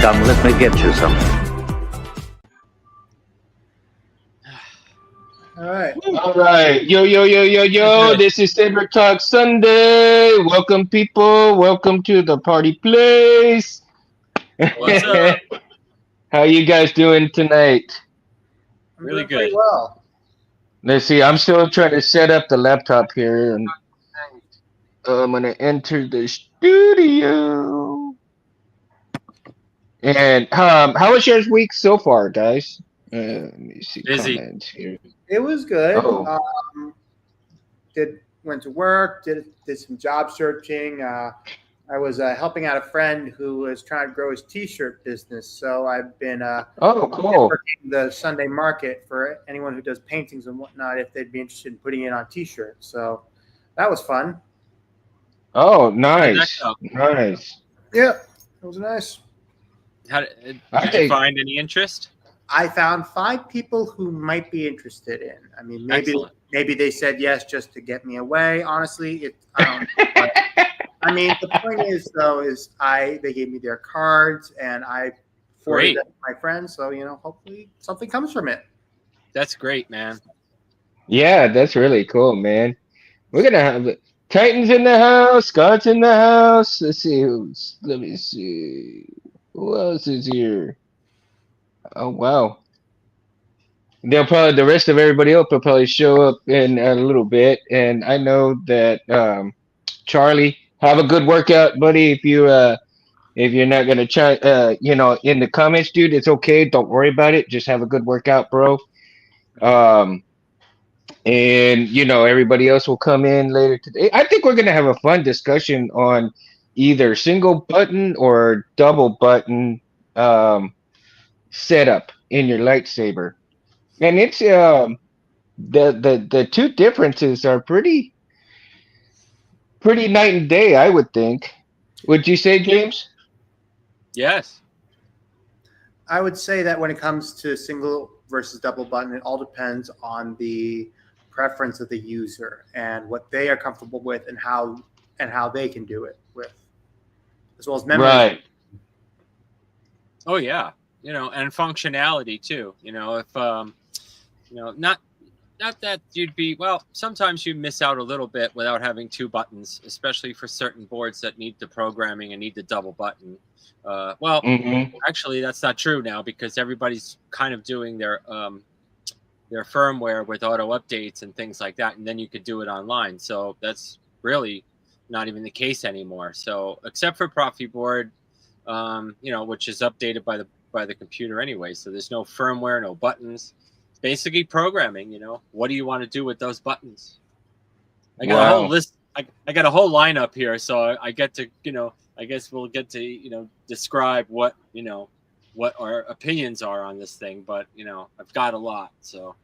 Come, let me get you something. All right. All right. Yo. This is Saber Talk Sunday. Welcome, people. Welcome to the party place. What's up? How you guys doing tonight? I'm Really doing pretty good. well. Let's see. I'm still trying to set up the laptop here, and I'm gonna enter the studio. And how was your week so far, guys? Let me see Busy. comments here. It was good. Oh, Went to work. Did some job searching. I was helping out a friend who was trying to grow his T-shirt business. So I've been cool. working the Sunday market for anyone who does paintings and whatnot if they'd be interested in putting it on T-shirts. So that was fun. Oh, How did that nice, go? nice. Yeah, it was nice. Did I you think find any interest? I found 5 people who might be interested in. I mean, Excellent. maybe they said yes just to get me away. Honestly, I don't. But, I mean, the point is though, they gave me their cards and I forwarded Great. them to my friends. So hopefully something comes from it. That's great, man. Yeah, that's really cool, man. We're gonna have Titans in the house, Scott's in the house. Let me see. Who else is here? Oh wow. The rest of everybody else will probably show up in a little bit. And I know that Charlie, have a good workout, buddy. If you're not gonna try in the comments, dude, it's okay. Don't worry about it. Just have a good workout, bro. Um and everybody else will come in later today. I think we're gonna have a fun discussion on either single button or double button um, setup in your lightsaber, and it's the two differences are pretty night and day. I would think. Would you say, James? Yes. I would say that when it comes to single versus double button, it all depends on the preference of the user and what they are comfortable with and how they can do it with, as well as memory. Right. Oh yeah. And functionality too. If not that you'd be sometimes you miss out a little bit without having 2 buttons, especially for certain boards that need the programming and need the double button. Mm-hmm. Actually, that's not true now because everybody's kind of doing their firmware with auto updates and things like that, and then you could do it online. So that's really not even the case anymore. So except for Profi Board, which is updated by the computer anyway. So there's no firmware, no buttons. It's basically programming. What do you want to do with those buttons? I got a whole list. I got a whole lineup here, so I get to I guess we'll get to describe what our opinions are on this thing, but I've got a lot, so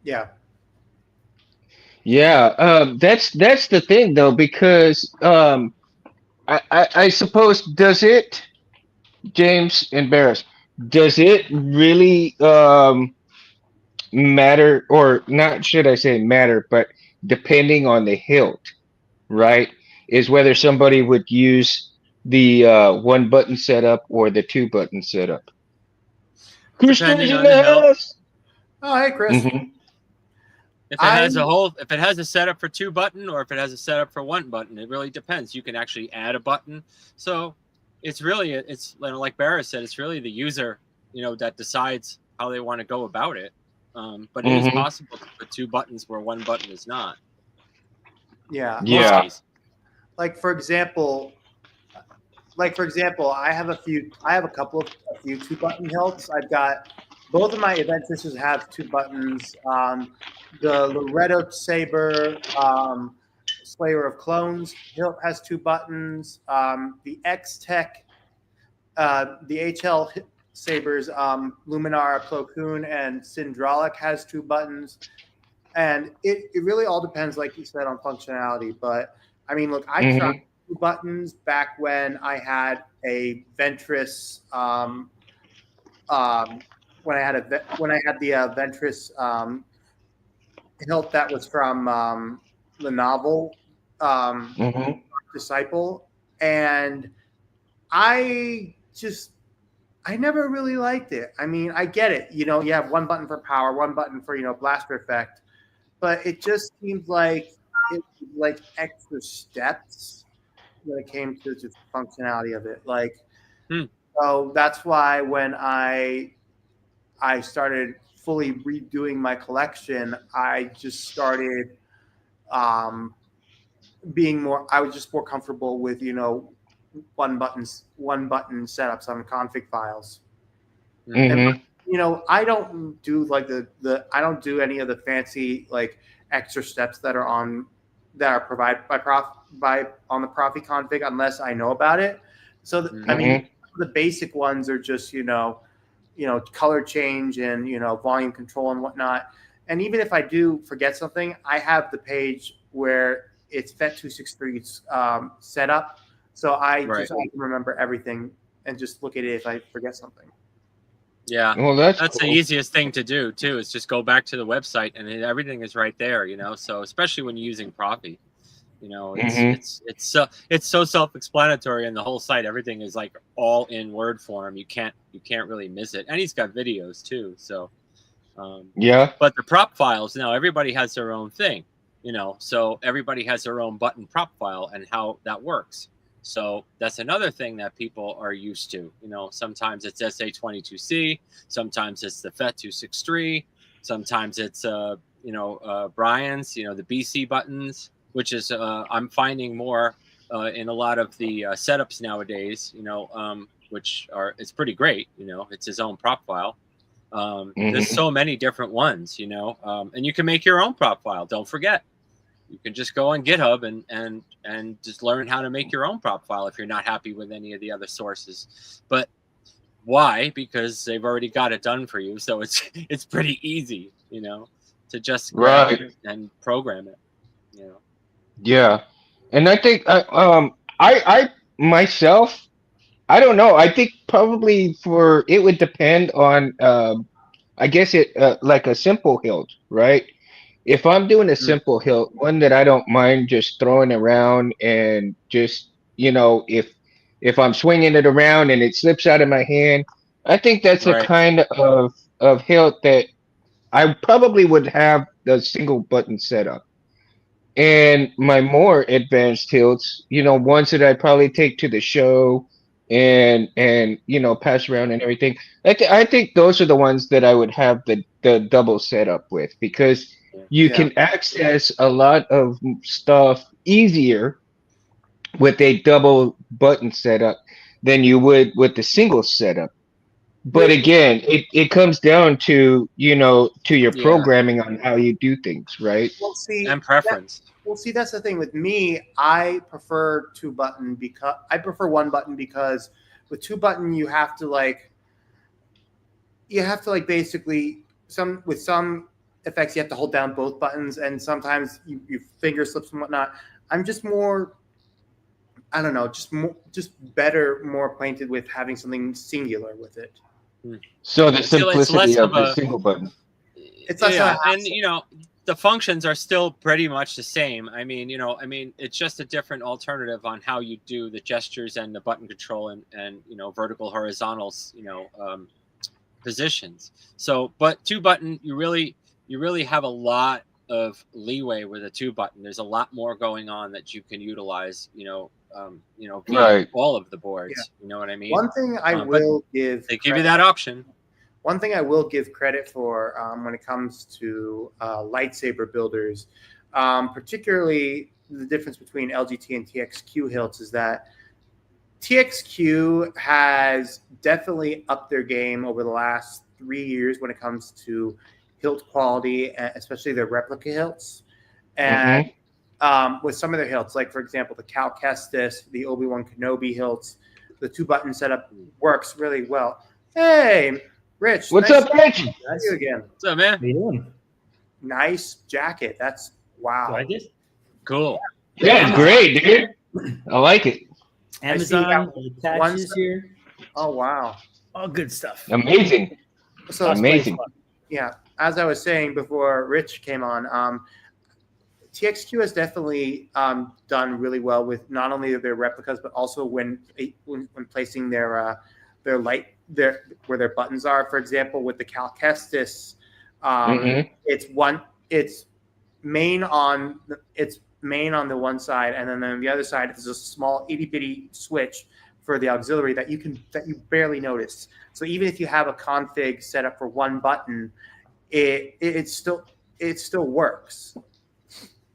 Yeah. Yeah, that's the thing though, because I suppose, does it, James and Barris, does it really matter, or not, should I say matter, but depending on the hilt, right? Is whether somebody would use the 1 button setup or the 2 button setup. Christian's depending in on the the hilt. house. Oh, hey, Chris. Hmm. If it has a setup for 2 button or if it has a setup for 1 button, it really depends. You can actually add a button. So it's like Barris said, it's really the user, that decides how they want to go about it. But it is Hmm. possible to put 2 buttons where 1 button is not. Yeah. In most Yeah. cases. Like for example, I have a few 2-button hilts. I've got both of my event sisters have 2 buttons. The Loretto Saber, Slayer of Clones hilt has 2 buttons. The X Tech, the HL Sabers, Luminara, Plo Koon, and Syndraulic has 2 buttons. And it really all depends, like you said, on functionality. But I mean, look, I tried 2 buttons back when I had a Ventress. When I had the Ventress hilt that was from the novel Hmm. Disciple, and I just I never really liked it. I mean, I get it. You know, you have one button for power, one button for, blaster effect, but it just seems like it was like extra steps when it came to just functionality of it. Like, Hmm. so that's why when I started fully redoing my collection, I just started um, being more. I was just more comfortable with one button setups on config files. And Mm-hmm. I don't do like the I don't do any of the fancy like extra steps that are provided by on the Profi config unless I know about it. So I mean, Mm-hmm. the basic ones are just color change and volume control and whatnot. And even if I do forget something, I have the page where it's FET263's set up, so I Right. can remember everything and just look at it if I forget something. Yeah, Well, that's the cool. easiest thing to do too. Is just go back to the website and everything is right there. So especially when you're using Profi, Mm-hmm. it's so self-explanatory, and the whole site, everything is like all in Word form. You can't really miss it. And he's got videos too. So, Yeah. but the prop files now, everybody has their own thing. So everybody has their own button prop file and how that works. So that's another thing that people are used to. Sometimes it's SA22C, sometimes it's the FET263, sometimes it's Brian's, the BC buttons, which is I'm finding more in a lot of the setups nowadays. Which it's pretty great. It's his own prop file. There's Mm-hmm. so many different ones, and you can make your own prop file. Don't forget. You can just go on GitHub and just learn how to make your own prop file if you're not happy with any of the other sources. But why? Because they've already got it done for you, so it's pretty easy, to just grab Right. it and program it. Yeah. And I think I myself, I don't know. I think probably for it would depend on I guess it like a simple hilt, right? If I'm doing a Mm. simple hilt, one that I don't mind just throwing around and just, if I'm swinging it around and it slips out of my hand, I think that's a Right. kind of hilt that I probably would have the single button setup. And my more advanced hilts, ones that I probably take to the show and pass around and everything. I think those are the ones that I would have the double setup with because Yeah. you Yeah. can access a lot of stuff easier with a double button setup than you would with the single setup. But With again, it comes down to your Yeah. programming on how you do things, right? Well, And see that. preference. Well, see, that's the thing with me. I prefer two button because I prefer one button because with two button you have to basically some effects you have to hold down both buttons and sometimes you finger slips and whatnot. I'm just more I don't know, just better, more acquainted with having something singular with it. So the It's less simplicity of of the a single button. It's less of a Yeah, and hassle. the functions are still pretty much the same. I mean it's just a different alternative on how you do the gestures and the button control and vertical horizontals, positions. So, but two button, you really have a lot of leeway with a two button. There's a lot more going on that you can utilize, via Right. all of the Yeah. boards. You know what I mean? One thing I But will give they give you credit that option. One thing I will give credit for when it comes to lightsaber builders, particularly the difference between LGT and TXQ hilts, is that TXQ has definitely upped their game over the last 3 years when it comes to hilt quality, especially their replica hilts. And Mm-hmm. with some of their hilts, like for example, the Cal Kestis, the Obi-Wan Kenobi hilts, the two button setup works really well. Hey, Rich, What's nice to up, Rich? see you again. So man, How you doing? Nice jacket. That's You wow. like it? cool. Yeah, it's great, dude. I like it. I see you Amazon got attaches one- here. Oh wow. All good stuff. Amazing. So Amazing. yeah, as I was saying before Rich came on, TXQ has definitely done really well with not only their replicas but also when placing their their light where their buttons are. For example, with the Cal Kestis, it's main on the one side, and then on the other side is a small itty bitty switch for the auxiliary that you barely notice. So even if you have a config set up for one button, it still works.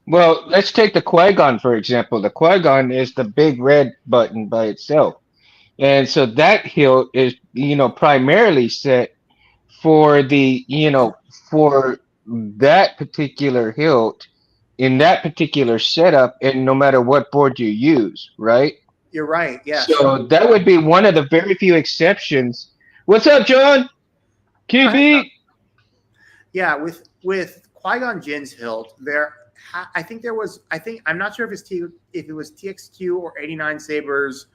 Well, let's take the Qui-Gon, for example. The Qui-Gon is the big red button by itself. And so that hilt is, primarily set for for that particular hilt in that particular setup, and no matter what board you use, right? You're right. Yeah. So that would be one of the very few exceptions. What's up, John? KB? Yeah, with Qui-Gon Jinn's hilt, I'm not sure if it was TXQ or 89 Sabers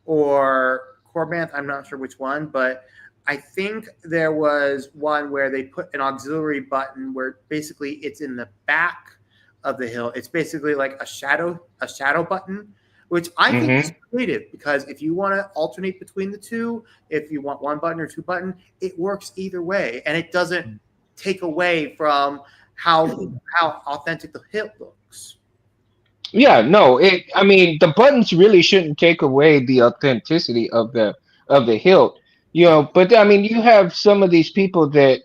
or Corbanth. I'm not sure which one, but I think there was one where they put an auxiliary button where basically it's in the back of the hilt. It's basically like a shadow button, which I think is creative, because if you want to alternate between the two, if you want one button or two button, it works either way, and it doesn't take away from how authentic the hilt looks. Yeah, no, the buttons really shouldn't take away the authenticity of the hilt, but you have some of these people that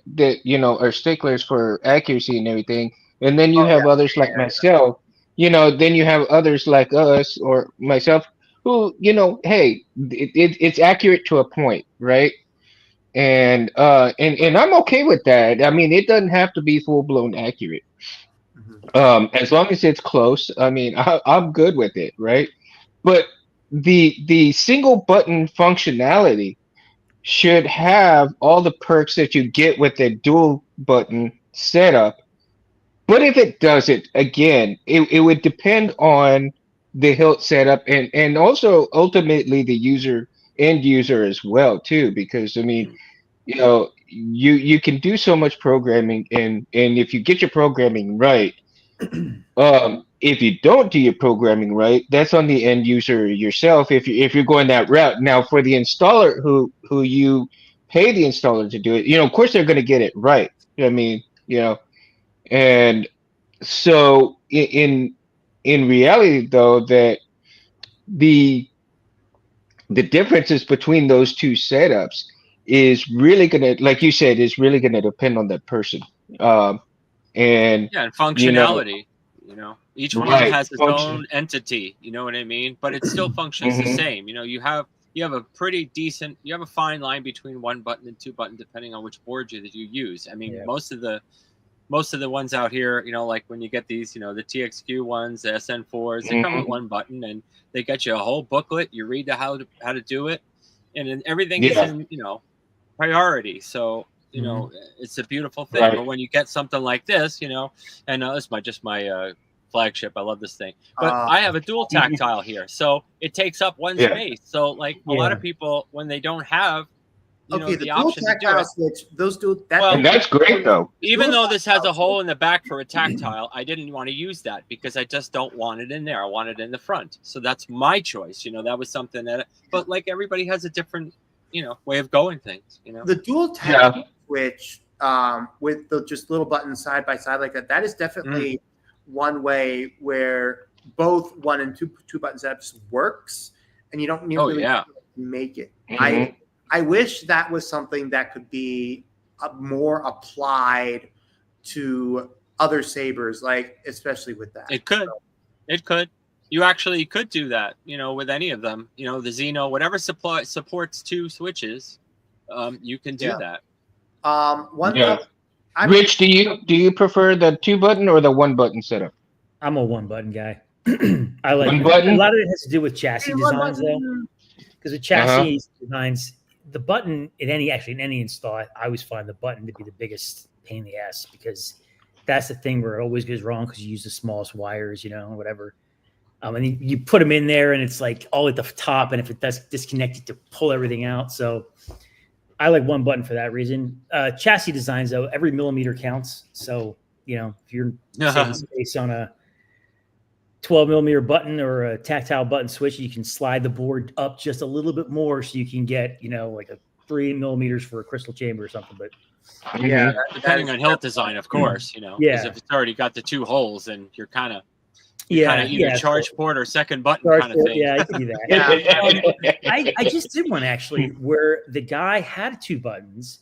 are sticklers for accuracy and everything, and then you have others like myself, then you have others like us or myself who, hey, it's accurate to a point, right? And I'm okay with that. It doesn't have to be full blown accurate. As long as it's close, I'm good with it, right? But the single button functionality should have all the perks that you get with the dual button setup. But if it doesn't, again, it would depend on the hilt setup and also ultimately the end user as well too, because you can do so much programming, and if you get your programming right, if you don't do your programming right, that's on the end user yourself if you're going that route. Now for the installer who you pay the installer to do it, of course they're going to get it right. And so in reality though, that the differences between those two setups is really gonna, like you said, is really gonna depend on that person. And functionality. Each one has its own entity. You know what I mean? But it still functions the same. You have a pretty decent, you have a fine line between one button and two button depending on which board that you use. Most of the ones out here, like when you get these, the TXQ ones, the SN4s, they come with one button and they get you a whole booklet. You read how to do it, and then everything is in, priority. So, it's a beautiful thing. Right. But when you get something like this, and this is my flagship. I love this thing. But I have a dual tactile here. So it takes up one space. So like a lot of people, when they don't have the option to do it. Switch, that's great though. Even though this has a hole in the back for a tactile, I didn't want to use that because I just don't want it in there. I want it in the front. So that's my choice. That was something but like everybody has a different, way of going things. The dual tactile switch with the just little buttons side by side like that is definitely one way where both one and two button setups works, and you don't really make it. I wish that was something that could be more applied to other sabers, like especially with that. It could. You actually could do that, with any of them. The Xeno, whatever supports two switches, you can do that. Rich, do you prefer the 2-button or the 1-button setup? I'm a 1-button guy. I like one button? A lot of it has to do with chassis designs, though, because with chassis designs, the button in any install, I always find the button to be the biggest pain in the ass, because that's the thing where it always goes wrong because you use the smallest wires, whatever. And you put them in there and it's like all at the top, and if it does disconnect, you have to pull everything out. So I like 1 button for that reason. Chassis designs, though, every millimeter counts. So, if you're saving space on 12 millimeter button or a tactile button switch. You can slide the board up just a little bit more so you can get, like a 3 millimeters for a crystal chamber or something. But Yeah, depending on hilt design, of course, Yeah. because if it's already got the 2 holes, then you're kind of either charge port or second button kind of thing. Yeah, I can do that. I just did one actually where the guy had 2 buttons,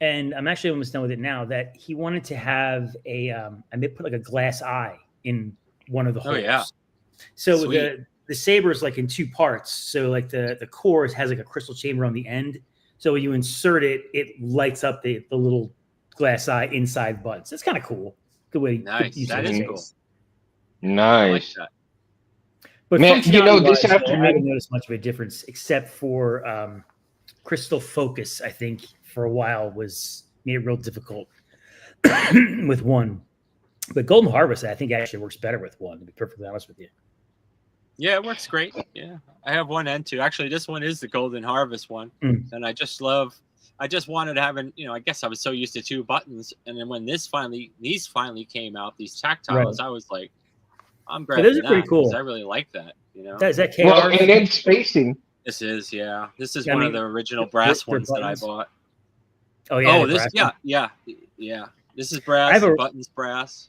and I'm actually almost done with it now. That he wanted to have I may put like a glass eye in one of the holes. Oh yeah. So Sweet. the saber is like in 2 parts. So like the core has like a crystal chamber on the end. So when you insert it, it lights up the little glass eye inside the button. So it's kind of cool. Good way. Nice. That is cool. Nice. I like that. But Man, this functionality-wise, afternoon, I haven't noticed much of a difference, except for Crystal Focus. I think for a while was made it real difficult with 1, but Golden Harvest I think actually works better with 1. To be perfectly honest with you. Yeah, it works great. Yeah, I have 1 and 2. Actually, this one is the Golden Harvest one, and I just wanted to have I guess I was so used to 2 buttons, and then when these finally came out, these tactiles, I was like, I'm grabbing those are pretty cool. I really like that. Is that KR? well, and then spacing. This is This is one of the original brass ones that I bought. Oh yeah. Oh, this yeah. This is brass. The buttons brass.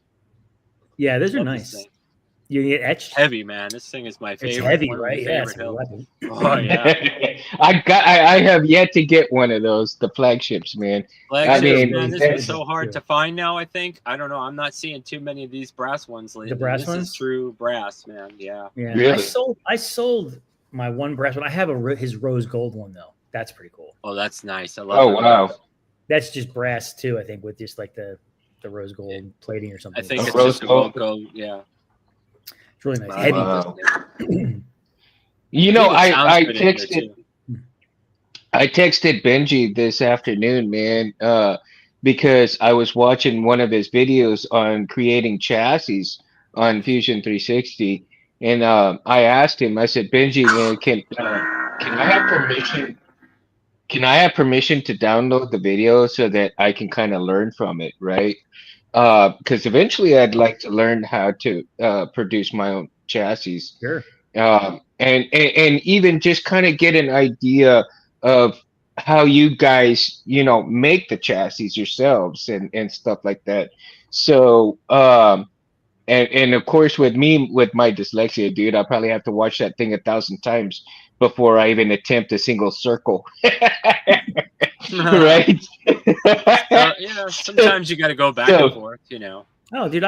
Yeah, those are Love nice. this thing. You get etched. Heavy, man. This thing is my favorite. It's heavy, one of my right? Yeah, favorite it's a hills. weapon. Oh yeah. I have yet to get one of those, the flagships, man. Flagships, man, this that's is so hard to find now. I think I don't know. I'm not seeing too many of these brass ones lately. The brass this ones? is true brass, man. Yeah. Yeah. Really? I sold my 1 brass one. I have his rose gold one though. That's pretty cool. Oh, that's nice. I love. Oh it. wow. That's just brass too, I think, with just like the rose gold plating or something. I think it's rose just a gold. gold. Yeah. It's really nice. Wow. Heavy. I texted Benji this afternoon, man, because I was watching one of his videos on creating chassis on Fusion 360, and I asked him. I said, Benji, man, can I have permission? Can I have permission to download the video so that I can kind of learn from it, right? Because eventually I'd like to learn how to produce my own chassis. Sure. And even just kind of get an idea of how you guys, make the chassis yourselves and stuff like that. So, and of course, with me, with my dyslexia, dude, I probably have to watch that thing 1,000 times before I even attempt a single circle. Right? Sometimes you got to go back and forth, Oh, dude,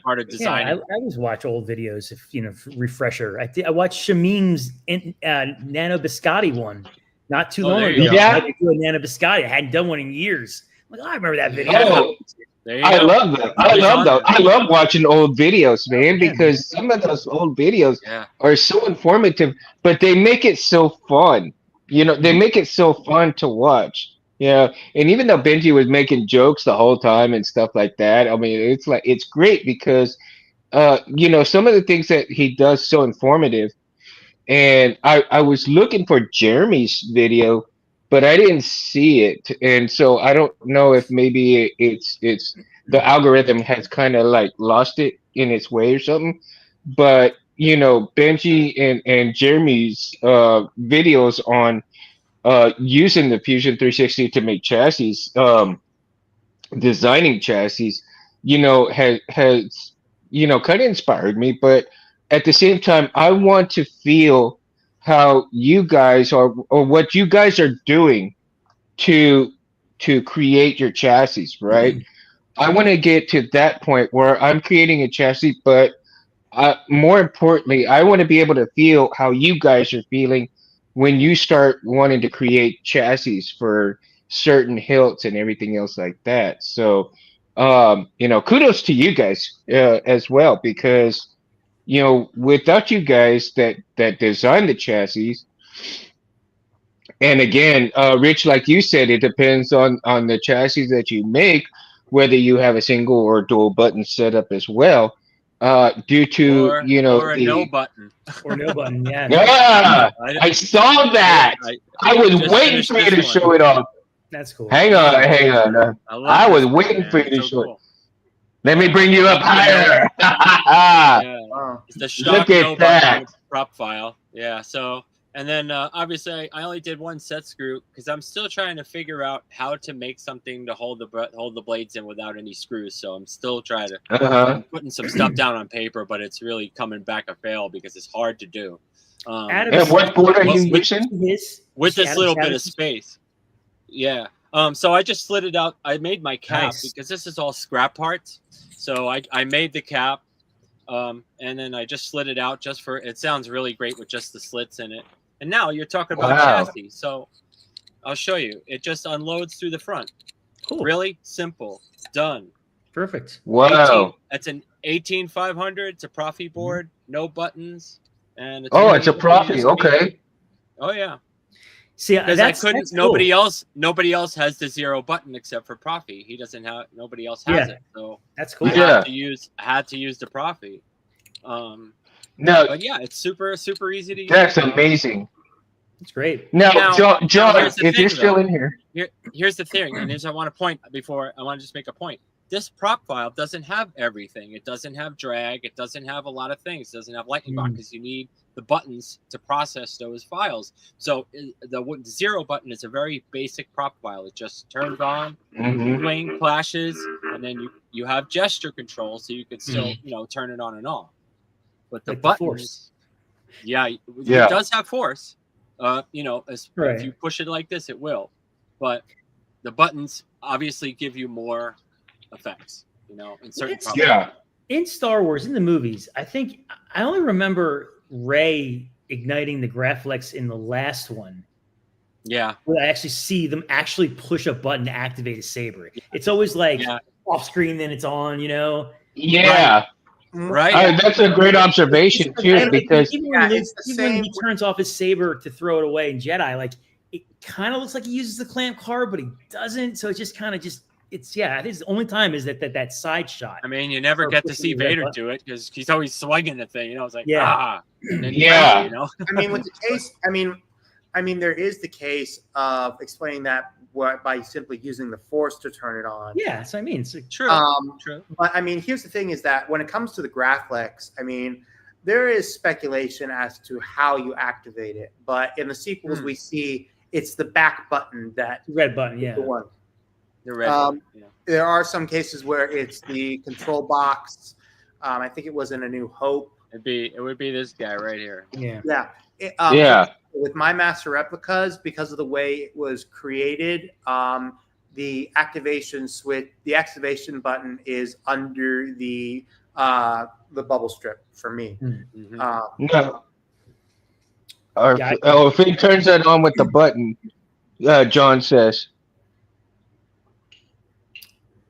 part of design. I always watch old videos if refresher. I watched Shamim's Nano Biscotti one not too long ago. Yeah, I had to do a Nano Biscotti. I hadn't done one in years. I'm like, I remember that video. Oh, I love that. I love that. I love watching old videos, man, because some of those old videos are so informative, but they make it so fun. They make it so fun to watch. Yeah, and even though Benji was making jokes the whole time and stuff like that, I mean, it's great because, some of the things that he does so informative. And I was looking for Jeremy's video, but I didn't see it, and so I don't know if maybe it's the algorithm has kind of like lost it in its way or something. But Benji and Jeremy's videos on using the Fusion 360 to make chassis, designing chassis, has kind of inspired me. But at the same time, I want to feel how you guys are, or what you guys are doing to create your chassis, right? I want to get to that point where I'm creating a chassis, but more importantly, I want to be able to feel how you guys are feeling when you start wanting to create chassis for certain hilts and everything else like that. So, kudos to you guys as well, because without you guys that design the chassis, and again, Rich, like you said, it depends on the chassis that you make, whether you have a single or dual button setup as well. Due to or no button, yeah. Yeah, I saw that. I was waiting for you to show it off. That's cool. Hang on. I was waiting for you to show it. Let me bring you up higher. Yeah. Wow. It's the shock Look at no that. button with the prop file. Yeah. So, and then obviously I only did one set screw because I'm still trying to figure out how to make something to hold the blades in without any screws. So I'm still trying to Uh-huh. putting some stuff down on paper, but it's really coming back a fail because it's hard to do. Adam- And what board are Well, you with- using? His with this Adam little bit of Savage's- space. Yeah. So I just slid it out. I made my cap Nice. because this is all scrap parts. So I made the cap, and then I just slid it out just for. It sounds really great with just the slits in it. And now you're talking about Wow. chassis. So I'll show you. It just unloads through the front. Cool. Really simple. Done. Perfect. 18 Wow. That's an 18500. It's a Profi board, no buttons, and Oh, it's a Profi. Okay. Oh yeah. See, Because that's that's cool. nobody else has the 0 button except for Profi. He doesn't have. Nobody else has Yeah. it. So That's cool. Yeah. I had to use the Profi. No, But yeah, it's super easy to use. that's amazing. It's great. Now, Now, John, here's the if thing, you're still though. in here, Here's the thing, and here's I want to point before I want to just make a point. This prop file doesn't have everything. It doesn't have drag. It doesn't have a lot of things. It doesn't have lightning box because you need the buttons to process those files. So the 0 button is a very basic prop file. It just turns on, Mhm. swing, flashes, and then you have gesture control, so you could still turn it on and off. But the Like the buttons, force. yeah, Yeah. it does have force. Right. If you push it like this, it will. But the buttons obviously give you more effects. In certain It's- Yeah. In Star Wars, in the movies, I think I only remember Rey igniting the Graflex in the last one. Yeah. Where I actually see them actually push a button to activate a saber. It's always like Yeah. off screen, then it's on. Yeah. Right. That's a great observation It's- too, like, because even, Yeah, when, Luke, it's the even when same- he turns off his saber to throw it away in Jedi, like it kind of looks like he uses the clamp card, but he doesn't. So it's just kind of it's I think it's the only time is that side shot. I mean, you never Or get to pushing see the red Vader button. do it because he's always swinging the thing. It's like, Yeah. And then Yeah. I mean, with the case, I mean, there is the case of explaining that by simply using the force to turn it on. Yeah, so I mean, it's like, True. True. But I mean, here's the thing: is that when it comes to the Graflex, I mean, there is speculation as to how you activate it. But in the sequels, we see it's the back button that red button. Yeah, the one. The red. There are some cases where it's the control box. I think it was in A New Hope. It would be this guy right here. yeah. Yeah. yeah. With my master replicas, because of the way it was created, the activation button is under the bubble strip for me. Mhm. No. Or Yeah, if he turns that on with the button, John says.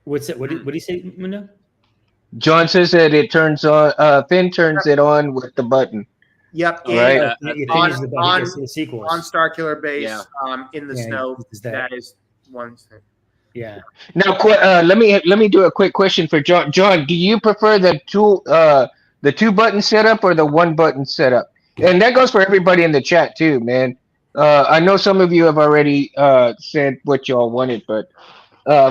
What's it? What do you say, Mundo? John says that it turns on. Finn turns it on with the button. Yep. Oh, Right. yeah. You On- finish the on- button for the sequels. On Starkiller Base, Yeah. in the Yeah, snow, it's that. that is one thing. Yeah. Now, let me do a quick question for John. John, do you prefer the two button setup or the one button setup? And that goes for everybody in the chat too, man. I know some of you have already said what y'all wanted, but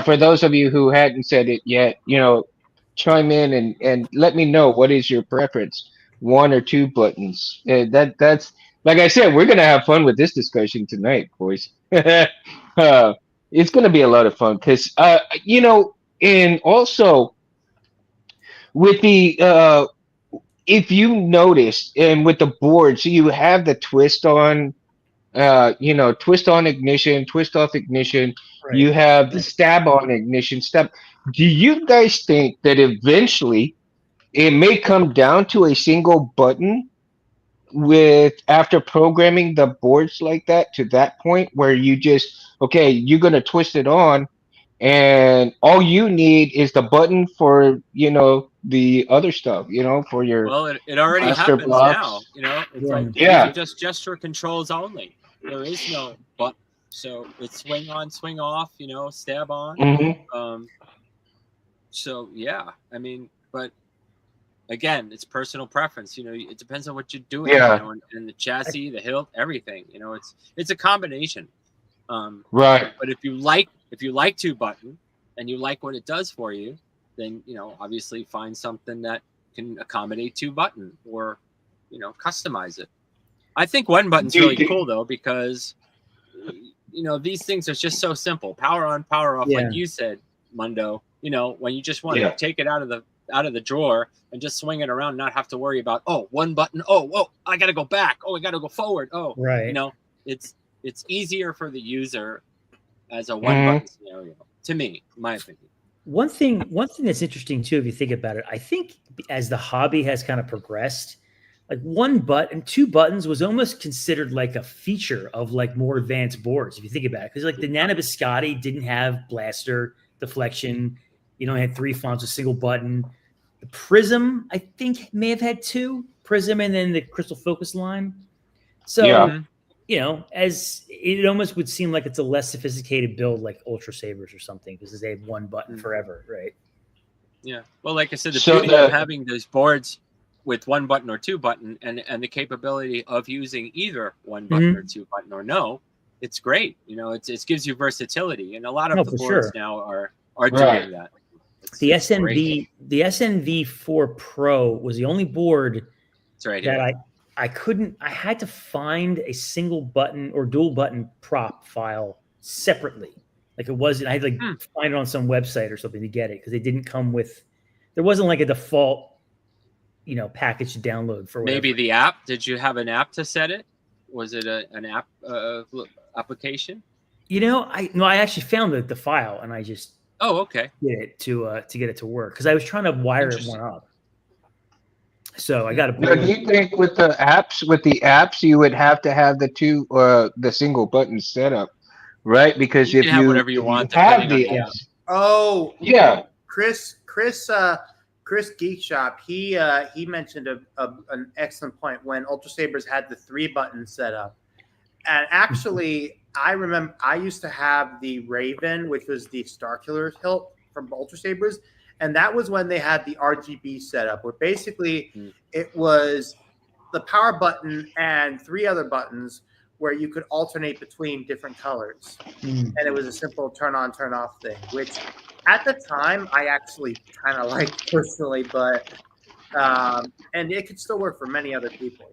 for those of you who hadn't said it yet, chime in and let me know what is your preference, one or two buttons. That's like I said, we're gonna have fun with this discussion tonight, boys. It's gonna be a lot of fun because and also with the if you notice, and with the boards, you have the twist on, twist on ignition, twist off ignition. Right. You have the stab on ignition, stab. Do you guys think that eventually it may come down to a single button after programming the boards like that to that point where you just, okay, you're going to twist it on and all you need is the button for, the other stuff, for your, Well, it already Master happens blocks. now. It's Yeah. like Yeah. these are just gesture controls only. There is no button. So it's swing on, swing off, stab on. Mhm. So yeah, I mean, but again, it's personal preference. It depends on what you're doing. Yeah. And the chassis, the hilt, everything. It's a combination. Right. But if you like two button and you like what it does for you, then obviously find something that can accommodate 2-button, or customize it. I think 1-button's really cool though, because these things are just so simple. Power on, power off, like you said, Mundo. When you just want to take it out of the drawer and just swing it around, not have to worry about 1 button. Oh, I got to go back. Oh, I got to go forward. Oh, right. It's easier for the user as a 1-button scenario. To me, in my opinion. One thing that's interesting too, if you think about it, I think as the hobby has kind of progressed, like 1 button, 2 buttons was almost considered like a feature of like more advanced boards. If you think about it, because like the Nana Biscotti didn't have blaster deflection. You only had 3 fonts, a single button. The Prism, I think, may have had 2 Prism, and then the Crystal Focus line. So, as it almost would seem like it's a less sophisticated build, like Ultra Sabers or something, because they have 1 button forever, right? Yeah. Well, like I said, the beauty of having those boards with 1 button or 2 button, and the capability of using either 1 button or 2 button or no, it's great. It gives you versatility, and a lot of the boards now are doing that. The SNV4 Pro was the only board that I had to find a single button or dual button prop file separately. Like I had to find it on some website or something to get it, because they didn't come with, there wasn't like a default, package to download for whatever. Maybe the app. Did you have an app to set it? Was it an app application? I actually found the file, and I just okay. Get it to get it to work, because I was trying to wire one up. So I got to. Do you think with the apps, you would have to have the single button setup, right? Because you if can have whatever you want, have the apps. Oh yeah, Chris Geek Shop, he mentioned an excellent point when Ultra Sabers had the 3-button setup, and actually. I remember I used to have the Raven, which was the Starkiller hilt from Ultra Sabers, and that was when they had the RGB setup, where basically it was the power button and 3 other buttons where you could alternate between different colors, and it was a simple turn on, turn off thing, which at the time I actually kind of liked personally, but and it could still work for many other people,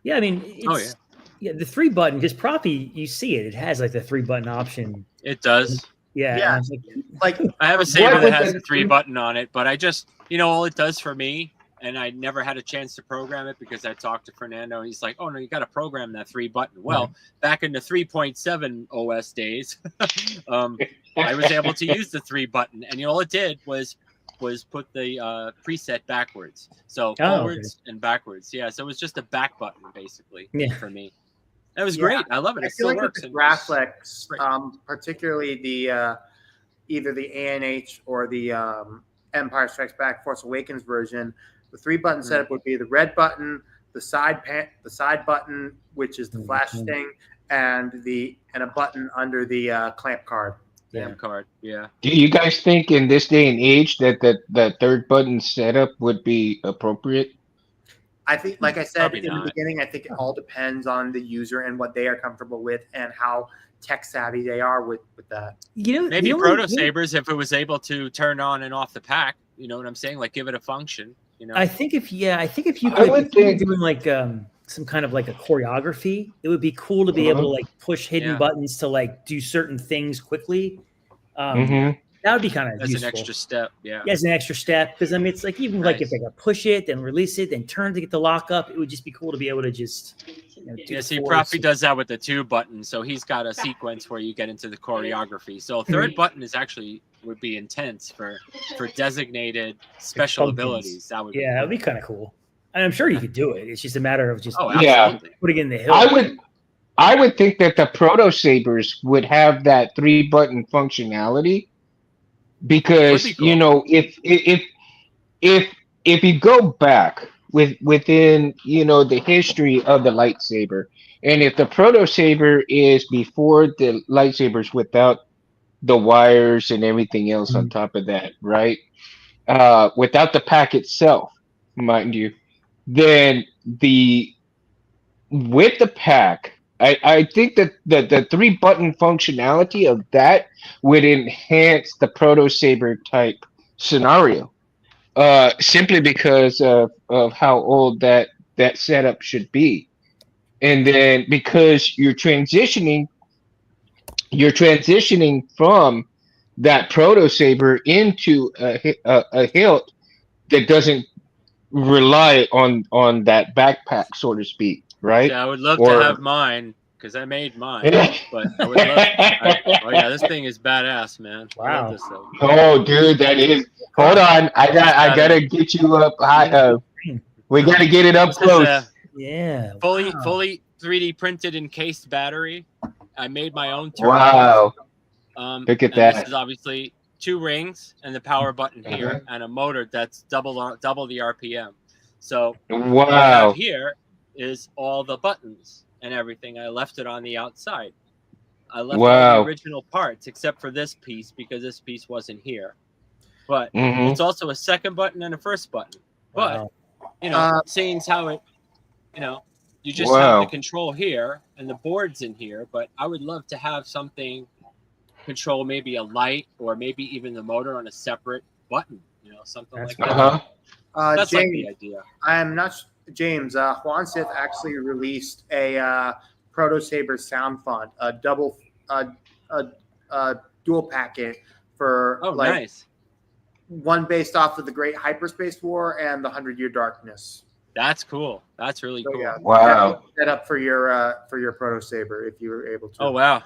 Yeah, I mean, yeah, the 3-button, because Proppy, you see it. It has like the 3-button option. It does. Yeah. Like I have a Saber that has a 3-button on it, but I just, all it does for me, and I never had a chance to program it because I talked to Fernando, and he's like, "Oh no, you got to program that 3-button." Well, back in the 3.7 OS days, I was able to use the 3-button, and all it did was put the preset backwards, so forwards and backwards. Yeah, so it was just a back button basically for me. That was great. I love it. It still works. With the Graflex, particularly the either the ANH or the Empire Strikes Back Force Awakens version, the 3-button setup would be the red button, the side button, which is the flash thing, and a button under the clamp card. Card. Yeah. Do you guys think in this day and age that 3rd button setup would be appropriate? I think, like I said Probably in the beginning, I think it all depends on the user and what they are comfortable with and how tech savvy they are with that. Maybe Proto Sabers, if it was able to turn on and off the pack, you know what I'm saying? Like give it a function. I think if you could doing like some kind of like a choreography, it would be cool to be able to like push hidden buttons to like do certain things quickly. That would be kind of useful. As an extra step, as an extra step, because I mean, it's like even like if they could push it, then release it, then turn to get the lock up, it would just be cool to be able to just. See, Proppy does that with the 2 buttons, so he's got a sequence where you get into the choreography. So 3rd button would be intense for designated special abilities. That would be that'd be kind of cool. And I'm sure you could do it. It's just a matter of just putting in the hill. I would think that the Proto Sabers would have that 3-button functionality. Because cool. If you go back within the history of the lightsaber, and if the Proto Saber is before the lightsabers without the wires and everything else on top of that, right? Without the pack itself, mind you, then with the pack, I think that the 3-button functionality of that would enhance the Proto Saber type scenario. Simply because of how old that setup should be. And then because you're transitioning from that Proto Saber into a hilt that doesn't rely on that backpack, so to speak, right? Yeah, I would love to Or have mine because I made mine. But I would love. Oh yeah, this thing is badass, man. I Wow. love this thing. Oh, dude, that is. Hold on, I gotta get you up high. We gotta get it up This is close. a Yeah. fully 3D printed encased battery. I made my own turbo. Wow, and look at that. This is obviously 2 rings and the power button here, and a motor that's double the RPM. So what I Wow. have here is all the buttons and everything. I left it on the outside. I left all Wow. the original parts except for this piece because this piece wasn't here. But Mhm. it's also a second button and a first button. But Wow. seeing how it, you just Wow. have the control here and the board's in here. But I would love to have something control maybe a light or maybe even the motor on a separate button. Something That's like that. Uh-huh. That's like the James, idea. I'm not James. Juan Sith actually released a Proto Saber sound font, a double, dual packet for Oh, nice. one based off of the Great Hyperspace War and the 100-Year Darkness. That's cool. That's really So cool. yeah, Wow. set up for your Proto Saber if you were able to. Oh wow.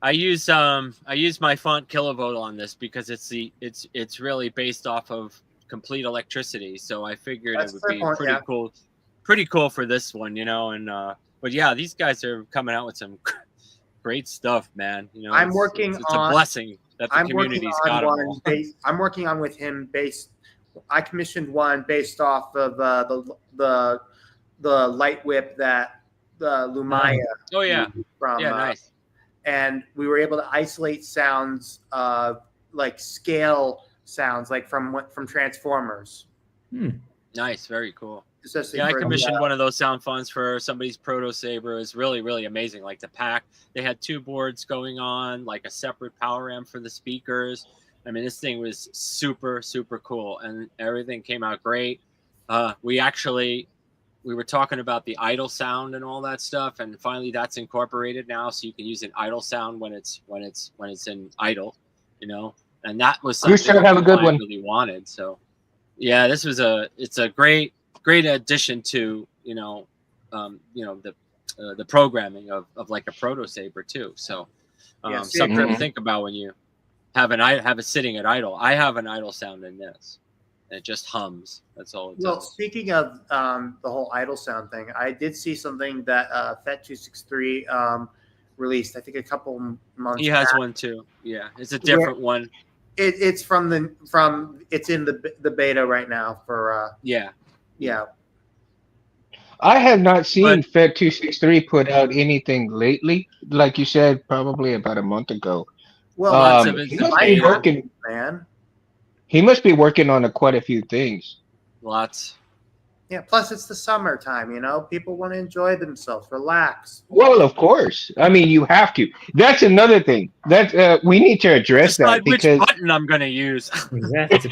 I use my font kilovolt on this because it's really based off of complete electricity. So I figured That's it would a fair be point, yeah. pretty cool for this one, and but yeah, these guys are coming out with some great stuff, man. I'm it's working a on- blessing that the I'm working community's on got them one. all. I'm working on with him based. I commissioned one based off of the light whip that the Lumaya Oh yeah, from yeah, nice. and we were able to isolate sounds like scale sounds like from Transformers. Nice, very cool. Especially Yeah, I for the, commissioned one of those sound fonts for somebody's Proto Saber. It's really, really amazing. Like the pack, they had 2 boards going on, like a separate power amp for the speakers. I mean, this thing was super, super cool, and everything came out great. We were talking about the idle sound and all that stuff, and finally that's incorporated now, so you can use an idle sound when it's in idle, And that was You something sure have a good I one. really wanted. So, yeah, it's a great addition to the programming of like a Proto Saber too. So Yeah, something Mhm. to think about when you have it sitting at idle. I have an idle sound in this. It just hums. That's all it well, does. speaking of the whole idle sound thing, I did see something that FET263 released. I think a couple months. He has back. one too. Yeah, it's a different one. It's it's in the beta right now for Yeah. yeah. I have not seen But- Fed 263 put out anything lately. Like you said, probably about a month ago. Well, lots of it's He in must be beta. working. man. He must be working on quite a few things. Lots. Yeah. Plus, it's the summertime. People want to enjoy themselves, relax. Well, of course. I mean, you have to. That's another thing that we need to address Decide that which because button I'm gonna use. Exactly.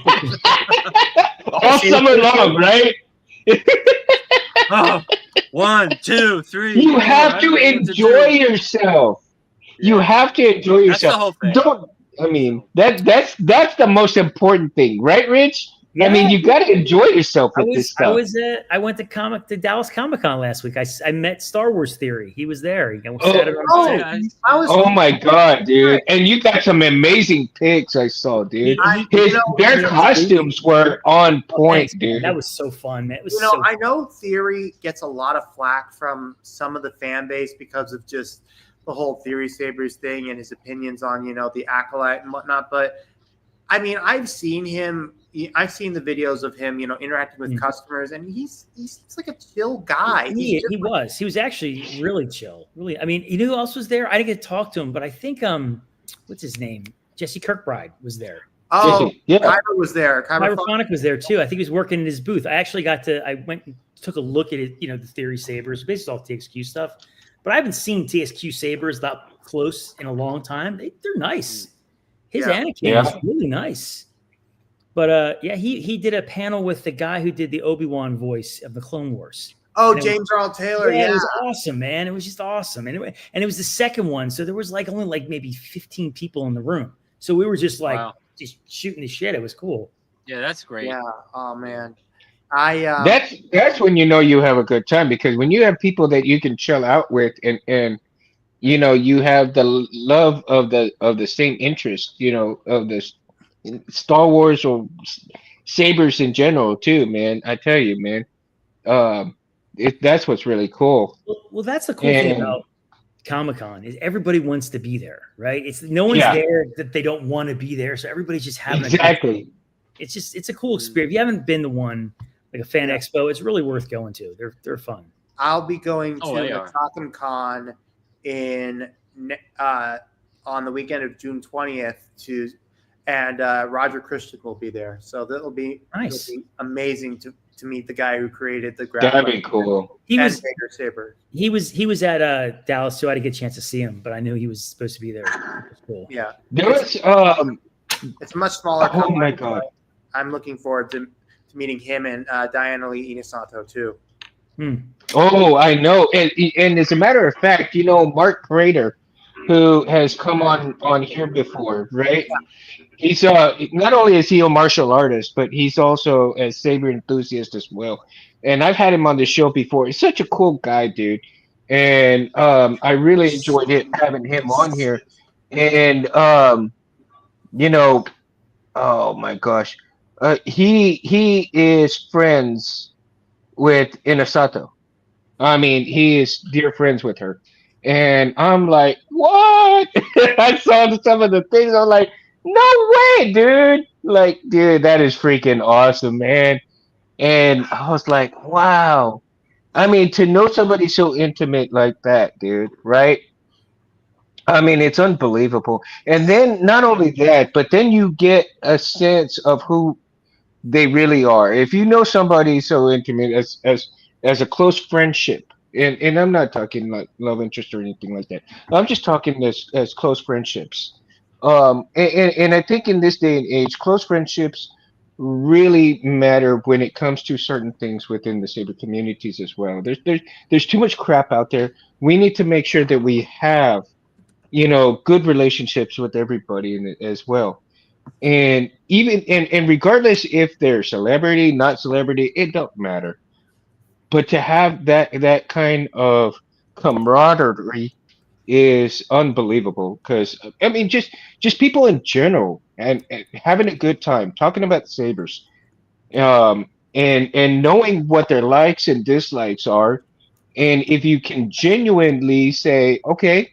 all summer long, right? Oh, 1, 2, 3. You four. have I to don't know what to enjoy do. yourself. You Yeah. have to enjoy That's the yourself. whole thing. Don't. I mean, that's the most important thing, right, Rich? I mean, you got to enjoy yourself with this stuff. I went to Dallas Comic Con last week. I met Star Wars Theory. He was there. Oh. Sat around Oh, Yeah. I was. Oh my god, dude! And you got some amazing pics I saw, dude. Their costumes were on point, dude. That was so fun, man. It was I know Theory gets a lot of flack from some of the fan base because of just the whole Theory Sabers thing and his opinions on, the Acolyte and whatnot. But I mean, I've seen the videos of him, interacting with customers, and he's like a chill guy. He was actually really chill. Really, I mean, you know who else was there? I didn't get to talk to him, but I think what's his name? Jesse Kirkbride was there. Oh, Yeah. Kyber was there. Kyber Phonic was there too. I think he was working in his booth. I went and took a look at it, the Theory Sabers, basically all TXQ stuff. but I haven't seen TSQ Sabers that close in a long time. They're nice. His Anakin is really nice. But yeah, he did a panel with the guy who did the Obi-Wan voice of the Clone Wars. Oh, James Earl Taylor. Yeah, it was awesome, man. It was just awesome. And it was the second one, so there was like only like maybe 15 people in the room. So we were just like just shooting the shit. It was cool. Yeah, that's great. Yeah. Oh man. That's when you know you have a good time, because when you have people that you can chill out with and you know you have the love of the same interest, you know, of the Star Wars or sabers in general too, man. I tell you, man. That's what's really cool. Well, that's the cool thing about Comic-Con is everybody wants to be there, right? It's no one's there that they don't want to be there, so everybody's just having exactly. It's a cool experience. If you haven't been to one like a fan expo, it's really worth going to. They're fun. I'll be going to the Talcum Con in on the weekend of June 20th and Roger Christian will be there, so that'll be nice. It'll be amazing to meet the guy who created the graphic. That'd be cool. He was Saber. He was at Dallas too. I didn't get a chance to see him, but I knew he was supposed to be there. It was cool. Yeah, there was it's a much smaller. Oh my god! I'm looking forward to meeting him and Diana Lee Inosanto too. Oh, I know, and as a matter of fact, you know, Mark Prater, who has come on here before, right? Yeah. He's not only is he a martial artist, but he's also a saber enthusiast as well. And I've had him on the show before. He's such a cool guy, dude. And I really enjoyed having him on here. And you know, oh my gosh, he is friends with Inosanto. I mean, he is dear friends with her. And I'm like, what? I saw some of the things. I'm like, no way, dude. Like, dude, that is freaking awesome, man. And I was like, wow. I mean, to know somebody so intimate like that, dude, right? I mean, it's unbelievable. And then not only that, but then you get a sense of who they really are. If you know somebody so intimate as a close friendship, and I'm not talking like love interest or anything like that. I'm just talking as close friendships. And I think in this day and age, close friendships really matter when it comes to certain things within the saber communities as well. There's too much crap out there. We need to make sure that we have, you know, good relationships with everybody in it as well. And even and regardless if they're celebrity, not celebrity, it don't matter. But to have that kind of camaraderie is unbelievable, because I mean just people in general and having a good time talking about sabers, and knowing what their likes and dislikes are, and if you can genuinely say, okay,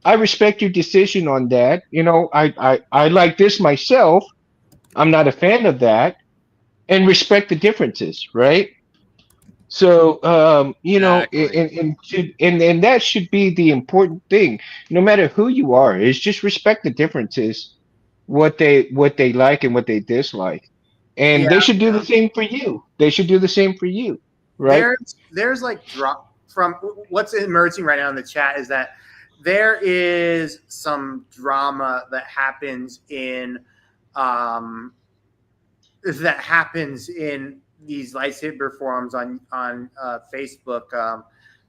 I respect your decision on that, you know, I like this myself, I'm not a fan of that, and respect the differences, right? So, you know, and that should be the important thing. No matter who you are, is just respect the differences, what they like and what they dislike, and they should do the same for you. They should do the same for you, right? There's like from what's emerging right now in the chat is that there is some drama that happens in these lightsaber forums on Facebook.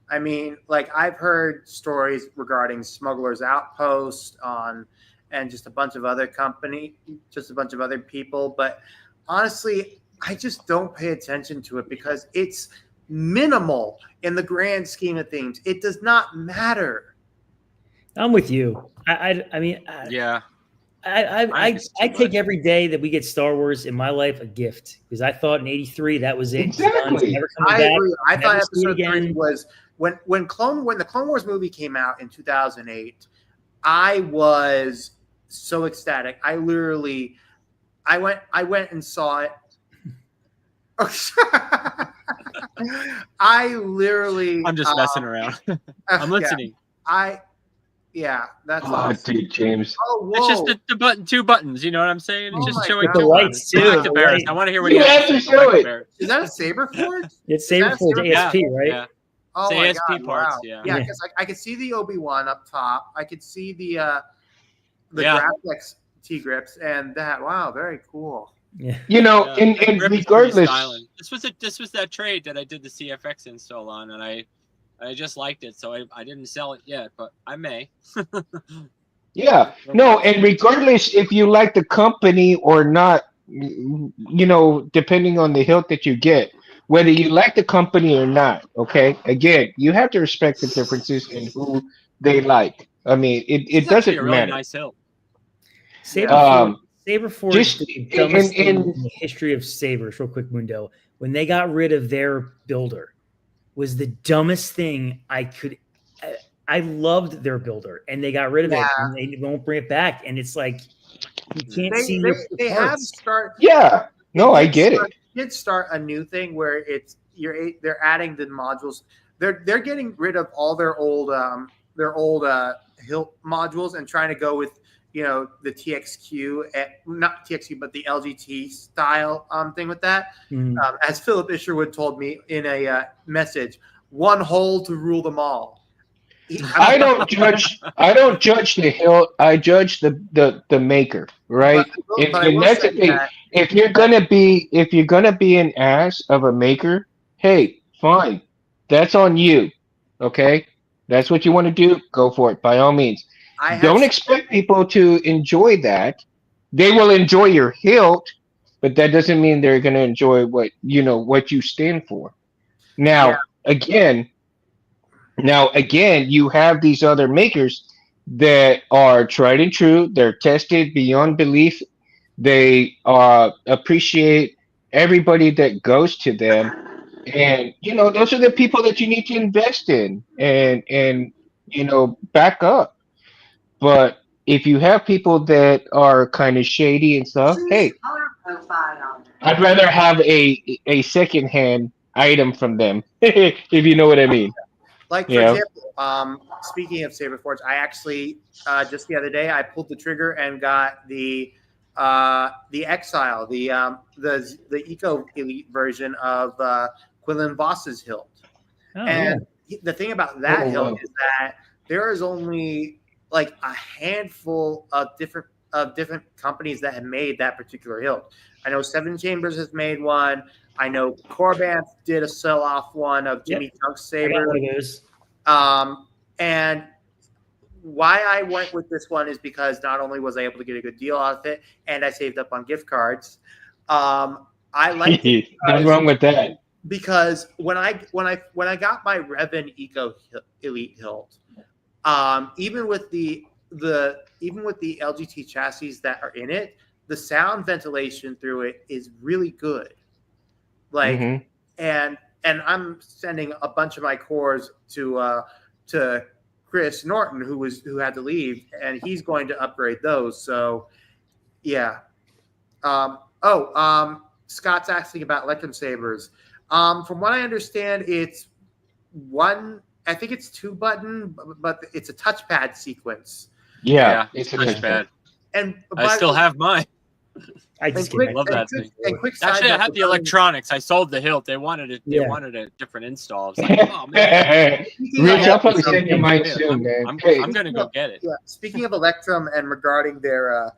I mean, like I've heard stories regarding Smugglers Outpost and just a bunch of other people. But honestly, I just don't pay attention to it because it's minimal in the grand scheme of things. It does not matter. I'm with you. I mean, yeah. I take every day that we get Star Wars in my life a gift, because I thought in '83 that was it. Exactly. Never coming back. Agree. I thought episode 3 was when the Clone Wars movie came out in 2008. I was so ecstatic. I went and saw it. I'm just messing around. I'm listening. That's awesome. Dude, James. Oh, whoa. It's just the two buttons. You know what I'm saying? It's just showing the lights too. I want to hear what you have to show it. Is that a Saber Forge? It's Saber Forge ASP, right? Yeah. Oh It's my ASP God! parts, Wow. yeah. Yeah, because I could see the Obi-Wan up top. I could see the Yeah. Graphics T-grips, and that. Wow, very cool. Yeah. You know, Yeah, and that grip is pretty regardless, styling. This was that trade that I did the CFX install on, and I just liked it, so I didn't sell it yet, but I may. yeah, no, and regardless if you like the company or not, you know, depending on the hilt that you get, whether you like the company or not, okay, again, you have to respect the differences in who they like. I mean, This it is actually doesn't a really matter. nice hilt. Saberforge Just did the dumbest thing in in the history of sabers. Real quick, Mundo, when they got rid of their builder, was the dumbest thing I could. I loved their builder, and they got rid of it, and they won't bring it back. And it's like you can't see They have parts. yeah, no, I get it. Did start a new thing where they're adding the modules. They're getting rid of all their old hilt modules and trying to go with the TXQ, not TXQ, but the LGT style thing with that. As Philip Isherwood told me in a message, one hole to rule them all. I don't judge the hilt. I judge the maker, right? And that's the thing. If you're gonna be an ass of a maker, hey, fine. That's on you. Okay? That's what you want to do, go for it, by all means. Don't expect people to enjoy that. They will enjoy your hilt, but that doesn't mean they're gonna enjoy what you stand for. Now again, you have these other makers that are tried and true. They're tested beyond belief. They appreciate everybody that goes to them, and those are the people that you need to invest in and back up. But if you have people that are kind of shady and stuff, hey, I'd rather have a secondhand item from them, if you know what I mean. Like, for example, speaking of Saberforge, I actually just the other day I pulled the trigger and got the Exile, the Eco Elite version of Quinlan Voss's hilt. The thing about that hilt is that there is only like a handful of different companies that have made that particular hilt. I know Seven Chambers has made one. I know Corbanth did a sell-off one of Jimmy Chunk's saber. And why I went with this one is because not only was I able to get a good deal out of it, and I saved up on gift cards. I liked it. Nothing wrong with that. Because when I got my Revan Eco Elite hilt, even with the LGT chassis that are in it, the sound ventilation through it is really good. Like, and I'm sending a bunch of my cores to Chris Norton, who had to leave, and he's going to upgrade those. So, yeah. Scott's asking about Electrum Sabers. From what I understand, it's I think it's 2-button, but it's a touchpad sequence. Yeah, it's a touchpad. And I still have mine. I just love that thing. Actually, I had the electronics. I sold the hilt. They wanted it. They wanted a different install. I was like, oh man, Rich, I'll probably send you mine soon, man. I'm gonna go get it. Yeah. Speaking of Electrum and regarding the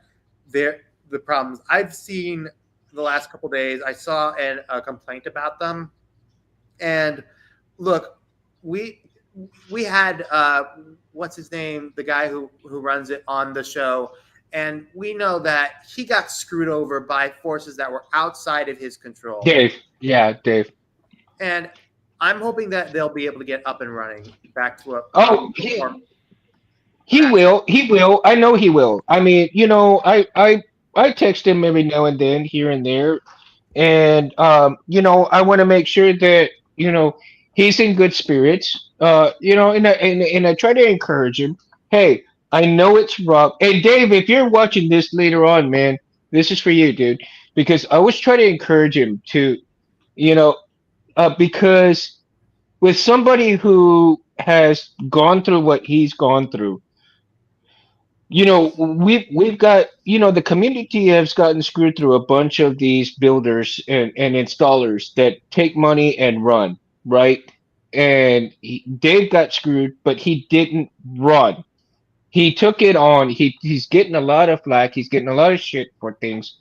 problems, I've seen the last couple of days. I saw a complaint about them, and look, we had what's his name, the guy who runs it on the show. And we know that he got screwed over by forces that were outside of his control. Dave. Yeah, Dave. And I'm hoping that they'll be able to get up and running back to he will. He will. I know he will. I mean, I text him every now and then, here and there. And, I want to make sure that, he's in good spirits, and I try to encourage him. Hey, I know it's rough. And Dave, if you're watching this later on, man, this is for you, dude. Because I always try to encourage him to, because with somebody who has gone through what he's gone through, we've got, the community has gotten screwed through a bunch of these builders and installers that take money and run, right? Dave got screwed, but he didn't run. He took it on. He's getting a lot of flack. He's getting a lot of shit for things.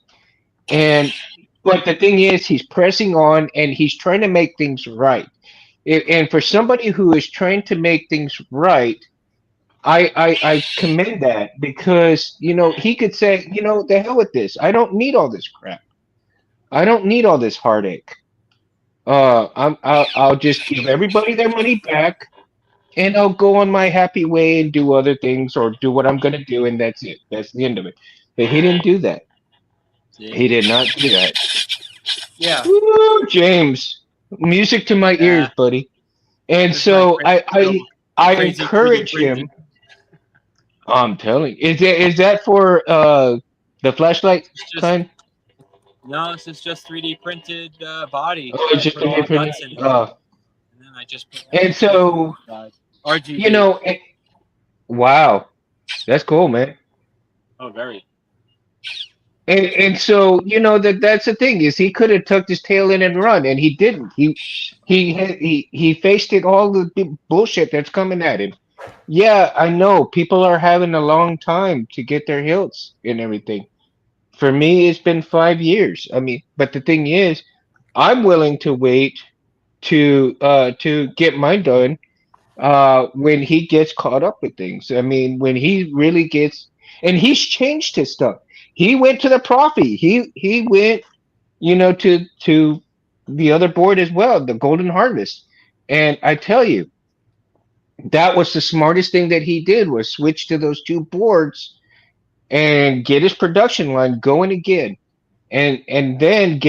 And but the thing is, he's pressing on and he's trying to make things right. And for somebody who is trying to make things right, I commend that because he could say, the hell with this. I don't need all this crap. I don't need all this heartache. I'll just give everybody their money back, and I'll go on my happy way and do other things or do what I'm gonna do, and that's it. That's the end of it. But he didn't do that. Yeah. He did not do that. Yeah. Woo, James, music to my Yeah. ears, buddy. And There's so my I crazy encourage 3D him. I'm telling you, is that for the flashlight It's just kind? no, this is just 3D printed body. Oh, it's just Put all 3D the nuts in printed. there, and then I just put And so RGB. wow, that's cool, man. Oh, very. And so that's the thing is he could have tucked his tail in and run, and he didn't. He faced it all the bullshit that's coming at him. Yeah, I know people are having a long time to get their hilts and everything. For me, it's been 5 years. I mean, but the thing is, I'm willing to wait to get mine done when he gets caught up with things. I mean, when he really gets, and he's changed his stuff. He went to the Profi. He went, to the other board as well, the Golden Harvest. And I tell you, that was the smartest thing that he did was switch to those two boards and get his production line going again, and then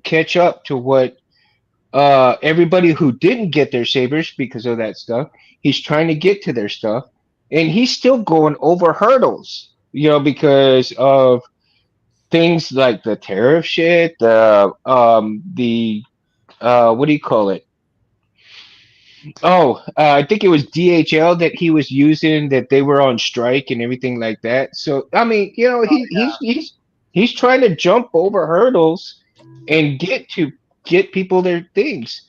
catch up to what everybody who didn't get their sabers because of that stuff. He's trying to get to their stuff, and he's still going over hurdles, because of things like the tariff shit, the what do you call it? Oh, I think it was DHL that he was using that they were on strike and everything like that. So I mean, he's trying to jump over hurdles and get people their things.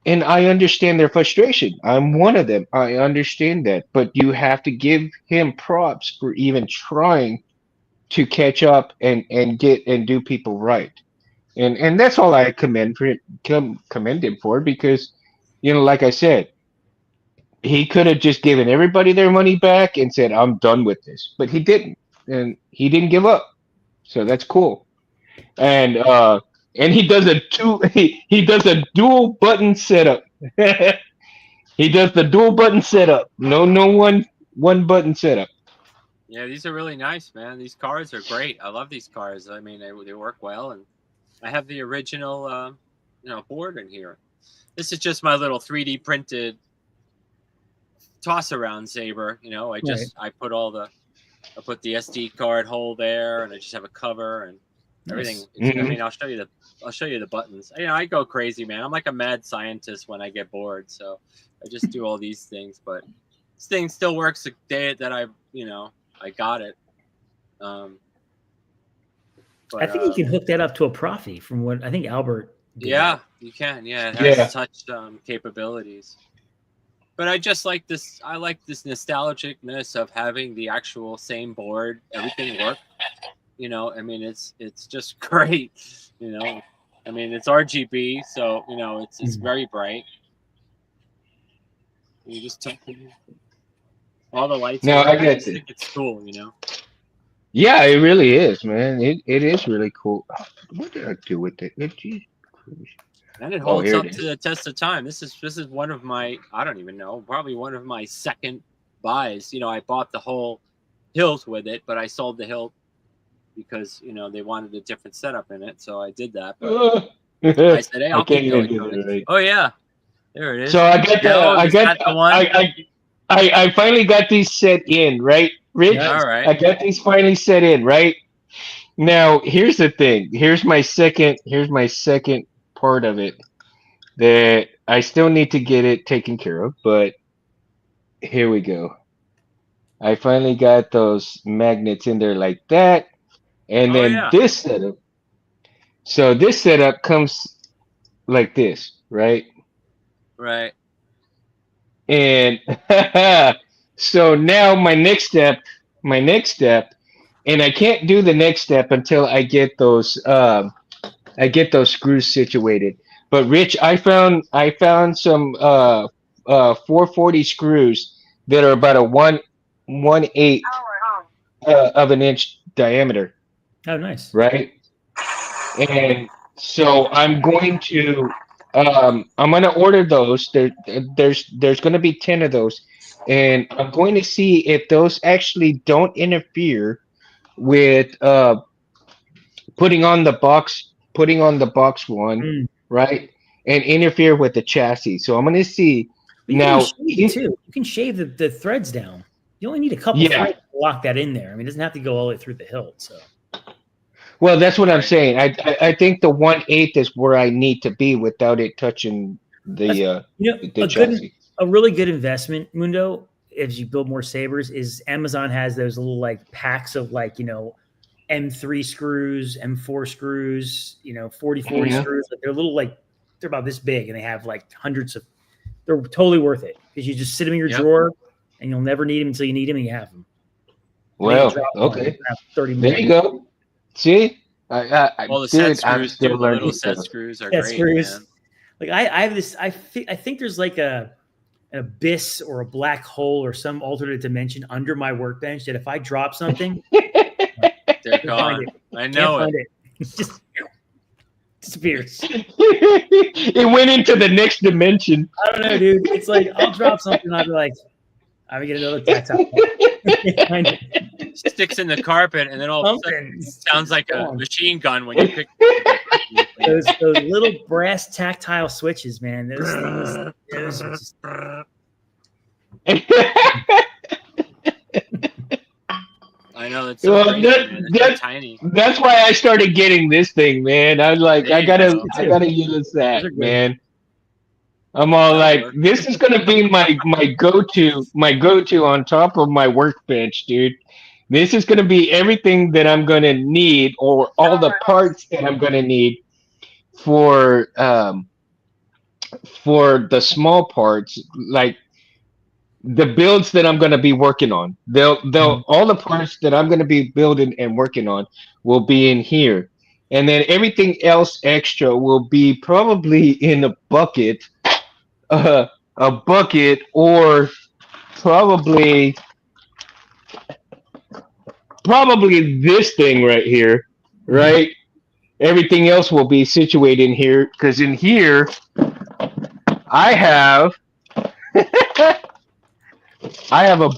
And I understand their frustration. I'm one of them. I understand that, but you have to give him props for even trying to catch up and get and do people right. And that's all I commend him for because like I said, he could have just given everybody their money back and said, I'm done with this. But he didn't. And he didn't give up. So that's cool. And he does he does a dual button setup. He does the dual button setup. No one button setup. Yeah, these are really nice, man. These cars are great. I love these cars. I mean, they work well, and I have the original, board in here. This is just my little 3D printed toss around saber. I put the SD card hole there, and I just have a cover and everything. Nice. I mean, I'll show you the buttons. I go crazy, man. I'm like a mad scientist when I get bored, so I just do all these things. But this thing still works the day that I got it. I think you can hook that up to a Profi from what I think Albert did. Yeah, you can. Yeah, it has touch capabilities. But I just like this. I like this nostalgicness of having the actual same board, everything work. I mean, it's just great. I mean, it's RGB, so it's very bright. You just took all the lights. No, I get think it's cool. Yeah, it really is, man. It is really cool. What did I do with it? And it holds here up it to the test of time. This is one of my, I don't even know, probably one of my second buys. I bought the whole hilt with it, but I sold the hilt because they wanted a different setup in it, so I did that. But I said, "Hey, I'll keep going." Right. Oh yeah, there it is. So I got the one. I finally got these set in, right, Rich? All right. I got these finally set in, right? Now here's the thing. Here's my second part of it that I still need to get it taken care of, but here we go. I finally got those magnets in there like that, and then this setup. So this setup comes like this, right? Right. And so now my next step, and I can't do the next step until I get those screws situated. But Rich, I found some 440 screws that are about a one eighth of an inch diameter, Oh, nice. right? And so I'm going to order those. There's going to be 10 of those, and I'm going to see if those actually don't interfere with putting on the box one, Mm. right, and interfere with the chassis. So I'm going to see But you now. can shave it too. You can shave the threads down. You only need a couple Yeah. threads to lock that in there. I mean, it doesn't have to go all the way through the hilt. So Well, that's what I'm Right. saying. I think the 1/8 is where I need to be without it touching the the chassis. a really good investment, Mundo, as you build more sabers, is Amazon has those little like packs of like, M3 screws, M4 screws, 40 Yeah. screws. They're little like they're about this big and they have like hundreds of. They're totally worth it because you just sit them in your Yep. drawer and you'll never need them until you need them and you have them. Well, okay. 30 more. There you go. See, All the set dude, I'm screws, still too. The learning little set stuff. screws are Set great, screws. man. Like I have this. I think there's like an abyss or a black hole or some alternate dimension under my workbench that if I drop something, They're find gone. it. I can't know find it. it. It just disappears. It went into the next dimension. I don't know, dude. It's like I'll drop something. I'll be like, I'm gonna get another tactile. Can't find it. Sticks in the carpet, and then all of a sudden, Something. it sounds like a Gone. machine gun when you pick. Those little brass tactile switches, man. Those things. Those are just, I know it's so Well, crazy, man. It's so tiny. That's why I started getting this thing, man. I was like, There I you gotta go. I gotta use Those are that, good. man. I'm all That'll like, work. this is gonna be my go-to on top of my workbench, dude. This is gonna be everything that I'm gonna need, or all the parts that I'm gonna need for the small parts, like the builds that I'm gonna be working on. They'll all the parts that I'm gonna be building and working on will be in here. And then everything else extra will be probably in a bucket, or probably this thing right here, right? Everything else will be situated in here because in here I have a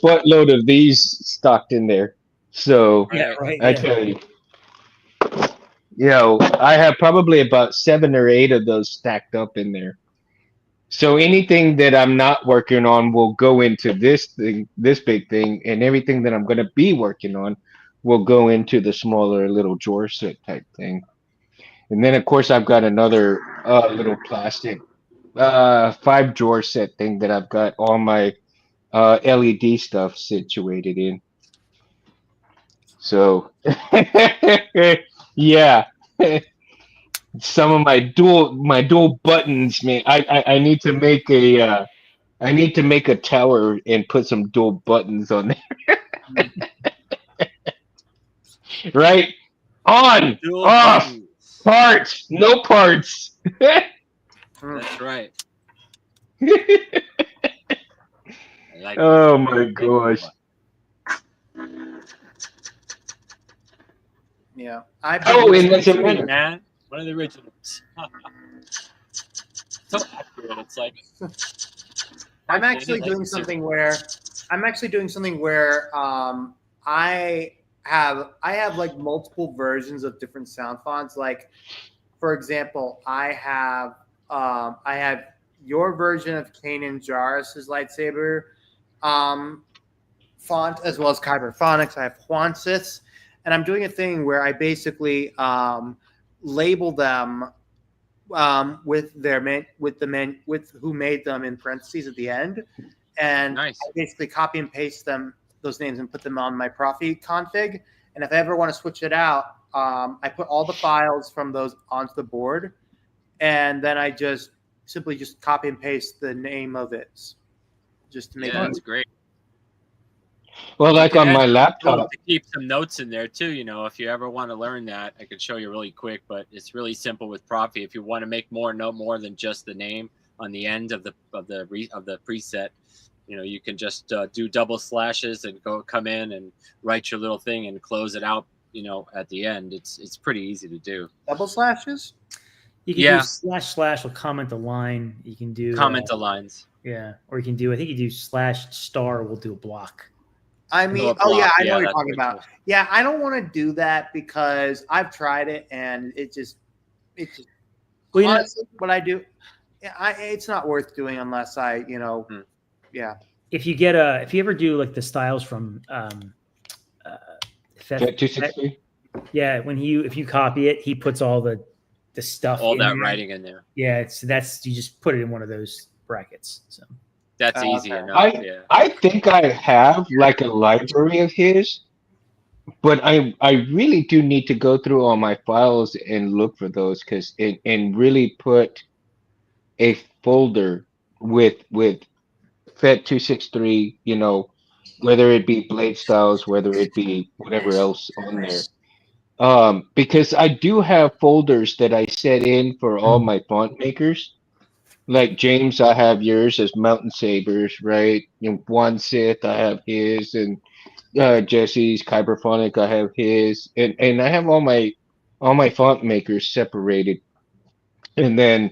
buttload of these stocked in there. So yeah, right. I Yeah. tell you, I have probably about 7 or 8 of those stacked up in there. So anything that I'm not working on will go into this thing, this big thing, and everything that I'm going to be working on will go into the smaller little drawer set type thing. And then of course I've got another little plastic 5 drawer set thing that I've got all my LED stuff situated in. So yeah. Some of my dual buttons, man. I need to make a tower and put some dual buttons on there. Right? On, Dual off, buttons. parts, no parts. That's right. I like Oh it. my gosh. Yeah. Oh, and that's a Sweet, minute. man. One of the originals. So accurate. It's like I'm actually doing something where I have like multiple versions of different sound fonts. Like, for example, I have your version of Kanan Jarrus's lightsaber font, as well as Kyber Phonics. I have Juansith's, and I'm doing a thing where I basically label them with who made them in parentheses at the end, and Nice. I basically copy and paste those names and put them on my Profi config. And if I ever want to switch it out, I put all the files from those onto the board, and then I just simply just copy and paste the name of it, just to make Yeah, it. that's great. Well, like on my To laptop. keep some notes in there too. If you ever want to learn that, I could show you really quick, but it's really simple with Profi. If you want to make more than just the name on the end of the preset, you can just do double slashes and come in and write your little thing and close it out. At the end, it's pretty easy to do. Double slashes. You can do / will comment the line. You can do comment the lines. Yeah, or you can do. I think you do /* will do a block. I mean, block. yeah, I know Yeah, what you're that's talking about. cool. Yeah, I don't want to do that because I've tried it and it's just Well, honestly, what I do, it's not worth doing unless I, yeah. if you ever do like the styles from Jet 263. yeah, if you copy it, he puts all the stuff, All in that there. writing in there. Yeah, that's you just put it in one of those brackets. So That's easy Okay. enough. I think I have like a library of his, but I really do need to go through all my files and look for those and really put a folder with Fed 263, whether it be Blade Styles, whether it be whatever else on there. Because I do have folders that I set in for all my font makers. Like James, I have yours as Mountain Sabers, right? Juan Sith, I have his, and Jesse's Kyberphonic, I have his, and I have all my font makers separated. And then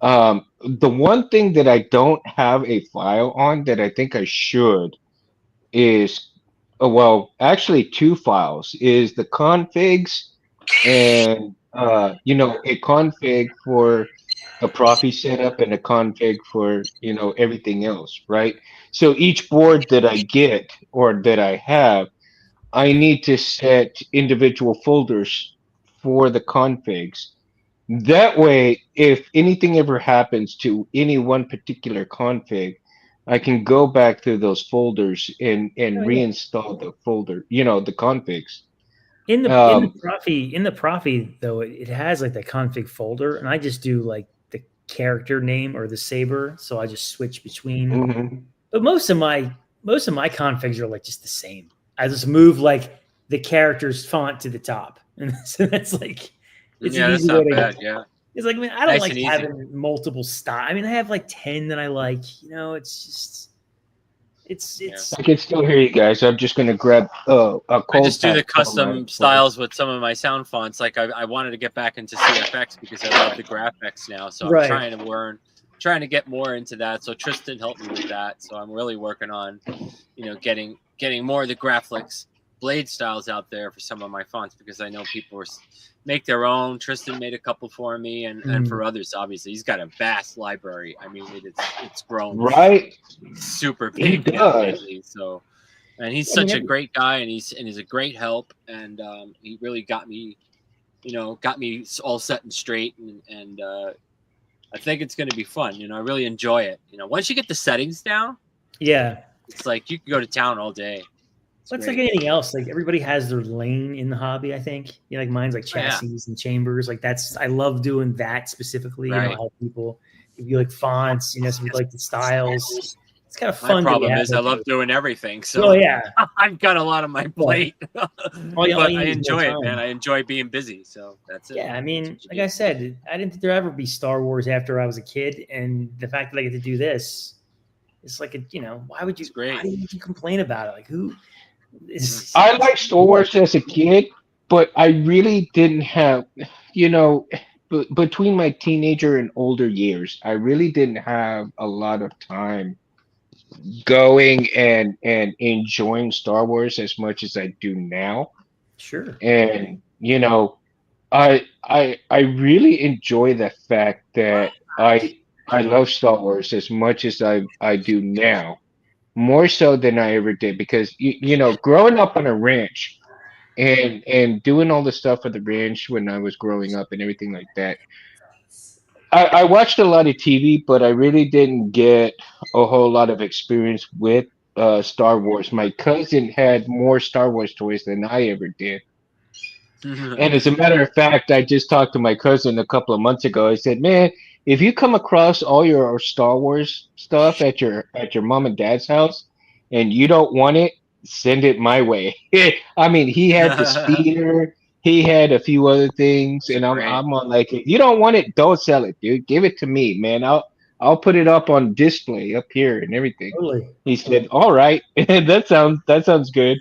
the one thing that I don't have a file on that I think I should is, well, actually two files is the configs and a config for a Profi setup and a config for everything else, right? So each board that I get or that I have, I need to set individual folders for the configs. That way, if anything ever happens to any one particular config, I can go back through those folders and reinstall the folder, the configs. in the Profi though, it has like the config folder, and I just do like the character name or the saber, so I just switch between. Mhm. But most of my configs are like just the same. I just move like the character's font to the top, and so that's like it's an that's easy not way to bad. go. Yeah. It's like, I mean, I don't Nice like and easy. having multiple styles. I mean, I have like 10 that I like. It's just it's I can still hear you guys. I'm just gonna grab a cold. I just do the pack from custom my- styles with some of my sound fonts. Like I wanted to get back into CFX because I love the graphics now. So I'm Right. trying to get more into that. So Tristan helped me with that. So I'm really working on, getting more of the graphics Blade styles out there for some of my fonts because I know people make their own. Tristan made a couple for me, and for others, obviously, he's got a vast library. I mean, it's grown Right. super He big does. lately. So, and he's such a great guy, and he's a great help, and he really got me all set and straight, and I think it's going to be fun. I really enjoy it. Once you get the settings down, yeah. it's like you can go to town all day. It's like anything else. Like everybody has their lane in the hobby. I think like mine's like Yeah. chassis and chambers. Like I love doing that specifically. Right. Help people. If you like fonts, some people like the styles. It's kind of My fun. problem is I love doing everything. So Oh yeah. I've got a lot on my plate, All you but need I is enjoy more it, time. man. I enjoy being busy. So that's it. Yeah, I mean, That's what like you I do. said, I didn't think there'd ever be Star Wars after I was a kid, and the fact that I get to do this, it's like why would you? It's great. Why did you complain about it? Like who? It's, I liked Star Wars as a kid, but I really didn't have, between my teenager and older years, I really didn't have a lot of time going and enjoying Star Wars as much as I do now. Sure. And I really enjoy the fact that I love Star Wars as much as I do now, more so than I ever did because growing up on a ranch and doing all the stuff at the ranch when I was growing up and everything like that. I watched a lot of TV, but I really didn't get a whole lot of experience with Star Wars. My cousin had more Star Wars toys than I ever did. And as a matter of fact, I just talked to my cousin a couple of months ago. I said, man, if you come across all your Star Wars stuff at your mom and dad's house, and you don't want it, send it my way. I mean, he had the speeder, he had a few other things, and I'm Great. on like, if you don't want it, don't sell it, dude. Give it to me, man. I'll put it up on display up here and everything. Totally. He said, "All right, that sounds good."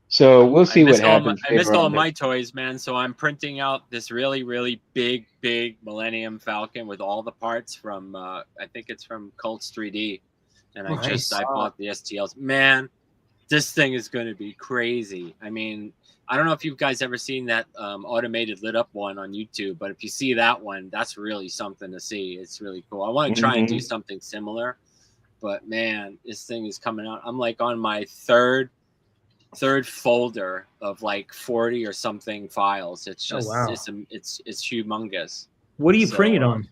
So we'll see what happens. I missed later all on. my toys, man. So I'm printing out this really, really big Millennium Falcon with all the parts from I think it's from Cults 3D, and Nice. I bought the STLs. Man, this thing is going to be crazy. I mean, I don't know if you guys ever seen that automated lit up one on YouTube, but if you see that one, that's really something to see. It's really cool. I want to try and do something similar, but man, this thing is coming out. I'm like on my third folder of like 40 or something files. It's just it's humongous. What are you printing it on?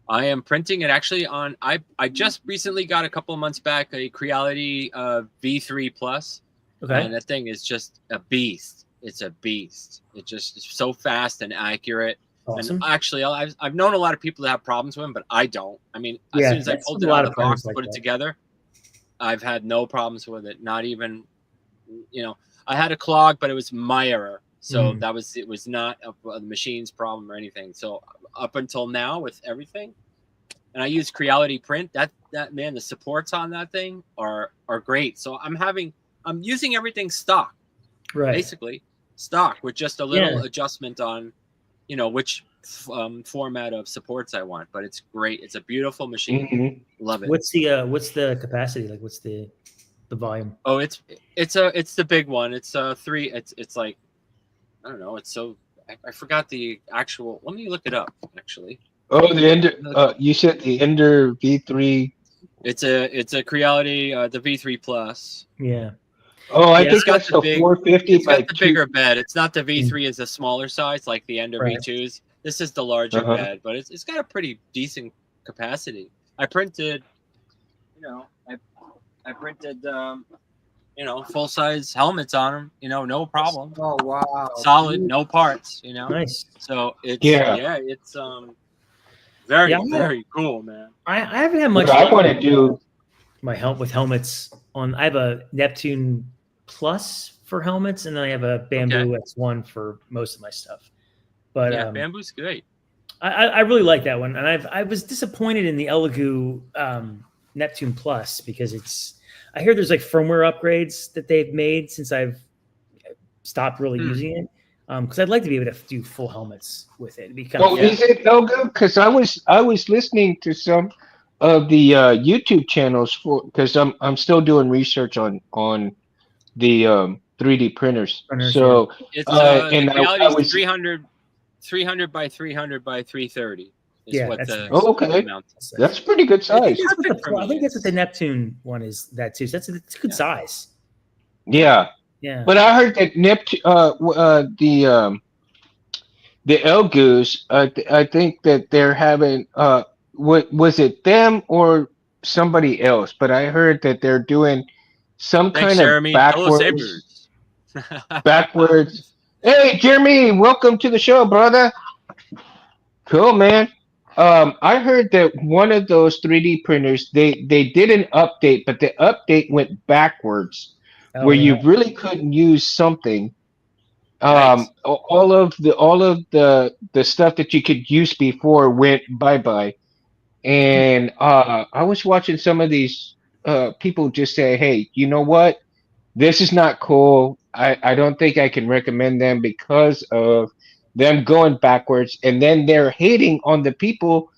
I am printing it actually on I just recently got a couple of months back a Creality V3 Plus. Okay. And that thing is just a beast. It's a beast. It's so fast and accurate. Awesome. And actually, I've known a lot of people that have problems with them, but I don't. I mean, as Yeah, soon as I that's pulled a it lot out of of the box, phones like put it that. together, I've had no problems with it. Not even, I had a clog, but it was my error. So it was not the machine's problem or anything. So up until now with everything, and I use Creality Print, that man, the supports on that thing are great. So I'm using everything stock, Right. basically stock with just a little adjustment on, which format of supports I want. But it's great. It's a beautiful machine. Love it. What's the capacity? Like, what's the volume? Oh, it's the big one. It's 3. It's like, I don't know. It's so I forgot the actual. Let me look it up. Actually. Oh, the Ender. You said the Ender V3. It's a Creality the V3 Plus. Yeah. Oh, I Yeah, think it's got that's the the big- 450 It's by got the bigger bed. It's not the V3 is a smaller size like the Ender Right. V2s. This is the larger bed, but it's got a pretty decent capacity. I printed, full size helmets on them. No problem. Oh wow! Solid, no parts. Nice. So it's it's very Yeah, I'm gonna- very cool, man. I haven't had much. What I luck want to do. my helmet with helmets on. I have a Neptune Plus for helmets, and then I have a Bamboo X1 for most of my stuff. But Yeah, Bamboo's great. I really like that one, and I was disappointed in the Elegoo Neptune Plus because I hear there's like firmware upgrades that they've made since I've stopped really using it. Because I'd like to be able to do full helmets with it. It'd be kind Well, of is it Elgo? Because I was listening to some of the YouTube channels because I'm still doing research on the 3D printers. So It's and the I Creality's was 300 by 300 by 330. Is Yeah, what that's- the okay. amount is. That's pretty good I think size. that's what Perfect for I me. think that's what the Neptune one is. That too. So it's a good size. Yeah, Yeah. but I heard that the Elgoos. I think that they're having what was it them or somebody else? But I heard that they're doing some Thanks, kind Jeremy. of Fellow backwards. Sabres. Backwards. Hey, Jeremy, welcome to the show, brother. Cool, man. I heard that one of those 3D printers, they did an update, but the update went backwards, Oh, where yeah. you really couldn't use something. Nice. All of the stuff that you could use before went bye-bye. And I was watching some of these people just say, "Hey, you know what? This is not cool. I don't think I can recommend them because of them going backwards." And then they're hating on the people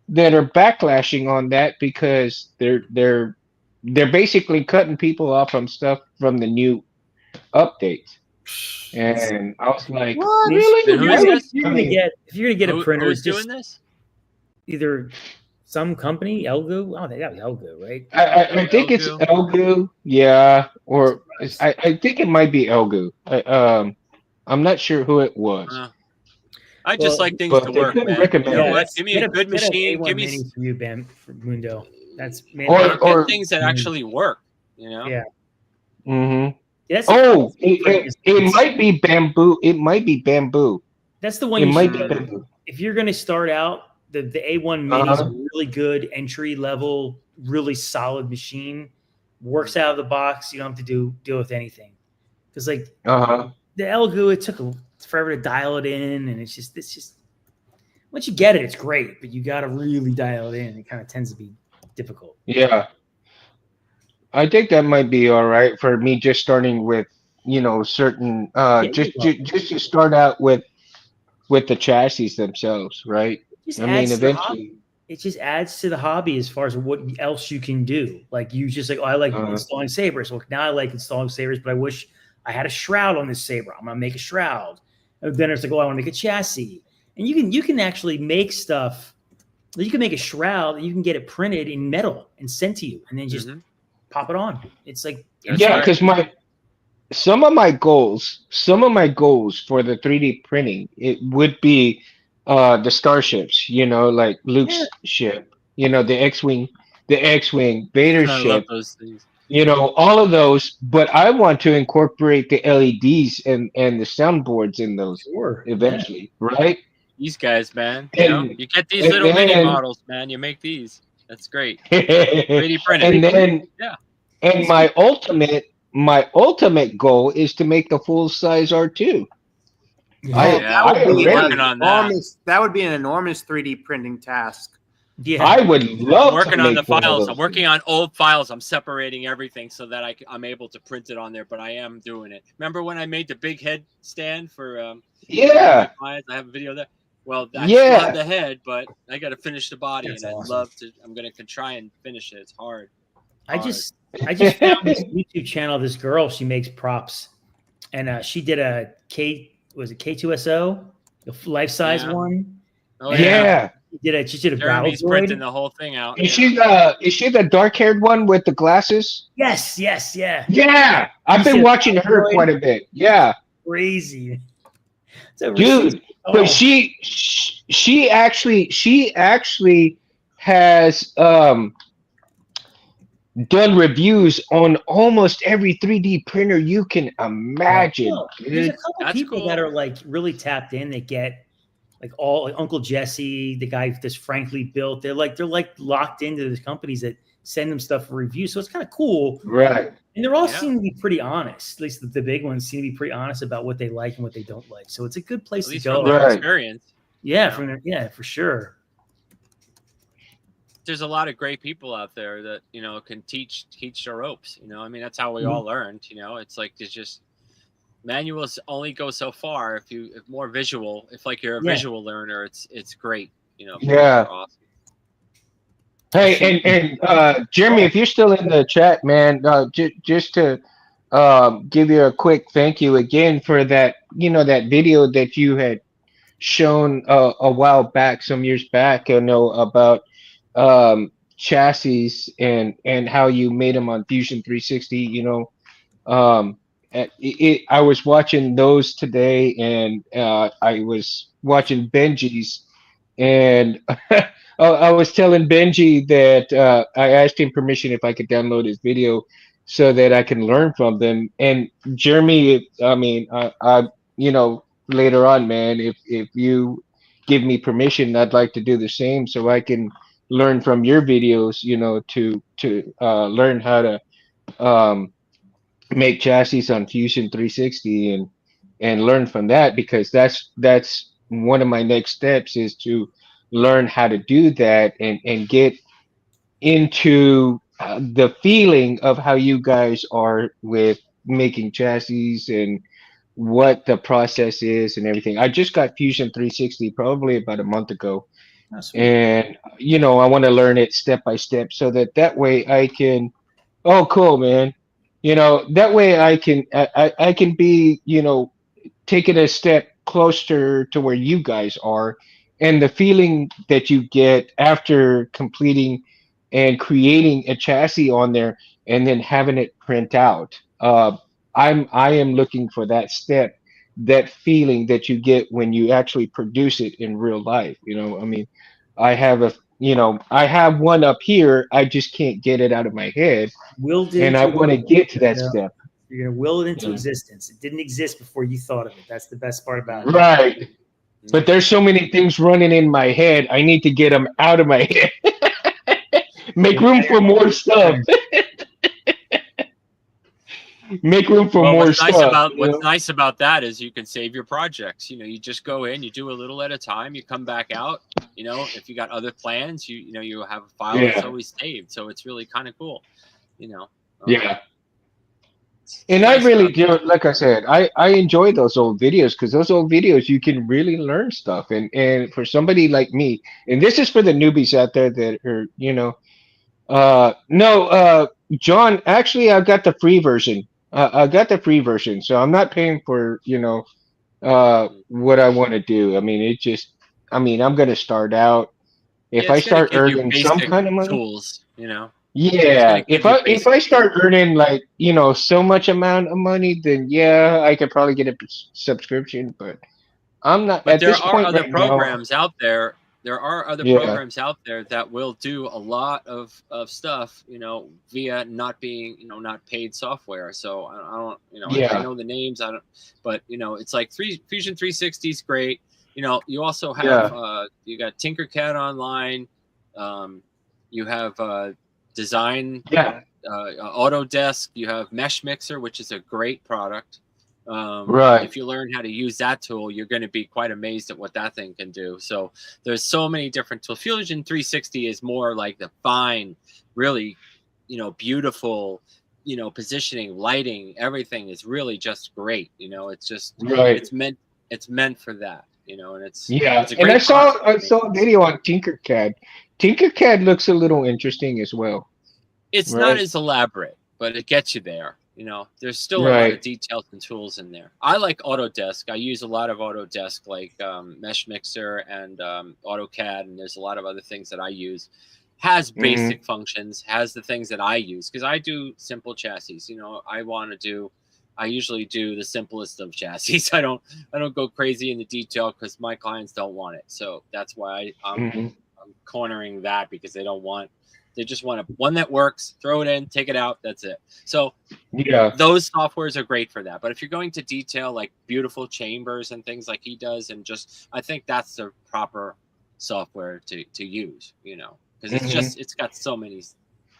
that are backlashing on that because they're basically cutting people off from stuff from the new updates. And I was like, What? really? Who Why is would- this? If you're gonna get a printer, Who's it's just doing this? either some company, Elgoo. Oh, they got Elgoo, right? I think it's Elgoo, yeah, or I think it might be Elgoo. I'm not sure who it was. I just Well, like things but to they work, couldn't man. recommend You know it. what? Give me a good machine. A1 Give me mini for you, Bam, for Mundo. That's man. Or- get things that actually work. Yeah. Mm-hmm. That's Oh, it might be bamboo. It might be bamboo. that's the one It you might should be get. bamboo. If you're gonna start out The A1 Mini is a really good entry level, really solid machine. Works out of the box. You don't have to deal with anything. Because like the Elegoo, it took forever to dial it in, and it's just once you get it, it's great, but you got to really dial it in. It kind of tends to be difficult. Yeah, I think that might be all right for me. Just starting with certain just to start out with the chassis themselves, right? I mean, eventually. It just adds to the hobby as far as what else you can do. Like you just like, oh, I like installing sabers. Well, now I like installing sabers, but I wish I had a shroud on this saber. I'm gonna make a shroud. And then it's like, oh, I want to make a chassis. And you can actually make stuff. You can make a shroud and you can get it printed in metal and sent to you, and then just pop it on. It's like because some of my goals for the 3D printing, it would be the starships, like Luke's ship, the X-Wing, Vader's ship, those things. All of those, but I want to incorporate the LEDs and the soundboards in those eventually, right? These guys, man. You get these little mini models, man. You make these. That's great. 3D printed. And my ultimate goal is to make the full size R2. That would be an enormous 3D printing task. Yeah, I would love. I'm working on the files. I'm working on old files. I'm separating everything so that I'm able to print it on there. But I am doing it. Remember when I made the big head stand for? I have a video there. Well, I still have the head, but I got to finish the body, and I'd love to. I'm gonna try and finish it. It's hard. I just found this YouTube channel. This girl, she makes props, and she did a K2SO, the life size one. Oh yeah. She did a Jeremy's printing the whole thing out. Is she the dark-haired one with the glasses? Yes, yeah. Yeah, I've been watching her quite a bit. Yeah, crazy, dude. But she actually has done reviews on almost every 3D printer you can imagine. There's a couple people that are like really tapped in. They get like Uncle Jesse, the guy that's Frankly Built. They're like locked into these companies that send them stuff for review. So it's kind of cool, right? And they're all seem to be pretty honest. At least the big ones seem to be pretty honest about what they like and what they don't like. So it's a good place to go. From their experience. Yeah, for sure. There's a lot of great people out there that can teach the ropes. I mean, that's how we all learned. It's like there's just manuals only go so far. If more visual, if like you're a visual learner, it's great. Awesome. Hey, and Jeremy, if you're still in the chat, man, just to give you a quick thank you again for that, that video that you had shown a while back, some years back, about chassis and how you made them on Fusion 360. I was watching those today, and I was watching Benji's, and I was telling Benji that I asked him permission if I could download his video so that I can learn from them. And Jeremy, I mean, I later on, man, if you give me permission, I'd like to do the same so I can learn from your videos, to learn how to make chassis on Fusion 360 and learn from that, because that's one of my next steps is to learn how to do that and get into the feeling of how you guys are with making chassis and what the process is and everything. I just got Fusion 360 probably about a month ago. And I want to learn it step by step so that way I can cool, man. That way I can be, taking a step closer to where you guys are, and the feeling that you get after completing and creating a chassis on there and then having it print out. I am looking for that step, that feeling that you get when you actually produce it in real life. I mean, I have one up here. I just can't get it out of my head. And I want to get to that step. You're going to will it into existence. It didn't exist before you thought of it. That's the best part about it. Right. But there's so many things running in my head. I need to get them out of my head. Make room for more stuff. Make room for Well, more what's nice stuff. about you what's know? nice about that is you can save your projects. You just go in, you do a little at a time, you come back out. If you got other plans, you have a file that's Yeah. always saved. So it's really kind of cool. Yeah. It's And I nice really stuff. do, like I said, I enjoy those old videos because those old videos you can really learn stuff. And for somebody like me, and this is for the newbies out there that are, no, John, actually I got the free version. I got the free version, so I'm not paying for, what I want to do. I mean, I'm gonna start out. If Yeah, I it's gonna start give you earning some basic kind of money, tools. It's yeah, gonna give you if basic I start tools. earning like, so much amount of money, then yeah, I could probably get a subscription, but I'm not But at there this are point other right now. programs out there. There are other Yeah. programs out there that will do a lot of stuff, via not being, not paid software. So I don't, I Yeah. know the names. I don't, but it's like Fusion 360 is great. You also have, Yeah. you got Tinkercad online. You have Design, Yeah. Autodesk. You have Mesh Mixer, which is a great product. Right. If you learn how to use that tool, you're going to be quite amazed at what that thing can do. So there's so many different tools. Fusion 360 is more like the fine, really, beautiful, positioning, lighting, everything is really just great. Right. It's meant for that, and Yeah. it's a And I great saw product. I saw a video on Tinkercad. Tinkercad looks a little interesting as well. It's not Right. as elaborate, but it gets you there. There's still a lot of Right. details and tools in there. I like Autodesk. I use a lot of Autodesk, like Mesh Mixer and AutoCAD, and there's a lot of other things that I use. Has Hmm. basic functions, has the things that I use because I do simple chassis. I usually do the simplest of chassis. I don't go crazy in the detail because my clients don't want it. So that's why I'm Hmm. cornering that because they just want one that works, throw it in, take it out, that's it. So Yeah. those softwares are great for that. But if you're going to detail like beautiful chambers and things like he does, and I think that's the proper software to use, because Hmm. it's got so many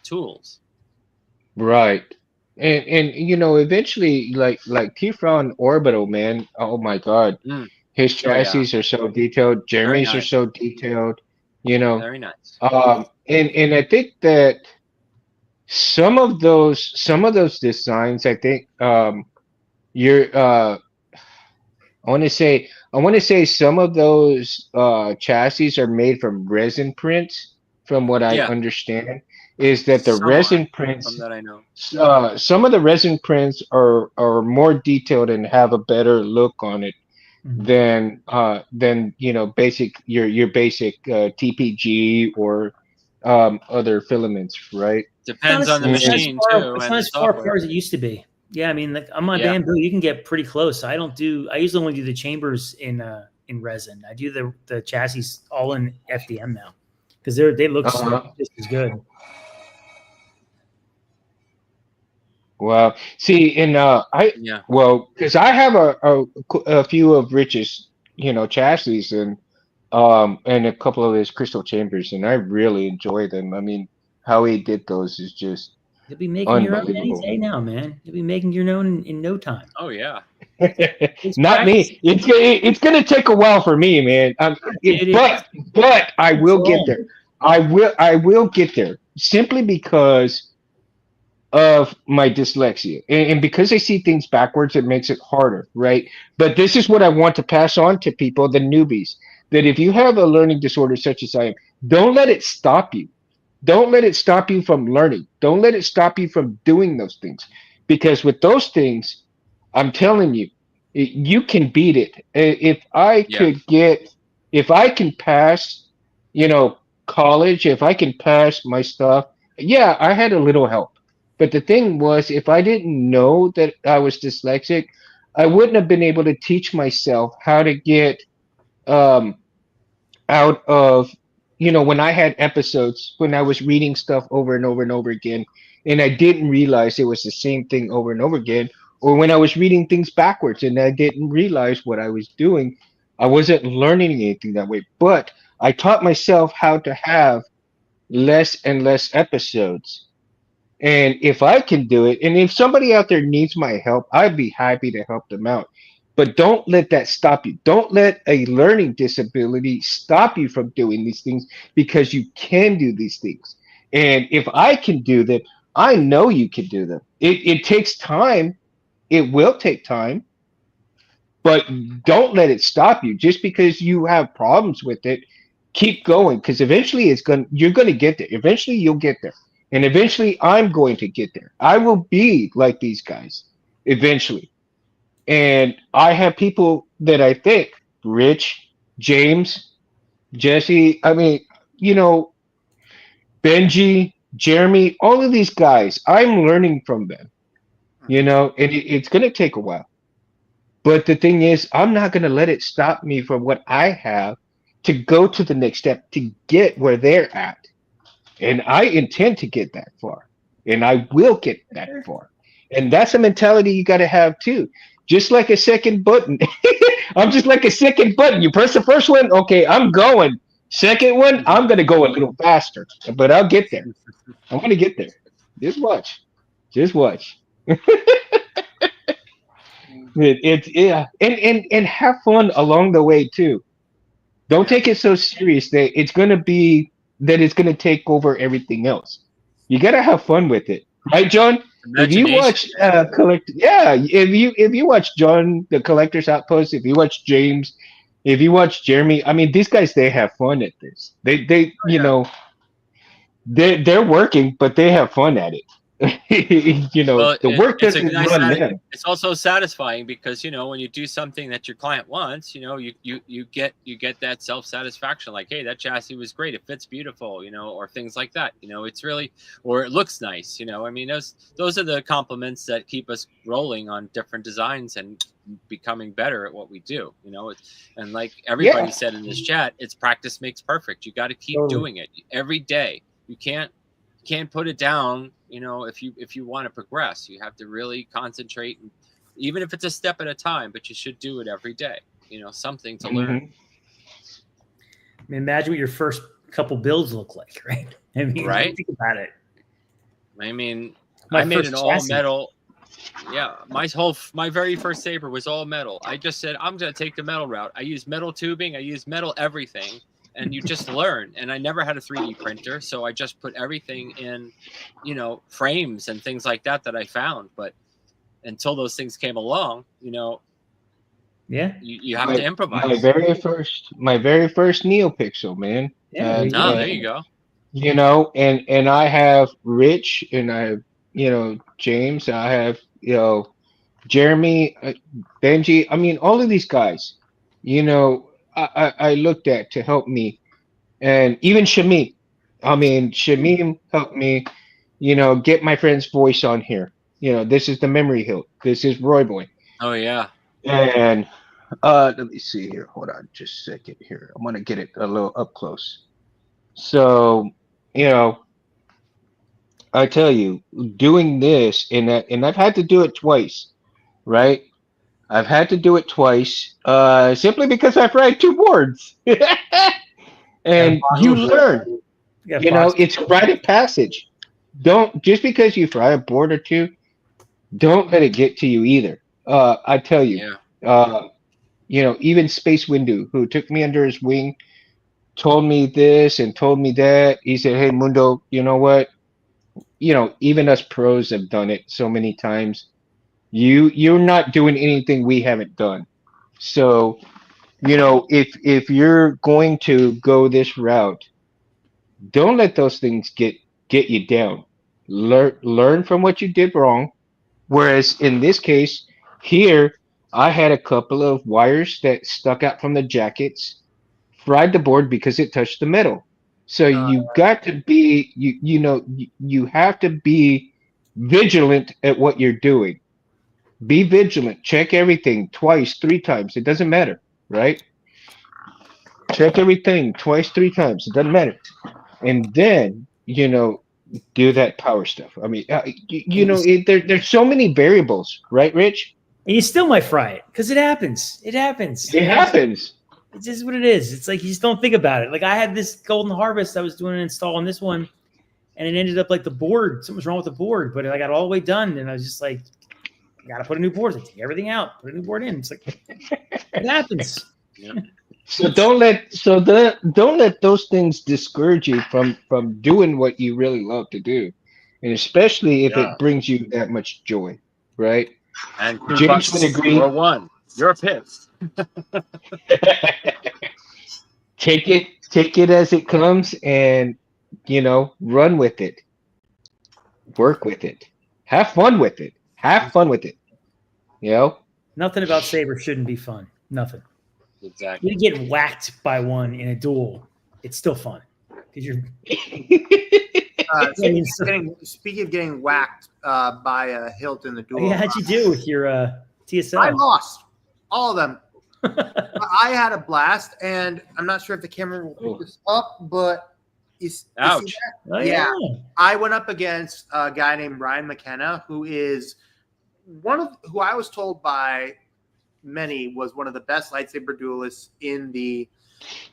tools. Right. And eventually like Teflon Orbital, man. Oh my God. Mm. His Oh yeah, chassis are so detailed. very Jeremy's are nice, so detailed. You know. very nice. And I think that some of those designs, I think you're I want to say some of those chassis are made from resin prints, from what I Yeah, understand, is that the some are resin from prints, that I know. some of the resin prints are more detailed and have a better look on it Mhm. than basic your basic TPG or other filaments, right? Depends on the And machine too It's and not the as far software. apart as it used to be. Yeah, I mean, like on my Yeah, bamboo, you can get pretty close. I usually only do the chambers in resin. I do the chassis all in FDM now because they look uh just as good. Well, see, and yeah. because I have a few of Rich's, chassis and a couple of his crystal chambers, and I really enjoy them. I mean, how he did those is just You'll be making your own any unbelievable. day now, man. You'll be making your own in no time. Oh yeah. Just Not practice, me. It's gonna take a while for me, man. dude. But I It's will get long. there. I will get there simply because of my dyslexia, and because I see things backwards, it makes it harder, right? But this is what I want to pass on to people, the newbies, that if you have a learning disorder such as I am, don't let it stop you. Don't let it stop you from learning. Don't let it stop you from doing those things, because with those things, I'm telling you, you can beat it. Yeah. If I can pass, college, if I can pass my stuff, yeah, I had a little help. But the thing was, if I didn't know that I was dyslexic, I wouldn't have been able to teach myself how to get um, out of, when I had episodes when I was reading stuff over and over and over again, and I didn't realize it was the same thing over and over again, or when I was reading things backwards and I didn't realize what I was doing. I wasn't learning anything that way, but I taught myself how to have less and less episodes. And if I can do it, and if somebody out there needs my help, I'd be happy to help them out. But don't let that stop you. Don't let a learning disability stop you from doing these things, because you can do these things. And if I can do them, I know you can do them. It takes time. It will take time, but don't let it stop you just because you have problems with it. Keep going, because eventually you're gonna get there. Eventually you'll get there. And eventually I'm going to get there. I will be like these guys eventually. And I have people that I think, Rich, James, Jesse, I mean, you know, Benji, Jeremy, all of these guys, I'm learning from them, you know, and it's going to take a while. But the thing is, I'm not going to let it stop me from what I have to go to the next step to get where they're at. And I intend to get that far. And I will get that far. And that's a mentality you got to have too. Just like a second button. I'm just like a second button. You press the first one, okay, I'm going. Second one, I'm going to go a little faster. But I'll get there. I'm going to get there. Just watch. Just watch. Yeah, and have fun along the way too. Don't take it so serious that it's gonna take over everything else. You gotta have fun with it, right, John? If you watch if you watch John the Collector's Outpost, if you watch James, if you watch Jeremy, I mean these guys, they have fun at this. They you know, they're working, but they have fun at it. You know, Well, the work it's a doesn't nice run them. it's also satisfying because, you know, when you do something that your client wants, you know, you get that self-satisfaction, like, hey, that chassis was great, it fits beautiful, you know, or things like that. You know, it's really, or it looks nice, you know. I mean, those are the compliments that keep us rolling on different designs and becoming better at what we do, you know. And like everybody said in this chat, it's practice makes perfect. You got to keep doing it every day. You can't put it down, you know. If you want to progress, you have to really concentrate, and even if it's a step at a time, but you should do it every day, you know, something to learn. I mean, imagine what your first couple builds look like, right? I mean, right? Think about it. I mean, I made an all metal. Yeah, my very first saber was all metal. I just said, I'm going to take the metal route. I used metal tubing, I used metal everything. And you just learn. And I never had a 3D printer, so I just put everything in, you know, frames and things like that I found. But until those things came along, you know, you have to improvise. My very first NeoPixel, man. Yeah, there you go. You know, and I have Rich, and I have, you know, James, I have, you know, Jeremy, Benji. I mean, all of these guys, you know, I looked at to help me, and even Shamim. I mean, Shamim helped me, you know, get my friend's voice on here. You know, this is the Memory Hill. This is Roy Boy. Oh yeah. And let me see here. Hold on, just a second here. I want to get it a little up close. So, you know, I tell you, doing this, and I've had to do it twice, right? I've had to do it twice, simply because I fried 2 boards. And you learn. You know, it's a rite of passage. Don't, just because you fry a board or 2, don't let it get to you either. I tell you, you know, even Space Windu, who took me under his wing, told me this and told me that. He said, hey, Mundo, you know what? You know, even us pros have done it so many times. You're not doing anything we haven't done. So, you know, if you're going to go this route, don't let those things get you down. Learn from what you did wrong. Whereas in this case, here I had a couple of wires that stuck out from the jackets, fried the board because it touched the metal. So you got to be you have to be vigilant at what you're doing. Be vigilant. Check everything twice, 3 times. It doesn't matter, right? Check everything twice, 3 times. It doesn't matter. And then, you know, do that power stuff. I mean, you know, there's so many variables, right, Rich? And you still might fry it because it happens. It happens. It happens. It's just what it is. It's like you just don't think about it. Like I had this Golden Harvest, I was doing an install on this one, and it ended up like the board. Something was wrong with the board, but I got all the way done, and I was just like, I gotta put a new board. Like, take everything out, put a new board in. It's like it happens. Yeah. So don't let those things discourage you from doing what you really love to do, and especially if Yeah. it brings you that much joy, right? And James would agree. Or one. You're pissed. Take it as it comes, and run with it, work with it, have fun with it, Nothing about Saber shouldn't be fun. Nothing. Exactly. You get whacked by one in a duel, it's still fun because you're. Speaking of getting whacked by a hilt in the duel, Yeah, how'd you do with your TSL? I lost all of them. I had a blast, and I'm not sure if the camera will pick this up, but you see Ouch. that? Oh, Yeah. I went up against a guy named Ryan McKenna, who is who I was told by many was one of the best lightsaber duelists in the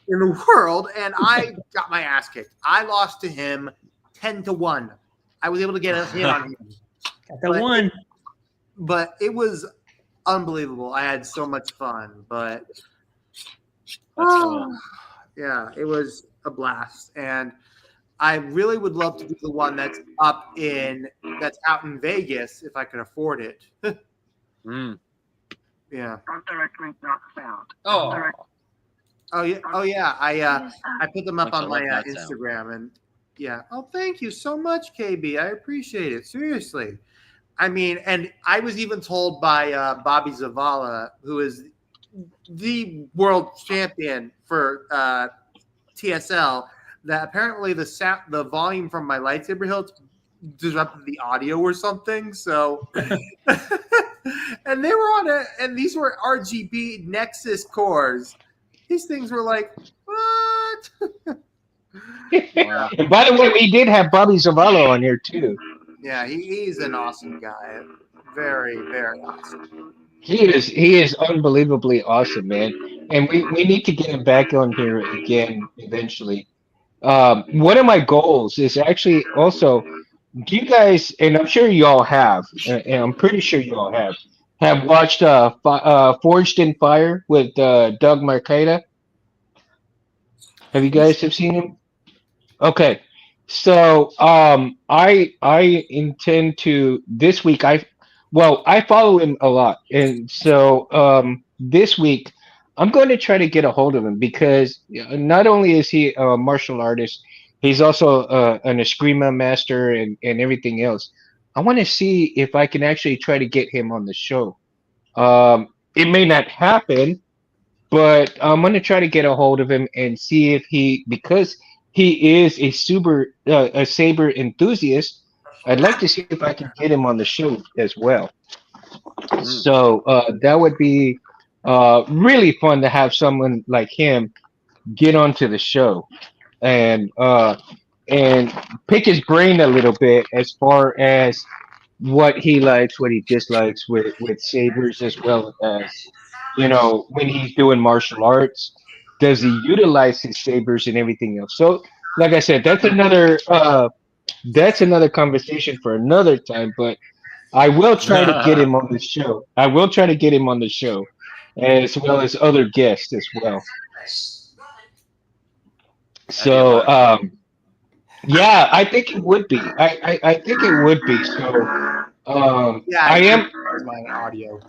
world, and I got my ass kicked. I lost to him 10-1. I was able to get a hit on him. Got that one. But it was unbelievable. I had so much fun, but cool. yeah, it was a blast. And I really would love to do the one that's out in Vegas if I could afford it. Mm. Yeah. Oh. Oh yeah. I put them up Like, on I my love that sound. Instagram, and yeah. Oh, thank you so much, KB. I appreciate it. Seriously. I mean, and I was even told by Bobby Zavala, who is the world champion for TSL, that apparently the volume from my lightsaber hilt disrupted the audio or something. So, and they were on it, and these were RGB Nexus cores. These things were like, what? Wow. And by the way, we did have Bobby Zavallo on here too. Yeah, he's an awesome guy. Very, very awesome. He is unbelievably awesome, man. And we need to get him back on here again eventually. One of my goals is actually also, do you guys, and I'm sure you all have, and I'm pretty sure you all have watched Forged in Fire with Doug Marcaida? Have you guys have seen him? Okay. So I intend to this week I follow him a lot, and so this week I'm going to try to get a hold of him because not only is he a martial artist, he's also an Eskrima master and everything else. I want to see if I can actually try to get him on the show. It may not happen, but I'm going to try to get a hold of him and see if because he is a saber enthusiast. I'd like to see if I can get him on the show as well. So that would be really fun to have someone like him get onto the show and pick his brain a little bit as far as what he likes, what he dislikes with sabers, as well as when he's doing martial arts, does he utilize his sabers and everything else? So, like I said, that's another conversation for another time. But I will try to get him on the show. As well as other guests as well. So, yeah, I think it would be. I think it would be. So, Yeah, I am. my audio.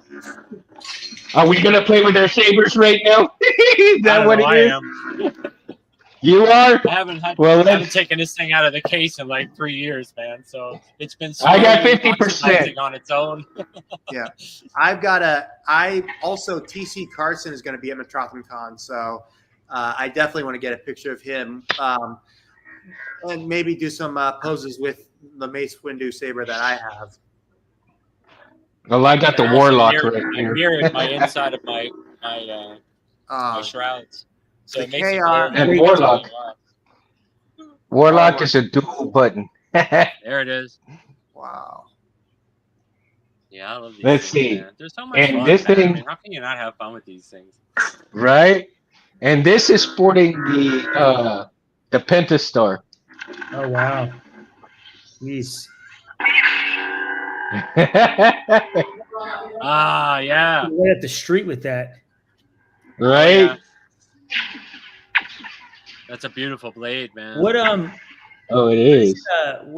Are we gonna play with our sabers right now? Is that what it is? Am. You are. I haven't taken this thing out of the case in like 3 years, man. So it's been. I got slowly 50% oxidizing on its own. Yeah, TC Carson is going to be at Metropolitan Con, so I definitely want to get a picture of him and maybe do some poses with the Mace Windu saber that I have. Well, I got the Warlock right I here. mirrored my inside of my shrouds. So it makes it KR. And Warlock is a dual button. There it is. Wow. Yeah, I love these Let's things, see. man. There's so much And fun, this man. thing- I mean, how can you not have fun with these things? Right? And this is sporting the Pentastar. Oh wow. Jeez. Ah, yeah. Right up the street with that. Oh, Right? yeah. That's a beautiful blade, man. What Oh, it is.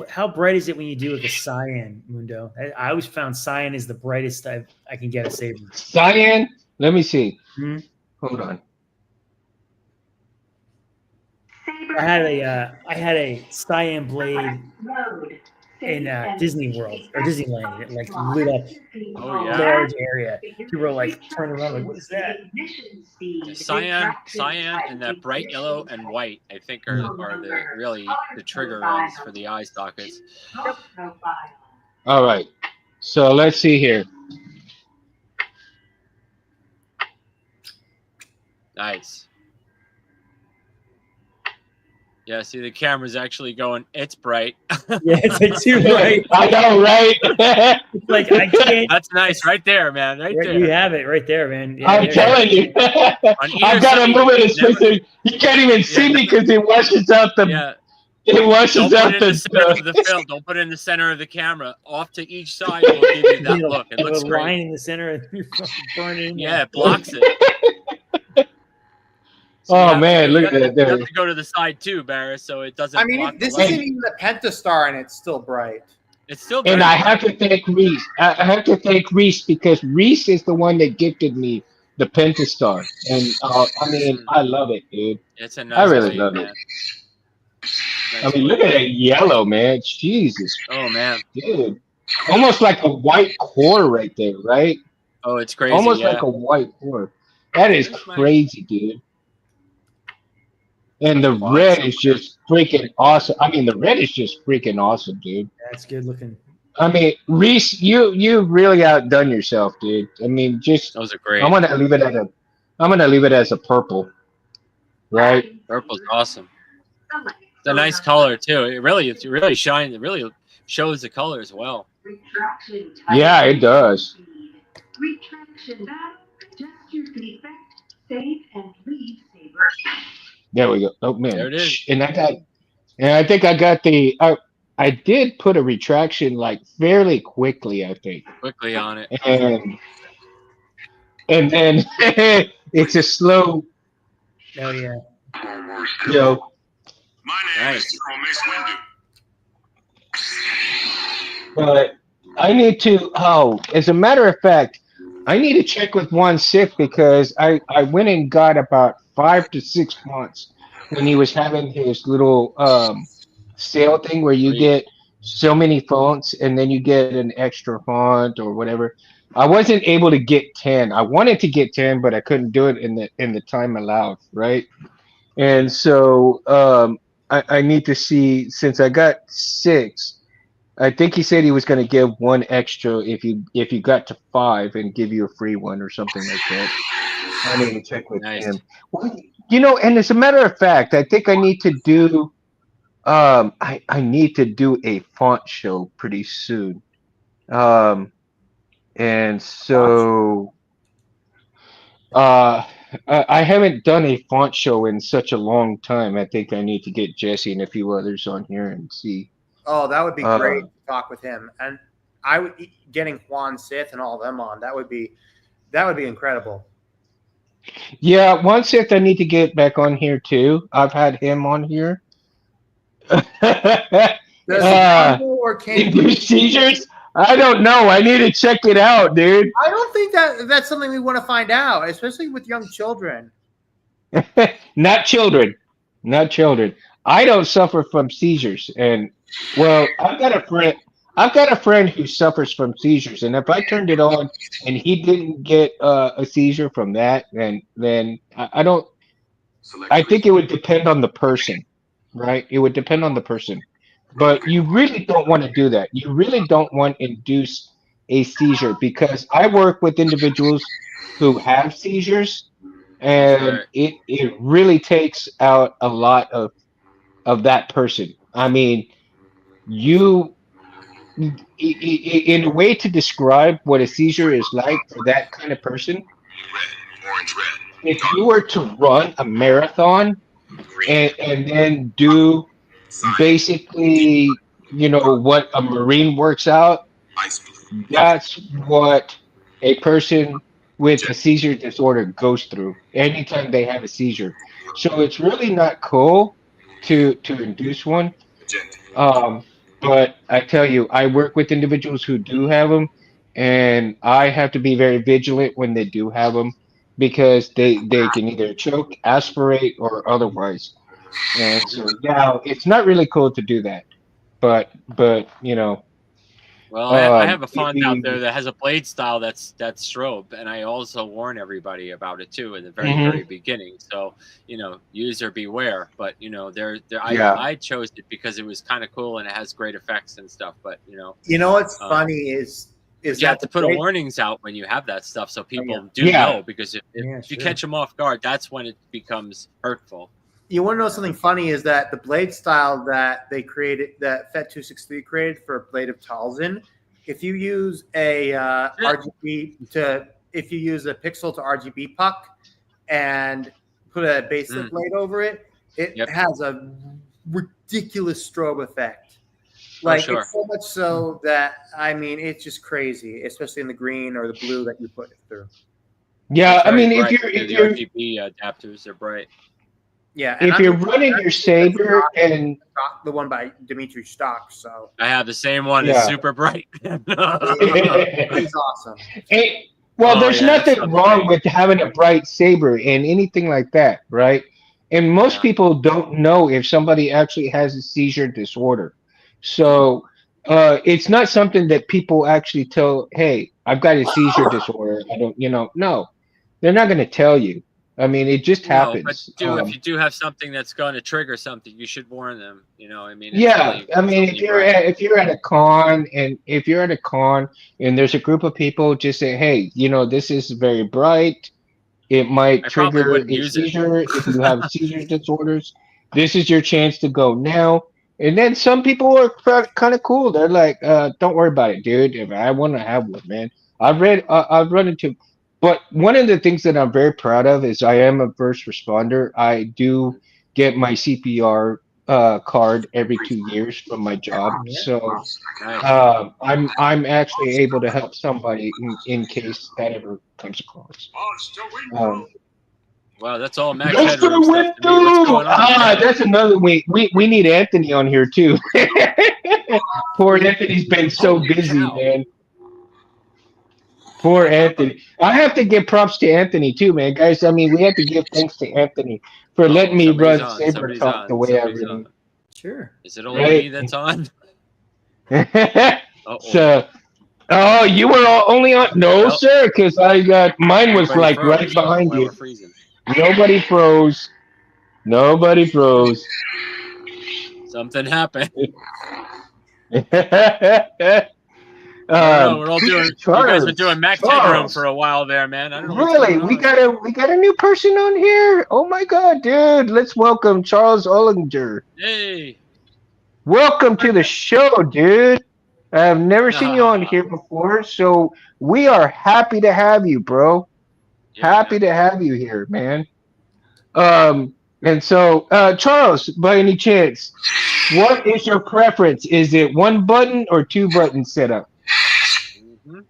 how bright is it when you do like a cyan, Mundo? I always found cyan is the brightest I can get a saber. Cyan. Let me see. Hmm? Hold on. I had a cyan blade in Disney World or Disneyland. It like lit up Oh, a yeah. large area. People were like turning around like, what is that? Cyan, and that bright yellow and white, I think, are the really the trigger ones for the eye sockets. All right. So let's see here. Nice. Yeah, see, the camera's actually going, it's bright. Yeah, it's like too bright. I know, right? It's like I can't. That's nice, right there, man, right Yeah, there. you have it right there, man. Yeah, I'm there telling you. I've got to move it as quickly. You can't even see me because it washes out the. Yeah. It washes Don't put out it in the center of the the. film. Don't put it in the center of the camera. Off to each side will give you that look. It looks a great. line in the center and you're fucking burning. Yeah, it blocks it. So Oh man, look at You have that. to go to the side too, Barris, so it doesn't. I mean, block this the light. isn't even the Pentastar, and it's still bright. It's still. And very I have bright. to thank Reese. I have to thank Reese because Reese is the one that gifted me the Pentastar, and I mean, I love it, dude. It's a nice. I really blade, love man. it. Nice I mean, blade. look at that yellow, man. Jesus, Oh man. dude. Almost like a white core right there, right? Oh, it's crazy. Almost yeah. like a white core. That is That's nice. crazy, dude. And the red is just freaking awesome. I mean, the red is just freaking awesome, dude. That's good looking. I mean, Reese, you really outdone yourself, dude. I mean, just Those are great. I'm gonna leave it as a purple, right? Purple's awesome. It's a nice color too. It's really shiny. It really shows the color as well. Yeah, it does. Retraction data, gesture defect, save and leave saber. There we go. Oh man, There it is. and I think I got the. I did put a retraction like fairly quickly, I think, Quickly on it. and then it's a slow, Oh yeah. you know. My name Nice. is General Mace Windu. But I need to. Oh, as a matter of fact, I need to check with Juan Sith because I went and got about 5 to 6 months when he was having his little sale thing where you get so many fonts and then you get an extra font or whatever. I wasn't able to get 10. I wanted to get 10, but I couldn't do it in the time allowed, right? And so I need to see, since I got 6. I think he said he was going to give 1 extra if you got to 5 and give you a free one or something like that. I need to check with him. Well, and as a matter of fact, I think I need to do I need to do a font show pretty soon. And so I haven't done a font show in such a long time. I think I need to get Jesse and a few others on here and see. Oh, that would be great to talk with him. And I would getting Juan Sith and all them on. That would be incredible. Yeah, Juan Sith I need to get back on here too. I've had him on here. Or can procedures? I don't know. I need to check it out, dude. I don't think that's something we want to find out, especially with young children. Not children. I don't suffer from seizures, and well, I've got a friend who suffers from seizures, and if I turned it on and he didn't get a seizure from that, then I don't. I think it would depend on the person, right? It would depend on the person, but you really don't want to do that. You really don't want to induce a seizure because I work with individuals who have seizures, and it really takes out a lot of that person. I mean, in a way to describe what a seizure is like for that kind of person, Red, orange, red. if you were to run a marathon and then do basically, what a Marine works out, Ice blue. that's what a person with a seizure disorder goes through anytime they have a seizure. So it's really not cool to induce one. Magenta. Um, but I tell you, I work with individuals who do have them, and I have to be very vigilant when they do have them because they can either choke, aspirate, or otherwise. And so, yeah, it's not really cool to do that. But Well, I have a if font out there you, that has a blade style that's strobe, and I also warn everybody about it too in the very Mhm. beginning. So user beware. But Yeah. I chose it because it was kind of cool and it has great effects and stuff. But You know what's Um, funny is you that have to put the warnings out when you have that stuff so people do Yeah. know, because if Yeah, you sure. catch them off guard, that's when it becomes hurtful. You want to know something funny is that the blade style that they created, that FET 263 created for Blade of Talzin, if you use a if you use a pixel to RGB puck and put a baselit blade over it, it Yep. has a ridiculous strobe effect. Oh, Like sure. it's so much so that it's just crazy, especially in the green or the blue that you put it through. Yeah, It's I very mean, bright. if The you're RGB adapters are bright. Yeah, and if I'm you're using running your saber and the one by Dimitri Stock, so I have the same one. Yeah. It's super bright. it's awesome. Hey, well, Oh, there's yeah, it's nothing something wrong great. with having a bright saber and anything like that, right? And most Yeah. people don't know if somebody actually has a seizure disorder. So it's not something that people actually tell, hey, I've got a seizure disorder. I don't, no, they're not going to tell you. I mean, it just No, but happens. if you do have something that's going to trigger something, you should warn them. I mean, it's Yeah, really, I mean, it's really bright. if you're at a con and there's a group of people, just say, hey, this is very bright. It might I probably trigger wouldn't a use it. seizure if you have seizure disorders. This is your chance to go now. And then some people are kind of cool. They're like, "Don't worry about it, dude. If I want to have one, man." I've run into. But one of the things that I'm very proud of is I am a first responder. I do get my CPR card every 2 years from my job. Yeah. So Nice. I'm actually able to help somebody in case that ever comes across. Monster Um, window. Wow, that's all Max Mr. Headroom stuff to me. What's going on? That's another we need Anthony on here too. Poor Anthony's been so Holy busy, cow. man. Poor Anthony. I have to give props to Anthony too, man. Guys, I mean, we have to give thanks to Anthony for letting me Somebody's run on. Saber Somebody's Talk on. the way I Somebody's really. on. Sure. Is it only Right. me that's on? Uh-oh. So, oh, you were only on? No, Well, sir, because I got mine was everybody like froze right behind while you. we're freezing. Nobody froze. Nobody froze. Something happened. I don't know. We're all doing. You guys been doing Max Headroom for a while there, man. I don't know. What's Really? going We got a new person on here. Oh my god, dude. Let's welcome Charles Ollinger. Hey. Welcome to the show, dude. I've never seen you on here before, so we are happy to have you, bro. Yeah, Happy to have you here, man. And so, Charles, by any chance, what is your preference? Is it one button or two button setup? Mhm.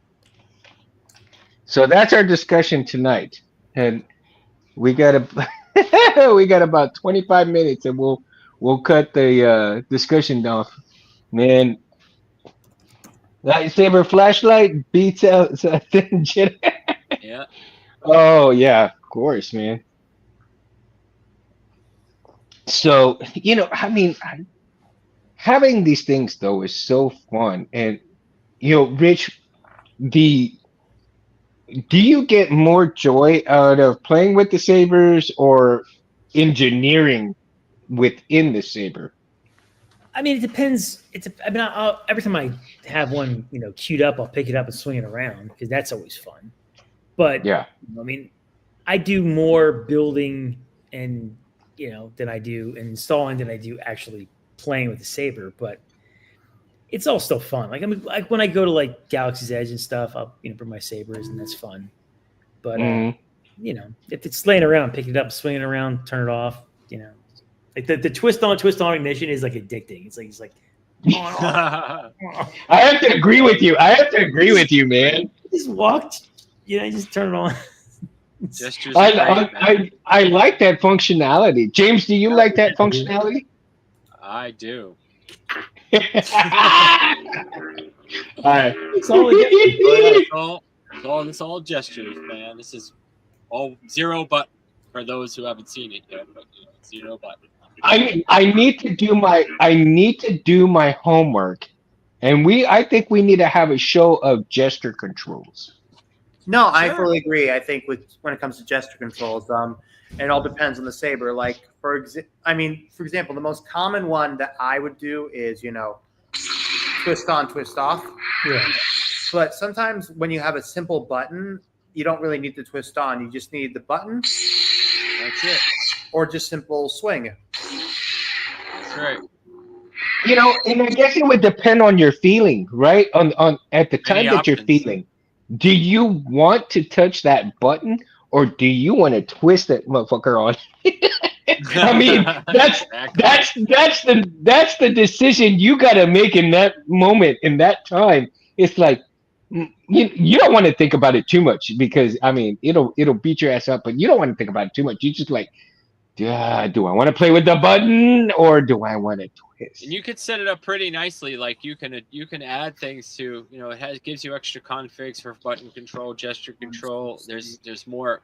So that's our discussion tonight, and we got we got about 25 minutes, and we'll cut the discussion down. Man, lightsaber flashlight beats out Jedi. Yeah. Oh yeah, of course, man. So I mean, having these things though is so fun, and Rich, the do you get more joy out of playing with the sabers or engineering within the saber? I mean, it depends. Every time I have one, queued up, I'll pick it up and swing it around because that's always fun. But Yeah. I mean, I do more building and than I do installing than I do actually playing with the saber. But it's all still fun. Like like when I go to like Galaxy's Edge and stuff, I'll bring my sabers and that's fun. But if it's laying around, pick it up, swing it around, turn it off. Like the twist on ignition is like addicting. It's like I have to agree with you. Man. Just walked, just turn it on. Gestures are great, man. I like that functionality. James, do you like that functionality? I do. All right. It's all gestures, man. This is all zero button for those who haven't seen it yet, but zero button. I need to do my homework, and I think we need to have a show of gesture controls. No, I fully agree. I think when it comes to gesture controls, it all depends on the saber. Like for example, the most common one that I would do is twist on, twist off. Yeah. But sometimes when you have a simple button, you don't really need to twist on. You just need the button. That's it. Or just simple swing. That's right. And I guess it would depend on your feeling, right? On at the time that you're feeling. Do you want to touch that button, or do you want to twist that motherfucker on? I mean, that's the decision you got to make in that moment, in that time. It's like you don't want to think about it too much, because I mean it'll beat your ass up, but you don't want to think about it too much. You just like, do I want to play with the button, or do I want to twist? And you could set it up pretty nicely. Like you can add things to, it gives you extra configs for button control, gesture control. There's more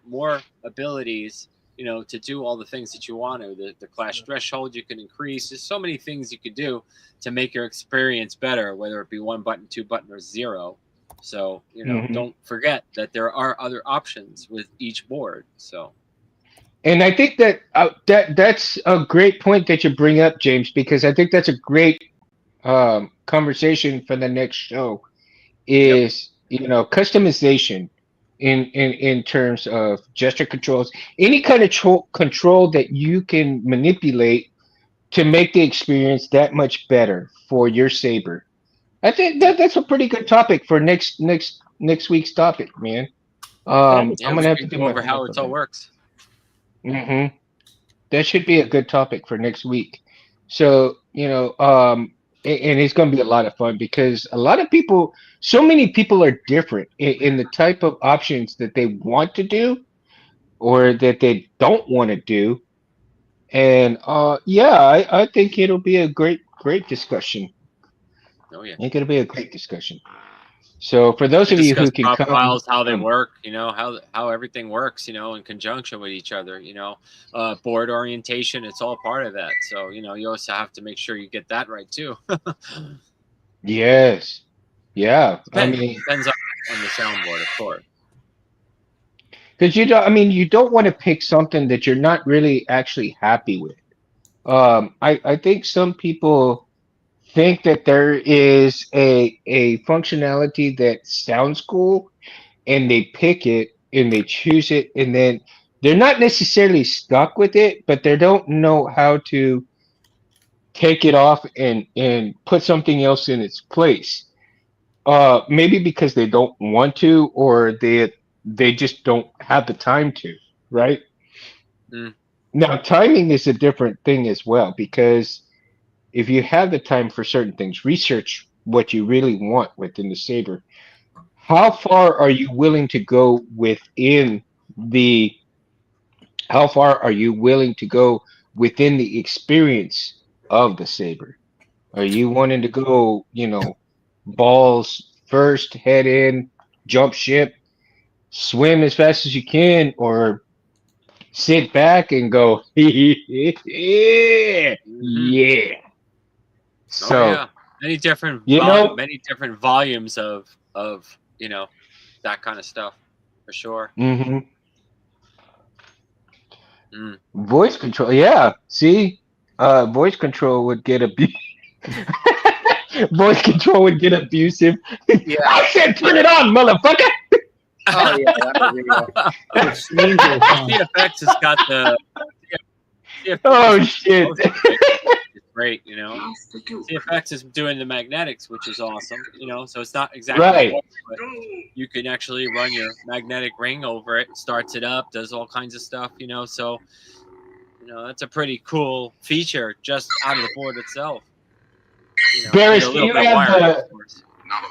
abilities, to do all the things that you want to. The clash threshold you can increase. There's so many things you could do to make your experience better, whether it be 1 button, 2 button, or 0. So don't forget that there are other options with each board. So. And I think that that's a great point that you bring up, James, because I think that's a great conversation for the next show. Is customization in terms of gesture controls, any kind of control that you can manipulate to make the experience that much better for your saber. I think that's a pretty good topic for next week's topic, man. I'm gonna have to go over how it all works. Mm-hmm. That should be a good topic for next week. So, and it's going to be a lot of fun, because so many people are different in the type of options that they want to do or that they don't want to do. And I think it'll be a great discussion. Oh yeah. I think it'll be a great discussion. So for those of you who can profiles, how they work, how everything works, in conjunction with each other, board orientation, it's all part of that. So, you also have to make sure you get that right too. Yes. Yeah. Depends on the soundboard, of course. Because you don't want to pick something that you're not really actually happy with. I think some people think that there is a functionality that sounds cool, and they pick it and they choose it, and then they're not necessarily stuck with it, but they don't know how to take it off and put something else in its place. Maybe because they don't want to, or they just don't have the time to, right? Now, timing is a different thing as well, because if you have the time for certain things, research what you really want within the saber. How far are you willing to go within the experience of the saber? Are you wanting to go, balls first, head in, jump ship, swim as fast as you can, or sit back and go, yeah. So many different volumes of that kind of stuff, for sure. Voice control, yeah. See, voice control would get voice control would get abusive. Yeah. I said, turn it on, motherfucker. Oh yeah, CFX has got the. Oh shit! great. CFX is doing the magnetics, which is awesome. So it's not exactly Right. but you can actually run your magnetic ring over it, starts it up, does all kinds of stuff. So that's a pretty cool feature just out of the board itself. Barris, a do little you bit have wired, the? of course.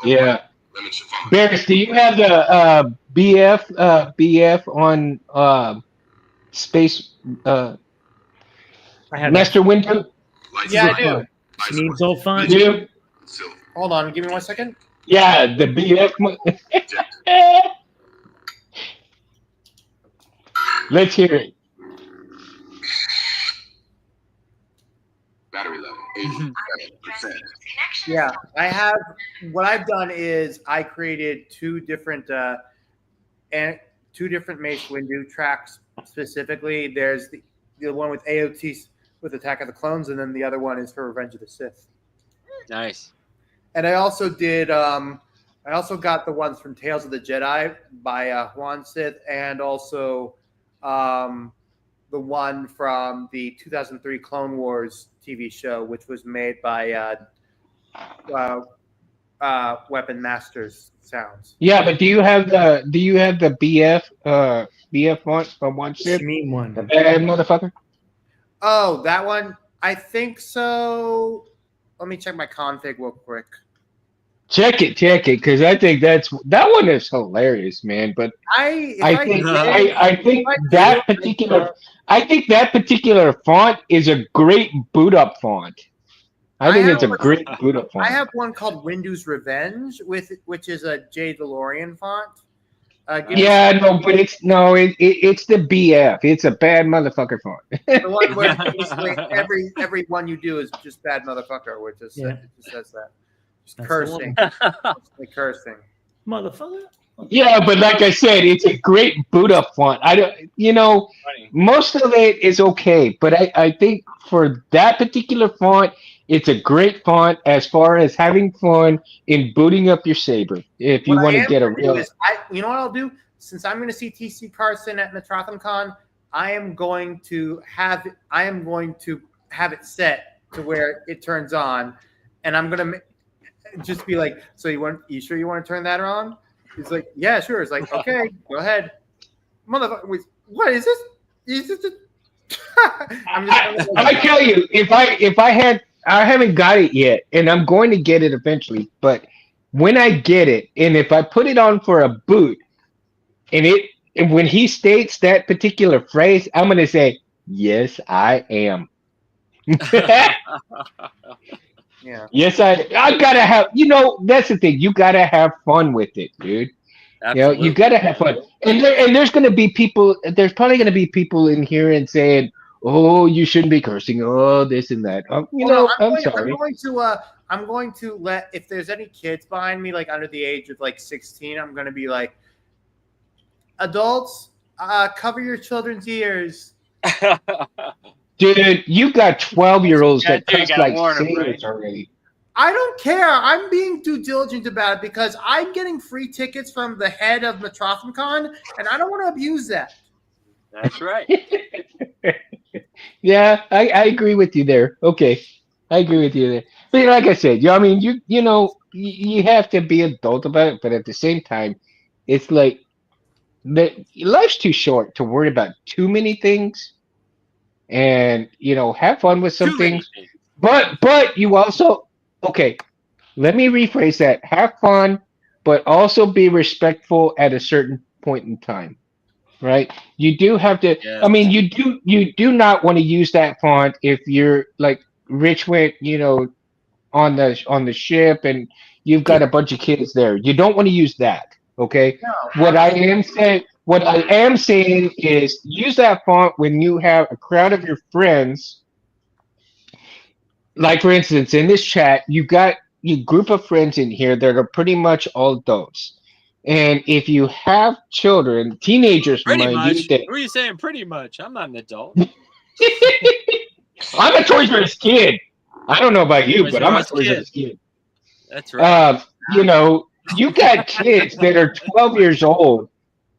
Yeah. Limits your phone. Barris, do you have the BF on Space I have Master Window? Lights Yeah, I are do. bright. Shmeem's old fun. You do? Silver. Hold on, give me 1 second. Yeah, the BF. Let's hear it. Battery level 87%. Yeah, I have. What I've done is I created two different Mace Windu tracks specifically. There's the one with AOT with Attack of the Clones, and then the other one is for Revenge of the Sith. Nice. And I also did. I also got the ones from Tales of the Jedi by Juan Sith, and also the one from the 2003 Clone Wars TV show, which was made by Weapon Masters Sounds. Yeah, but do you have the BF font from one ship? Shmeem The one. bad motherfucker? Oh, that one. I think so. Let me check my config real quick. Check it, because I think that one is hilarious, man. But I think that particular font is a great boot up font. I think it's a great boot up font. I have one called Windows Revenge, which is a J DeLorean font. Yeah, no, but it's the BF. It's a bad motherfucker font. The one where basically every one you do is just bad motherfucker, which is it just says that. Just That's cursing. Constantly cursing. Motherfucker. Yeah, but like I said, it's a great boot up font. I don't, most of it is okay, but I think for that particular font, it's a great font as far as having fun in booting up your saber. If you want to get a real, you know what I'll do? Since I'm going to see TC Carson at MetrothonCon, I am going to have it set to where it turns on, and I'm going to just be like, "So you sure you want to turn that on?" He's like, "Yeah, sure." It's like, "Okay, go ahead." Motherfucker, what is this? Is this I tell you, if I haven't got it yet, and I'm going to get it eventually, but when I get it, and if I put it on for a boot, and when he states that particular phrase, I'm going to say, "Yes, I am." Yeah. Yes, I gotta have. That's the thing. You gotta have fun with it, dude. Absolutely. You gotta have fun. And there's gonna be people. There's probably gonna be people in here and saying, "Oh, you shouldn't be cursing. Oh, this and that." I'm sorry. I'm going to let, if there's any kids behind me, like under the age of like 16, I'm going to be like, adults, cover your children's ears. Dude, you got 12-year-olds Yeah, that cuss you like gotta warn 'em, sailors right? already. I don't care. I'm being due diligent about it because I'm getting free tickets from the head of MetrothonCon, and I don't want to abuse that. That's right. Yeah, I agree with you there. Okay, I agree with you there. But like I said, you have to be adult about it, but at the same time, it's like life's too short to worry about too many things, and have fun with some Too many things. things. But you also, okay, let me rephrase that. Have fun, but also be respectful at a certain point in time. Right? You do have to. Yes. I mean, you do not want to use that font if you're like Rich went, on the ship and you've got a bunch of kids there. You don't want to use that. Okay. No. What I am saying is use that font when you have a crowd of your friends. Like for instance, in this chat, you got your group of friends in here that are pretty much all adults. And if you have children, teenagers, Pretty mind much. you, that What are you saying? Pretty much. I'm not an adult. I'm a Toys R Us kid. I don't know about you, Toys but R I'm a Us Toys R kid. Us kid. That's right. You got kids that are 12 years old,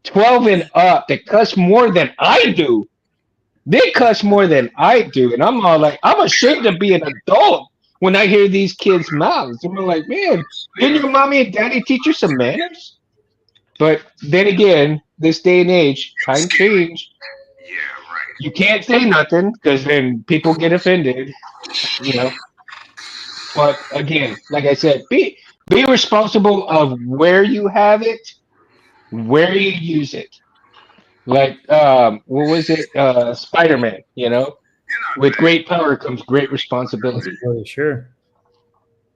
12 and up, that cuss more than I do. They cuss more than I do, and I'm all like, I'm ashamed to be an adult when I hear these kids' mouths. I'm like, man, didn't your mommy and daddy teach you some manners? But then again, this day and age, time change. Yeah, right. You can't say nothing because then people get offended, you know. But again, like I said, be responsible of where you have it, where you use it. Like what was it? Spider-Man, you know? You're not With bad. great power comes great responsibility. Oh, sure.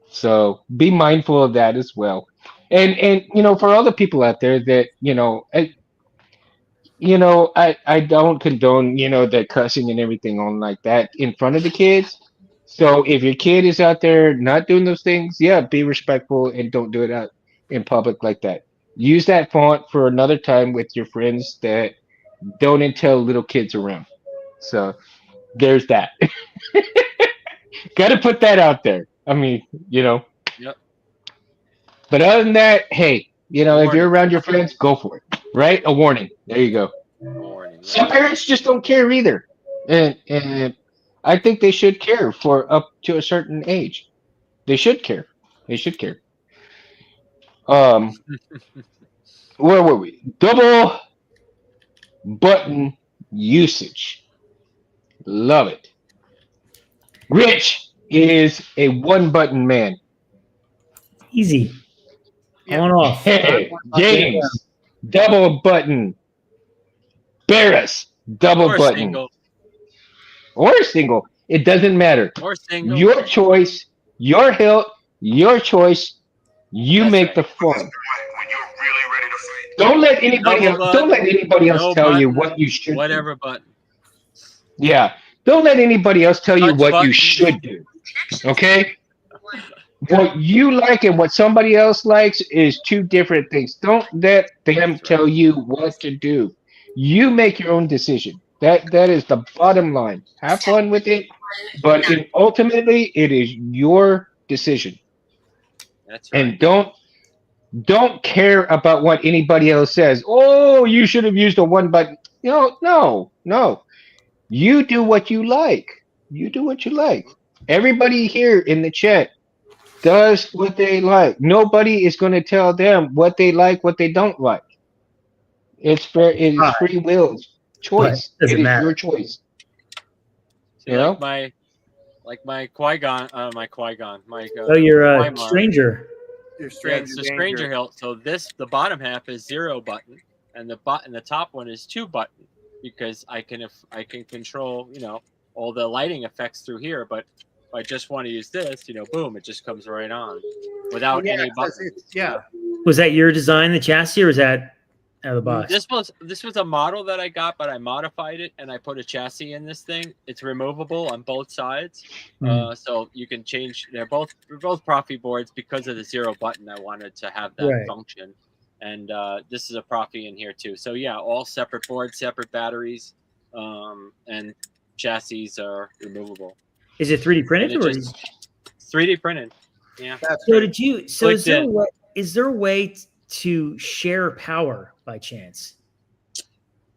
So be mindful of that as well. And you know, for all the people out there that, I don't condone, the cussing and everything on like that in front of the kids. So if your kid is out there not doing those things, yeah, be respectful and don't do it out in public like that. Use that font for another time with your friends that don't entail little kids around. So there's that. Got to put that out there. I mean, Yep. but other than that, hey, if Warning. you're around your friends, go for it. Right? A warning. There you go. Warning. Some Right. parents just don't care either, and I think they should care for up to a certain age. They should care. They should care. Um, where were we? Double button usage. Love it. Rich is a one button man. Easy. Yeah. On off. Hey, James, double button. Barris, double Or button. single. Or single. It doesn't matter. Or single. Your choice, your hilt, your choice. You That's make right. the fun. When you're really ready to fight. Don't let anybody Double else. Don't let anybody else no tell you button, what you should. Whatever button. Do. Yeah. Don't let anybody else tell you Touch what you button. should do. Okay. What you like and what somebody else likes is two different things. Don't let them tell you what to do. You make your own decision. That is the bottom line. Have fun with it, but ultimately it is your decision. That's right. And don't care about what anybody else says. Oh, you should have used a one button. No. You do what you like. You do what you like. Everybody here in the chat does what they like. Nobody is going to tell them what they like, what they don't like. It's fair. It is Right. free will choice. But it doesn't It is matter. your choice. See, You know? like my Qui-Gon, my Qui-Gon, my So you're a Weimar. stranger. Your Yeah, stranger it's the danger. stranger hilt. So the bottom half is 0 button, and the top one is 2 button, because I can control all the lighting effects through here. But if I just want to use this, boom, it just comes right on without Yeah, any it's- buttons. yeah. Was that your design, the chassis, or was that out of the box? This was a model that I got, but I modified it and I put a chassis in this thing. It's removable on both sides, so you can change. They're both Profi boards because of the 0 button. I wanted to have that Right. function, and this is a Profi in here too. So yeah, all separate boards, separate batteries, and chassis are removable. Is it 3D printed, And or it just 3D printed. Yeah. That's so right. did you? So Clicked in. is there a way to share power by chance?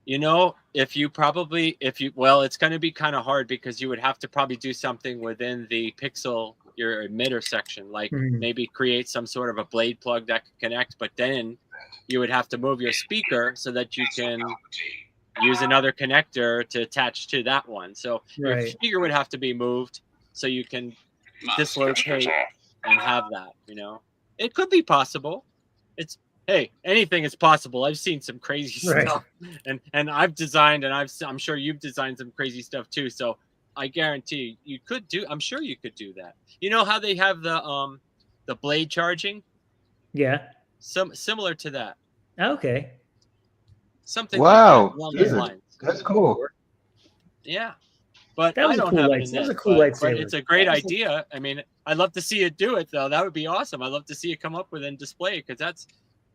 If you it's going to be kind of hard, because you would have to probably do something within the pixel, your emitter section, like Mhm. maybe create some sort of a blade plug that could connect, but then you would have to move your speaker so that you can use another connector to attach to that one. So your Right. speaker would have to be moved so you can dislocate and have that, It could be possible. Hey, anything is possible. I've seen some crazy Right. stuff, and I've designed, and I'm sure you've designed some crazy stuff too. So I guarantee you could do. I'm sure you could do that. You know how they have the blade charging, Yeah. similar to that, Okay. something Wow, like that, along those dude. lines. That's cool. Yeah, but That was I a don't cool have light- it in that was this, a cool but lightsaber. it's a great That was a- idea. I mean, I'd love to see it do it though. That would be awesome. I'd love to see it come up with and display it, because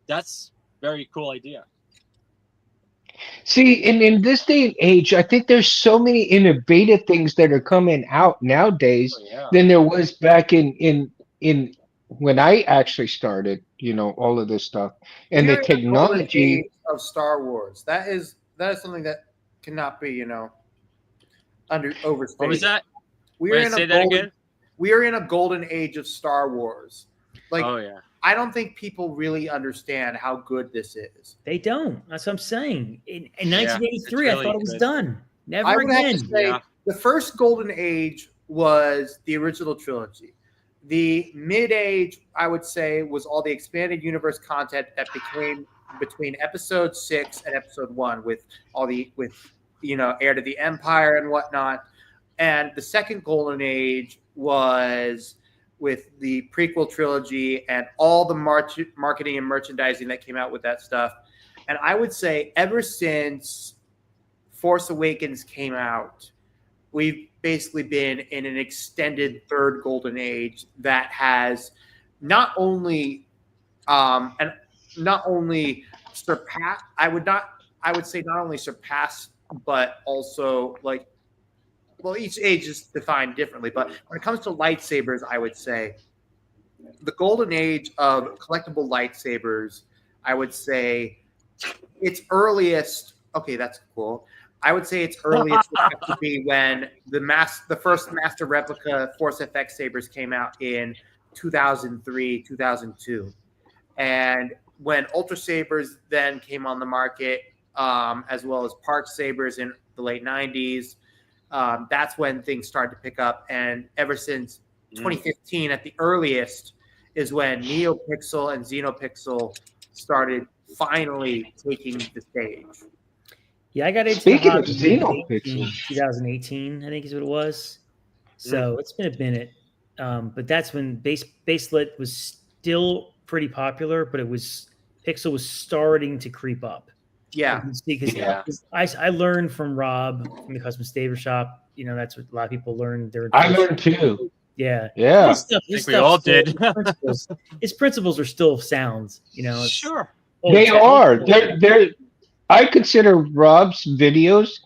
that's very cool idea. See, in this day and age, I think there's so many innovative things that are coming out nowadays Oh, yeah. than there was back in when I actually started, all of this stuff. And We're the in golden technology, age of Star Wars. That is something that cannot be, overstated. What was that? We Wait, say that again? We are in a golden age of Star Wars. Like, Oh yeah. I don't think people really understand how good this is. They don't. That's what I'm saying. In Yeah, 1983, it's I really thought it was good. done. Never I would have again. to say Yeah. the first golden age was the original trilogy. The mid age, I would say, was all the expanded universe content that became between episode 6 and episode 1 with all the Heir to the Empire and whatnot. And the second golden age was with the prequel trilogy and all the marketing and merchandising that came out with that stuff. And I would say ever since Force Awakens came out, we've basically been in an extended third golden age that has not only surpassed, I would say not only surpassed, but also like, well, each age is defined differently, but when it comes to lightsabers, I would say the golden age of collectible lightsabers, I would say its earliest, okay, that's cool. I would say its earliest would have to be when the first Master Replica Force FX sabers came out in 2003, 2002. And when Ultra Sabers then came on the market, as well as Park Sabers in the late 90s, that's when things started to pick up. And ever since 2015 at the earliest is when NeoPixel and Xenopixel started finally taking the stage. Yeah, I got into Speaking of the hobby in Xenopixel, 2018, I think is what it was. So it's been a minute. But that's when baselit was still pretty popular, but Pixel was starting to creep up. Yeah. Because I learned from Rob from the Custom Saber Shop. That's what a lot of people learned. I learned too. Yeah. Yeah. His stuff, I think we all did. His principles are still sound. Sure. They are. They're. I consider Rob's videos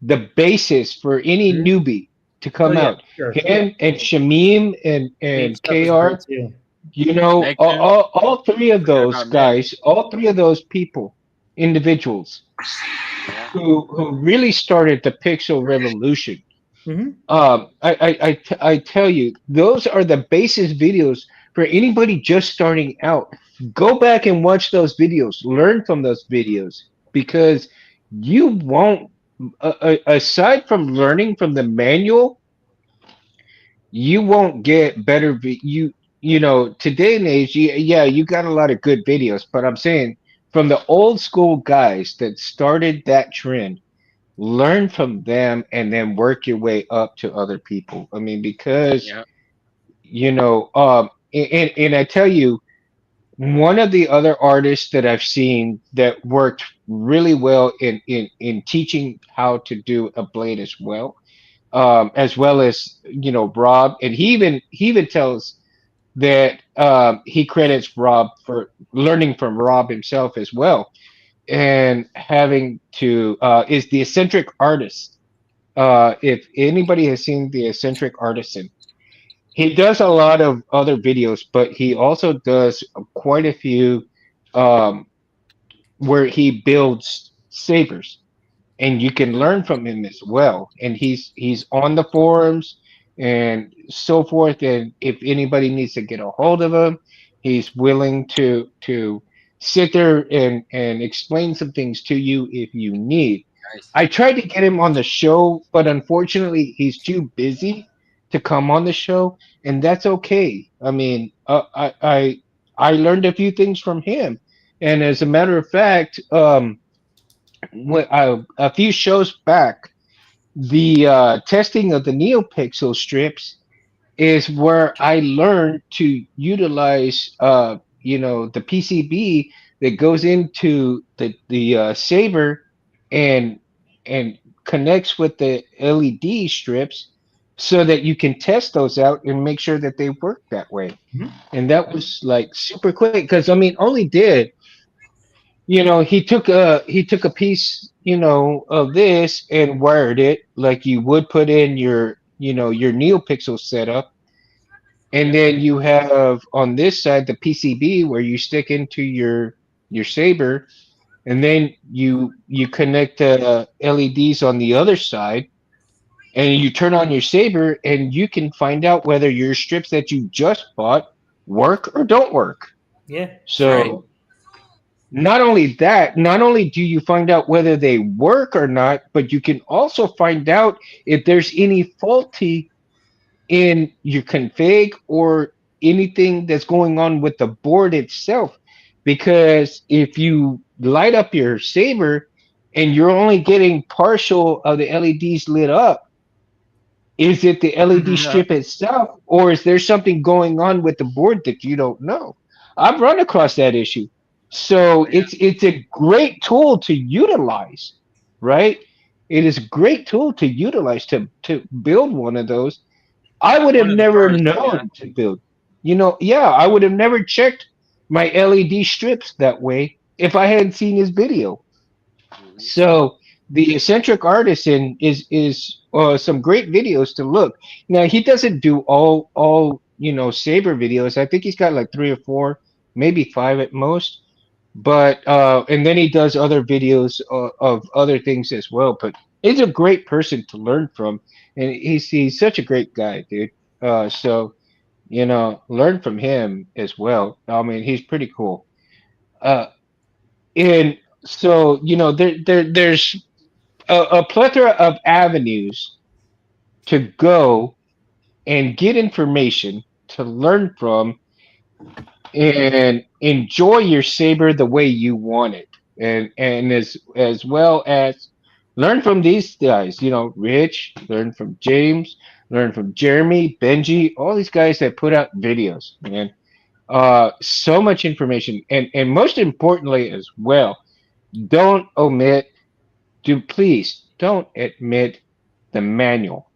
the basis for any newbie to come out. Sure. Him and Shamim and KR. All three of those guys, all three of those individuals who really started the Pixel revolution. I tell you, those are the basis videos for anybody just starting out. Go back and watch those videos, learn from those videos, because you won't, aside from learning from the manual, you won't get better. Today and age, you got a lot of good videos, but I'm saying from the old school guys that started that trend, learn from them and then work your way up to other people. I mean, because, and I tell you, one of the other artists that I've seen that worked really well in teaching how to do a blade as well as Rob, and he even tells that he credits Rob for learning from Rob himself as well, and having to is the Eccentric Artist. If anybody has seen the Eccentric Artisan, he does a lot of other videos, but he also does quite a few where he builds sabers, and you can learn from him as well. And he's on the forums and so forth. And if anybody needs to get a hold of him, he's willing to sit there and explain some things to you if you need. Nice. I tried to get him on the show, but unfortunately he's too busy to come on the show, and that's okay. I mean, I learned a few things from him, and as a matter of fact, a few shows back, the testing of the NeoPixel strips is where I learned to utilize, the PCB that goes into the saber and connects with the LED strips, so that you can test those out and make sure that they work that way. And that was like super quick, because only did, he took a piece, of this and wired it like you would put in your NeoPixel setup. And then you have on this side the PCB where you stick into your saber, and then you connect the LEDs on the other side, and you turn on your saber, and you can find out whether your strips that you just bought work or don't work. Yeah. So not only that, not only do you find out whether they work or not, but you can also find out if there's any faulty in your config or anything that's going on with the board itself. Because if you light up your saber and you're only getting partial of the LEDs lit up, is it the LED strip itself, or is there something going on with the board that you don't know? I've run across that issue. So it's a great tool to utilize, right? It is a great tool to utilize to build one of those. I would have One of the never first, known to build. I would have never checked my LED strips that way if I hadn't seen his video. So the eccentric artisan is some great videos to look. Now he doesn't do all saber videos. I think he's got like 3 or 4, maybe 5 at most. But and then he does other videos of other things as well. But he's a great person to learn from, and he's such a great guy, dude. So learn from him as well. I mean, he's pretty cool. And so there's a plethora of avenues to go and get information to learn from and enjoy your saber the way you want it, and as well as learn from these guys, Rich, learn from James, learn from Jeremy, Benji, all these guys that put out videos, man. So much information, and most importantly as well, don't omit please don't admit the manual.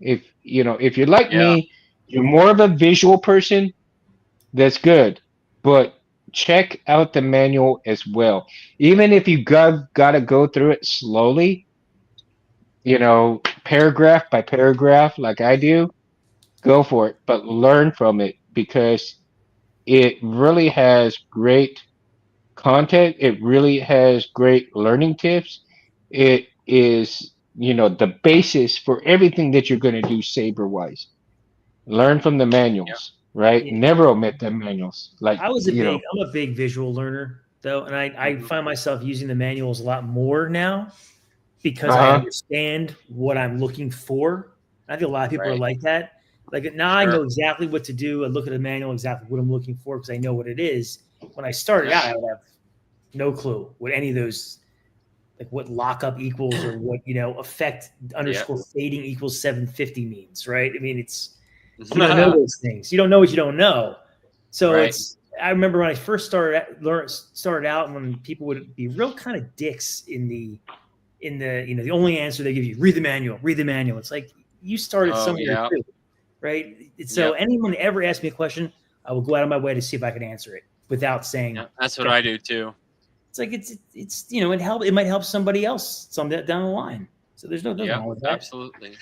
If you're like me, you're more of a visual person, that's good. But check out the manual as well. Even if you gotta go through it slowly, paragraph by paragraph, like I do, go for it. But learn from it, because it really has great content. It really has great learning tips. It is, the basis for everything that you're going to do saber wise. Learn from the manuals, right? Yeah. Never omit the manuals. Like I'm a big visual learner though, and I find myself using the manuals a lot more now because I understand what I'm looking for. I think a lot of people are like that. Like now I know exactly what to do. I look at the manual, exactly what I'm looking for because I know what it is. When I started out, I would have no clue what any of those, like what lockup equals or what, effect underscore fading equals 750 means, right? I mean, you don't know those things. You don't know what you don't know. So I remember when I first started out, and when people would be real kind of dicks in the the only answer they give you, read the manual. It's like you started somewhere too, right? So anyone ever asks me a question, I will go out of my way to see if I can answer it without saying. Yeah, that's what I do too. It's like it's it might help somebody else down the line. So there's no wrong with that. Absolutely.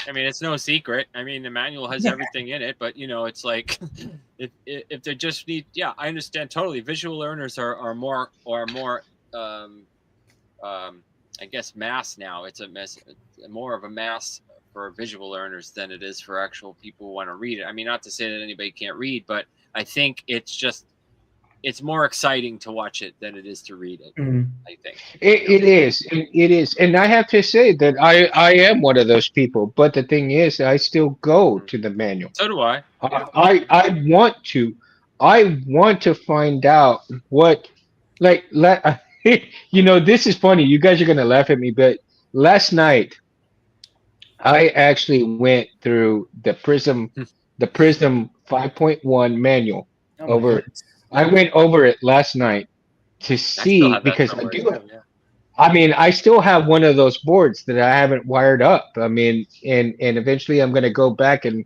I mean, it's no secret. I mean, the manual has everything in it, but it's like if they just need, I understand totally. Visual learners are more I guess mass now. It's more of a mass for visual learners than it is for actual people who want to read it. I mean, not to say that anybody can't read, but I think it's more exciting to watch it than it is to read it. I think it is, and I have to say that I am one of those people. But the thing is, I still go to the manual. So do I. I want to find out what, this is funny. You guys are gonna laugh at me, but last night I actually went through the Prism 5.1 manual over. I went over it last night to see, because I do. I mean, I still have one of those boards that I haven't wired up. I mean, and eventually I'm going to go back and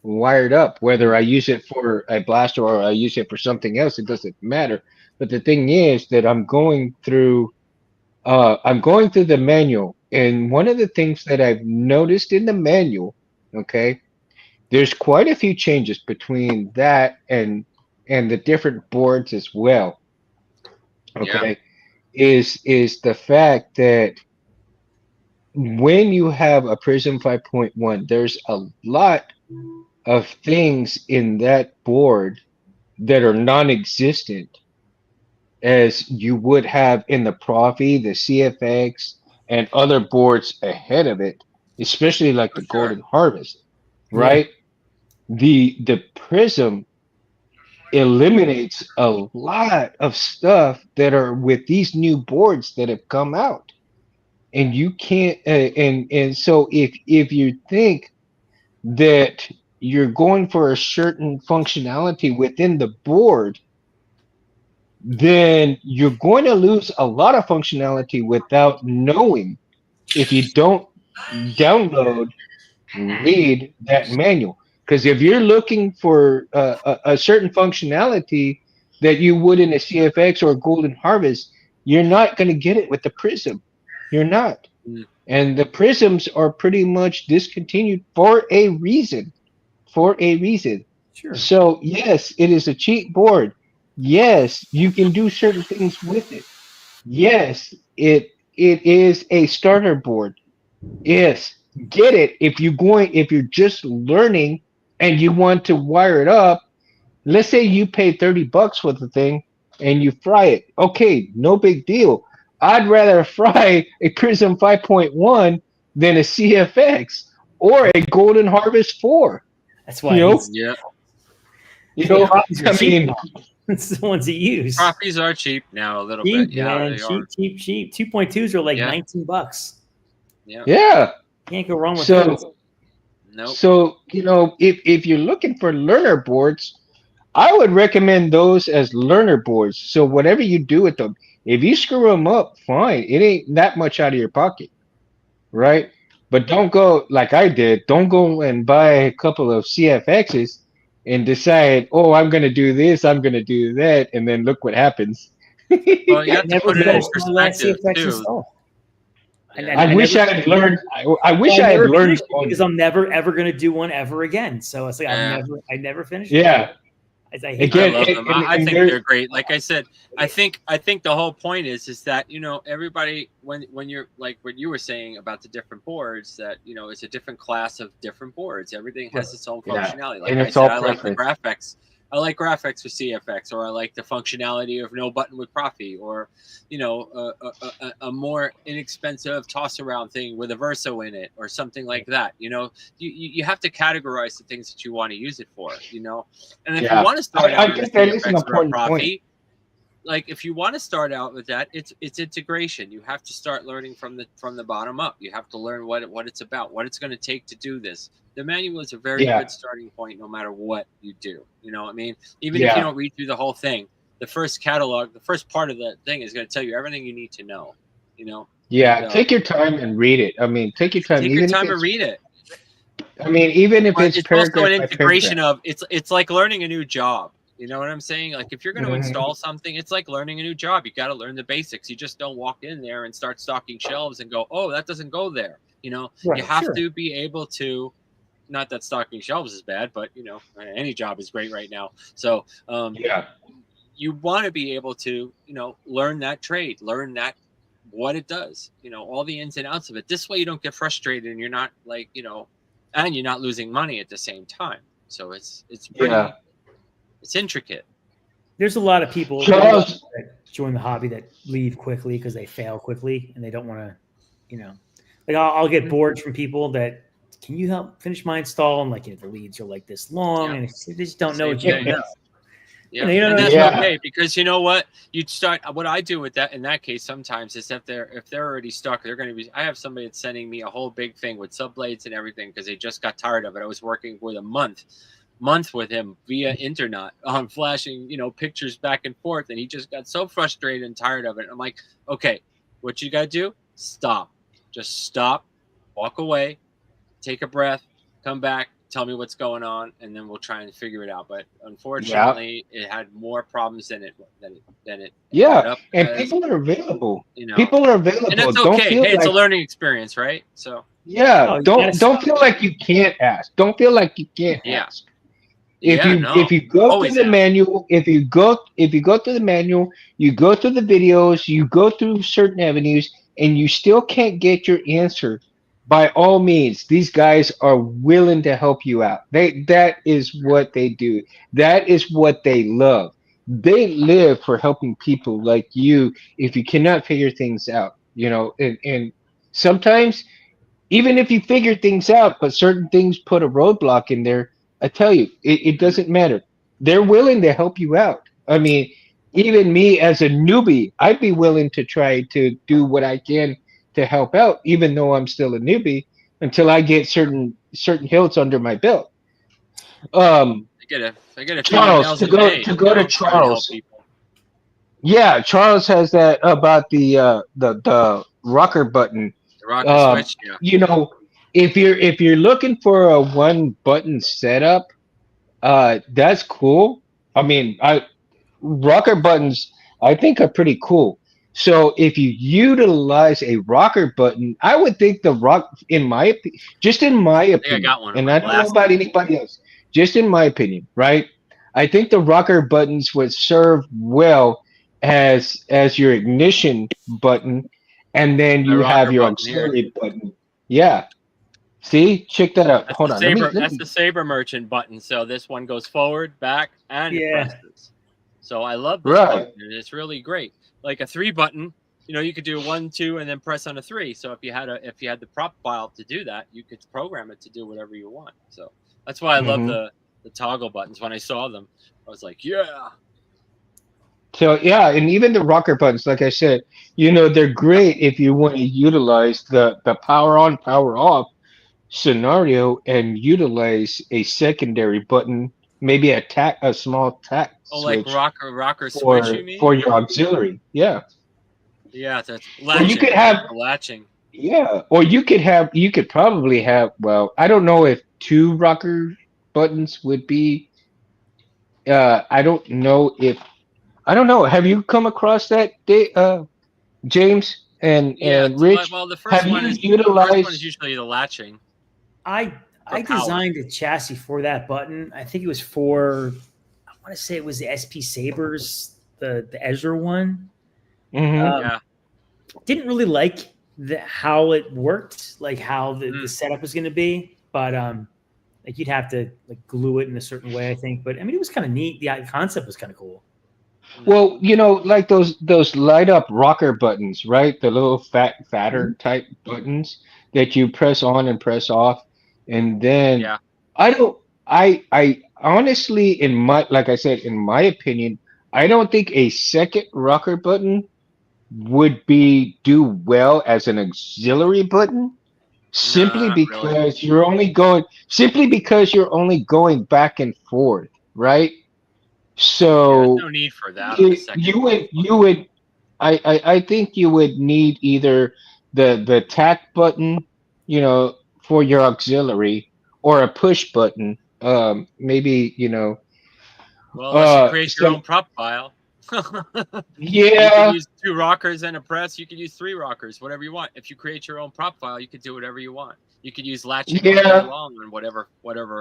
wire it up. Whether I use it for a blaster or I use it for something else, it doesn't matter. But the thing is that I'm going through the manual, and one of the things that I've noticed in the manual, okay, there's quite a few changes between that and the different boards as well. Okay, is the fact that when you have a Prism 5.1, there's a lot of things in that board that are non-existent as you would have in the Profi, the CFX, and other boards ahead of it, especially like For the sure. Golden Harvest, Yeah. right? The Prism eliminates a lot of stuff that are with these new boards that have come out, and you can't. And so if you think that you're going for a certain functionality within the board, then you're going to lose a lot of functionality without knowing if you don't download, read that manual. Because if you're looking for a certain functionality that you would in a CFX or a Golden Harvest, you're not going to get it with the Prism. You're not. Mm. And the Prisms are pretty much discontinued for a reason. For a reason. Sure. So yes, it is a cheap board. Yes, you can do certain things with it. Yes, it is a starter board. Yes, get it if you're just learning and you want to wire it up. Let's say you pay $30 for the thing and you fry it. Okay, no big deal. I'd rather fry a Prism 5.1 than a CFX or a Golden Harvest 4. That's why You know? Yeah. Profis are I cheap mean, now. It's the ones that use. Profis are cheap now a little Cheap, bit. Yeah, man. they Cheap. are. 2.2s are like Yeah. $19. Yeah. yeah. Can't go wrong with So those. Nope. So, if you're looking for learner boards, I would recommend those as learner boards. So whatever you do with them, if you screw them up, fine. It ain't that much out of your pocket, right? But don't go like I did. Don't go and buy a couple of CFXs and decide, oh, I'm going to do this, I'm going to do that, and then look what happens. Well, you I have to never put it in finished my last perspective CFX too. install. Yeah. I wish I never- had learned. I wish Well, I had never learned. finished it because I'm never ever going to do one ever again. So it's like Yeah. I never finished it. Yeah. I hate Again, I love and- them. and- I and think they're- they're great. Like I said, I think the whole point is that everybody when you're like what you were saying about the different boards, that it's a different class of different boards. Everything has its own Yeah. functionality. Like And I it's said, all I like the preference. graphics. I like graphics with CFX, or I like the functionality of no button with Profi, or a more inexpensive toss around thing with a Verso in it, or something like that. You have to categorize the things that you want to use it for. And if Yeah. you want to start I out with think a that is an CFX or a important point. Profi, like if you want to start out with that, it's integration. You have to start learning from the bottom up. You have to learn what it's about, what it's going to take to do this. The manual is a very Yeah. good starting point, no matter what you do. You know what I mean? Even Yeah. if you don't read through the whole thing, the first catalog, the first part of the thing is going to tell you everything you need to know. Yeah, And, take your time and read it. I mean, take your time. take even your if time and it's- read it. I mean, even if But it's it's also paragraph an by integration paragraph. of it's like learning a new job. You know what I'm saying? Like if you're going to Mhm. install something, it's like learning a new job. You got to learn the basics. You just don't walk in there and start stocking shelves and go, "Oh, that doesn't go there." Right, You have sure. to be able to. Not that stocking shelves is bad, but any job is great right now. So Yeah. you want to be able to learn that trade, learn that what it does, all the ins and outs of it. This way you don't get frustrated and you're not like and you're not losing money at the same time. So it's pretty Yeah. it's intricate. There's a lot of people Charles- that join the hobby that leave quickly because they fail quickly and they don't want to, like I'll get boards from people that, can you help finish my install? And like, the leads are like this long Yeah. and they just don't know Same what you thing. know. Yeah, You know and what I that's mean? Yeah. okay, because you know what? You start. What I do with that in that case sometimes is if they're already stuck, they're going to be. I have somebody that's sending me a whole big thing with subblades and everything because they just got tired of it. I was working with a month with him via internet on flashing pictures back and forth, and he just got so frustrated and tired of it. I'm like, okay, what you got to do? Stop. Just stop. Walk away. Take a breath. Come back. Tell me what's going on, and then we'll try and figure it out. But unfortunately, it had more problems than it Yeah, ended up and because, people are available. People are available. and that's Don't okay. feel Hey, it's like, a learning experience, right? So yeah, Oh, don't yes. don't feel like you can't ask. Don't feel like you can't Yeah. ask. If yeah, you no, if you go always through the ask. manual, if you go through the manual, you go through the videos, you go through certain avenues, and you still can't get your answer, by all means, these guys are willing to help you out. That is what they do. That is what they love. They live for helping people like you if you cannot figure things out, and sometimes even if you figure things out, but certain things put a roadblock in there, I tell you, it doesn't matter. They're willing to help you out. I mean, even me as a newbie, I'd be willing to try to do what I can to help out, even though I'm still a newbie, until I get certain hilts under my belt. Um, I get a few Charles, emails to a go day, to go to trying to help Charles. people. Yeah, Charles has that about the rocker button. The rocker Um, switch, yeah. you know, if you're looking for a one button setup, that's cool. I mean, I rocker buttons I think are pretty cool. So if you utilize a rocker button, I would think the rock, just in my I think I opinion, got one on and my I don't know last about one. anybody else, just in my opinion, right? I think the rocker buttons would serve well as your ignition button, and then My you have rocker your button here. auxiliary button. Yeah. See, check that out. That's Hold the on. Let me. saber. Let That's me. the saber merchant button. So this one goes forward, back, and it Yeah. presses. So I love this Right. button. It's really great. Like a 3 button, you could do 1, 2, and then press on a 3. So if you had the prop file to do that, you could program it to do whatever you want. So that's why I love Mhm. the toggle buttons. When I saw them, I was like, yeah. So yeah, and even the rocker buttons, like I said, they're great if you want to utilize the power on, power off scenario and utilize a secondary button, maybe a small tack Oh, like switch rocker switch, for you mean? for your auxiliary. Yeah. Yeah, that's Or you latching. could have Latching. or you could probably have, well, I don't know if two rocker buttons would be I don't know if I don't know. Have you come across that James Yeah. and Rich? Well, the Have first you one is utilized usually the latching I for I power. designed a chassis for that button. I think it was for, I want to say it was the SP Sabers, the Ezra one. Mhm. Yeah. Didn't really like how it worked, like how the Mm. setup was going to be, but like you'd have to like glue it in a certain way, I think. But I mean, it was kind of neat. The concept was kind of cool. Well, like those light up rocker buttons, right? The little fatter type buttons that you press on and press off, and then Yeah. I don't. I honestly, like I said, in my opinion, I don't think a second rocker button would do well as an auxiliary button, No, not really. simply because you're only going back and forth, right? Yeah, there's So no need for that on the you second you one. would you would I think you would need either the tack button, for your auxiliary, or a push button. Maybe Well, unless you create your some own prop file. You could yeah use 2 rockers and a press. You could use 3 rockers, whatever you want. If you create your own prop file, you could do whatever you want. You could use latching all day yeah long and whatever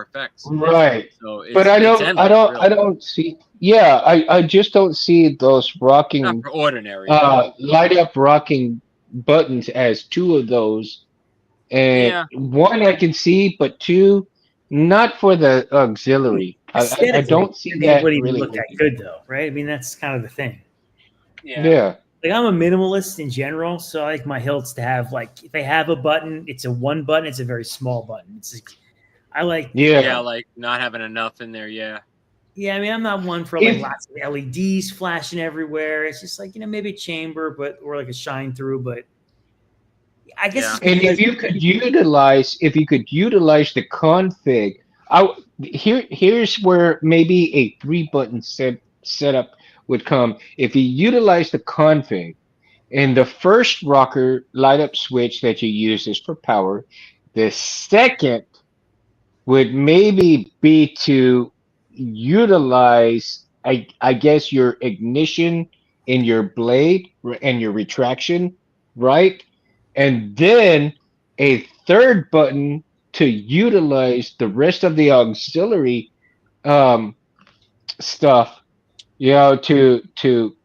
effects. right. So But it's endless, I really. don't see. Yeah, I just don't see those Not rocking for ordinary, but light up rocking buttons as two of those. And yeah, one I can see, but two, not for the auxiliary. I Aesthetically, don't see I think it that wouldn't even really look that working. good, though, right? I mean, that's kind of the thing. yeah. Yeah. Like I'm a minimalist in general, so I like my hilts to have like if they have a button, it's a one button. It's a very small button. It's like, I like Yeah, Yeah. like not having enough in there. Yeah. yeah. I mean, I'm not one for like If lots of LEDs flashing everywhere. It's just like maybe a chamber, but or like a shine through. But I guess Yeah. it's and because if you could utilize the config, here's where maybe a three button setup would come. If you utilize the config, and the first rocker light up switch that you use is for power, the second would maybe be to utilize, I guess, your ignition in your blade and your retraction, right? And then a third button to utilize the rest of the auxiliary um, stuff, to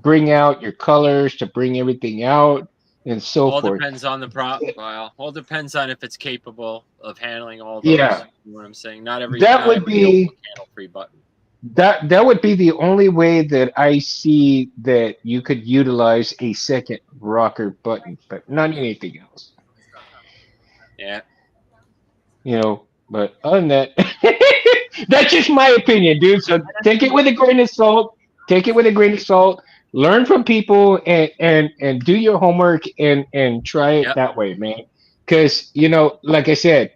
bring out your colors, to bring everything out, and so All forth. depends on the profile. All depends on if it's capable of handling all those. Yeah. You know what I'm saying? Not every That not would every be- notebook handle-free button. That would be the only way that I see that you could utilize a second rocker button, but not anything else. Yeah. You know, but other than that, that's just my opinion, dude. So take it with a grain of salt. Take it with a grain of salt. Learn from people and do your homework and try it Yep. that way, man. Because like I said,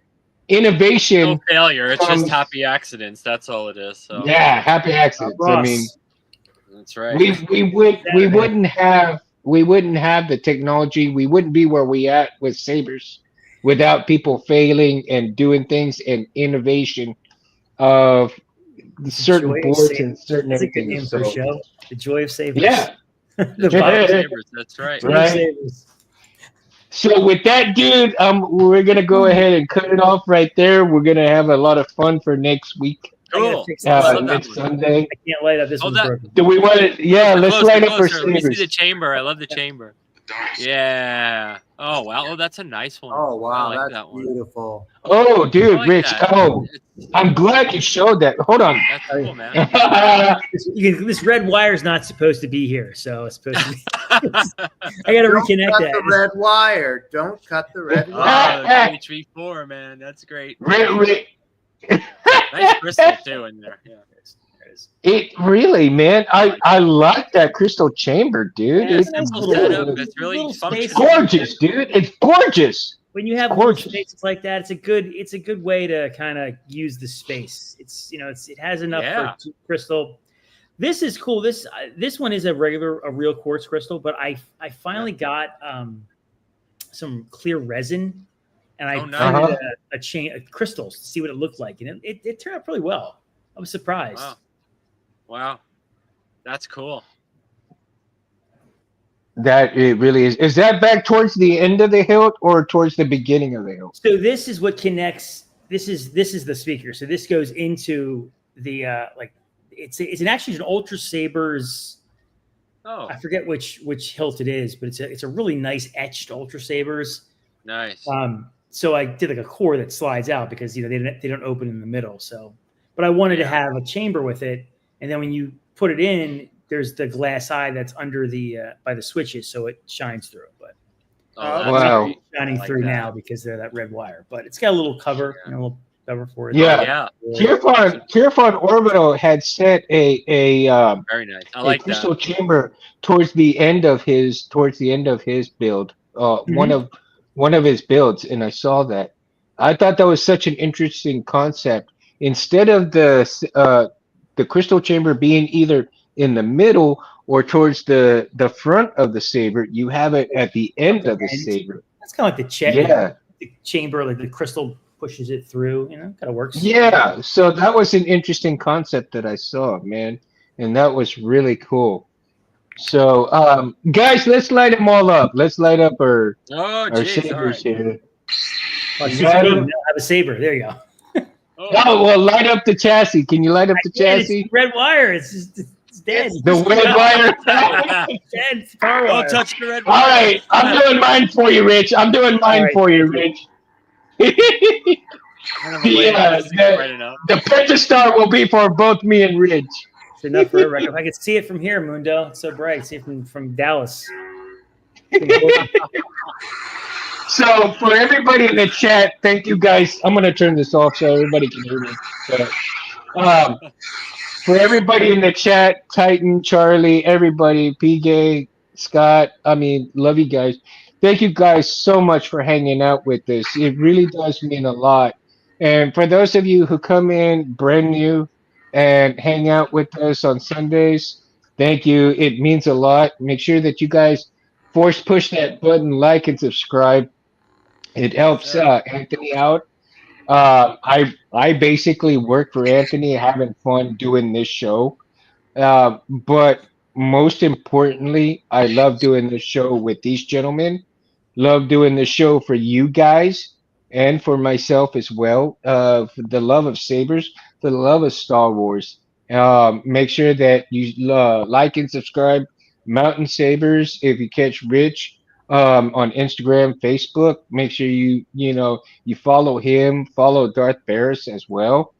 innovation. No failure. It's comes- just happy accidents. That's all it is. So Yeah, happy accidents. I mean, that's right. we wouldn't have the technology. We wouldn't be where we at with sabers without people failing and doing things and innovation of certain Joy of boards Savers. and certain That's a good everything. name for a So show. The Joy of Savers. yeah, the Yeah. Bob Sabers, that's right. Joy of Right. Savers. so with that, dude, we're gonna go ahead and cut it off right there. We're gonna have a lot of fun for next week, I gotta Cool. fix I this. love that next one. Sunday. I can't light up. This Hold one's that- broken. Do we want to? Yeah, let's Closer, light up for closer. Let me see the sabers. chamber. I love the chamber. Yeah. Oh wow. Oh, that's a nice one. Oh wow, I like that's that one. beautiful. Oh, I dude, like Rich. that. Oh, It's- I'm glad you showed that. Hold on. That's cool, man. This red wire is not supposed to be here, so it's supposed to be. I gotta Don't reconnect cut that. the red wire. Don't cut the red Oh, wire. HV4, man. That's great. Rick, Nice crystal too in there. Yeah. There it is. it really, man. I like that crystal chamber, dude. Yeah, It's it's nice Simple little- setup. It's really little space. functional. gorgeous, dude. It's gorgeous. When you have little gorgeous. spaces like that, it's a good way to kind of use the space. It has enough Yeah. for crystal. This is cool. This one is a real quartz crystal, but I finally got some clear resin, and I Oh, nice. printed a chain of crystals to see what it looked like, and it turned out pretty well. I was surprised. Wow. Wow. That's cool. That it really is. Is that back towards the end of the hilt or towards the beginning of the hilt? So this is what connects. This is the speaker. So this goes into the it's actually an Ultra Sabers. Oh, I forget which hilt it is, but it's a really nice etched Ultra Sabers. nice. So I did like a core that slides out because they don't open in the middle. So, but I wanted to have a chamber with it, and then when you put it in, there's the glass eye that's under the by the switches, so it shines through. But Oh, Wow. Wow. great. shining I like through that. now because they're that red wire. But it's got a little cover, Yeah. a little cover for it. Yeah. Yeah, Kirfan Orbital had set a very nice. I a like crystal that. chamber towards the end of his build. One of his builds, and I saw that. I thought that was such an interesting concept. Instead of the crystal chamber being either in the middle or towards the front of the saber, you have it at the end of the saber. That's kind of like the check. Yeah. The chamber, like the crystal pushes it through. Kind of works. Yeah, so that was an interesting concept that I saw, man, and that was really cool. So, guys, let's light them all up. Let's light up our Oh, jeez. All sabers right. here. Oh, she's Yeah. green. Now I have a saber. There you go. Oh, well, light up the chassis. Can you light up the Yeah, it's chassis? red wire. It's just it's dead. The red wire. It's dead. It's power Don't wire. touch the red All wire. right, I'm doing mine for you, Rich. I'm doing mine All right, for you, thank Rich. I don't know why Yeah, this thing's bright enough. The Pentastar will be for both me and Rich. It's enough for a record. If I could see it from here, Mundo. It's so bright. See it from Dallas. So for everybody in the chat, thank you guys. I'm gonna turn this off so everybody can hear me. So, for everybody in the chat, Titan, Charlie, everybody, PJ, Scott, love you guys. Thank you guys so much for hanging out with us. It really does mean a lot. And for those of you who come in brand new and hang out with us on Sundays, thank you. It means a lot. Make sure that you guys force push that button, like and subscribe. It helps Anthony out. I basically work for Anthony, having fun doing this show. But most importantly, I love doing this show with these gentlemen. Love doing this show for you guys and for myself as well. For the love of sabers, the love of Star Wars. Make sure that you like and subscribe Mountain Sabers if you catch Rich on Instagram, Facebook. Make sure you follow him, follow Darth Barris as well.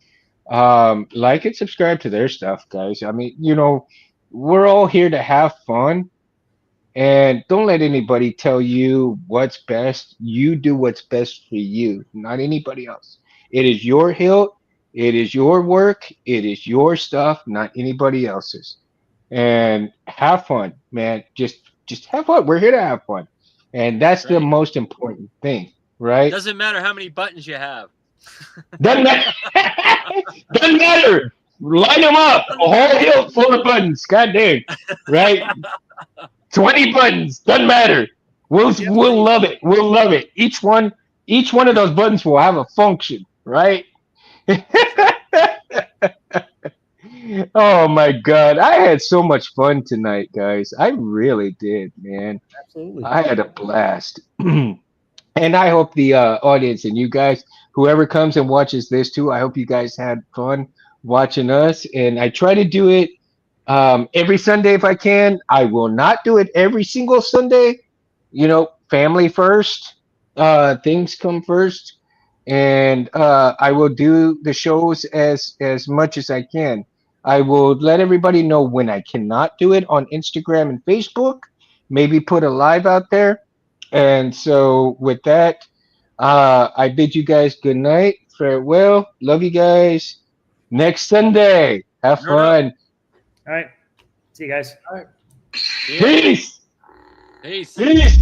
Like and subscribe to their stuff, guys. I mean, we're all here to have fun, and don't let anybody tell you what's best. You do what's best for you, not anybody else. It is your hilt, it is your work, it is your stuff, not anybody else's. And have fun, man. Just have fun. We're here to have fun. And that's the Right. most important thing, right? Doesn't matter how many buttons you have. Doesn't matter. Doesn't matter. Line them up. A whole hill full of buttons. God dang. Right? 20 buttons. Doesn't matter. We'll love it. We'll love it. Each one of those buttons will have a function, right? Oh my God. I had so much fun tonight, guys. I really did, man. Absolutely. I had a blast. And I hope the audience and you guys, whoever comes and watches this too, I hope you guys had fun watching us. And I try to do it every Sunday if I can. I will not do it every single Sunday. Family first. Things come first. And I will do the shows as much as I can. I will let everybody know when I cannot do it on Instagram and Facebook. Maybe put a live out there. And so with that, I bid you guys good night. Farewell. Love you guys. Next Sunday. Have fun. All right. See you guys. Peace. Peace. Peace.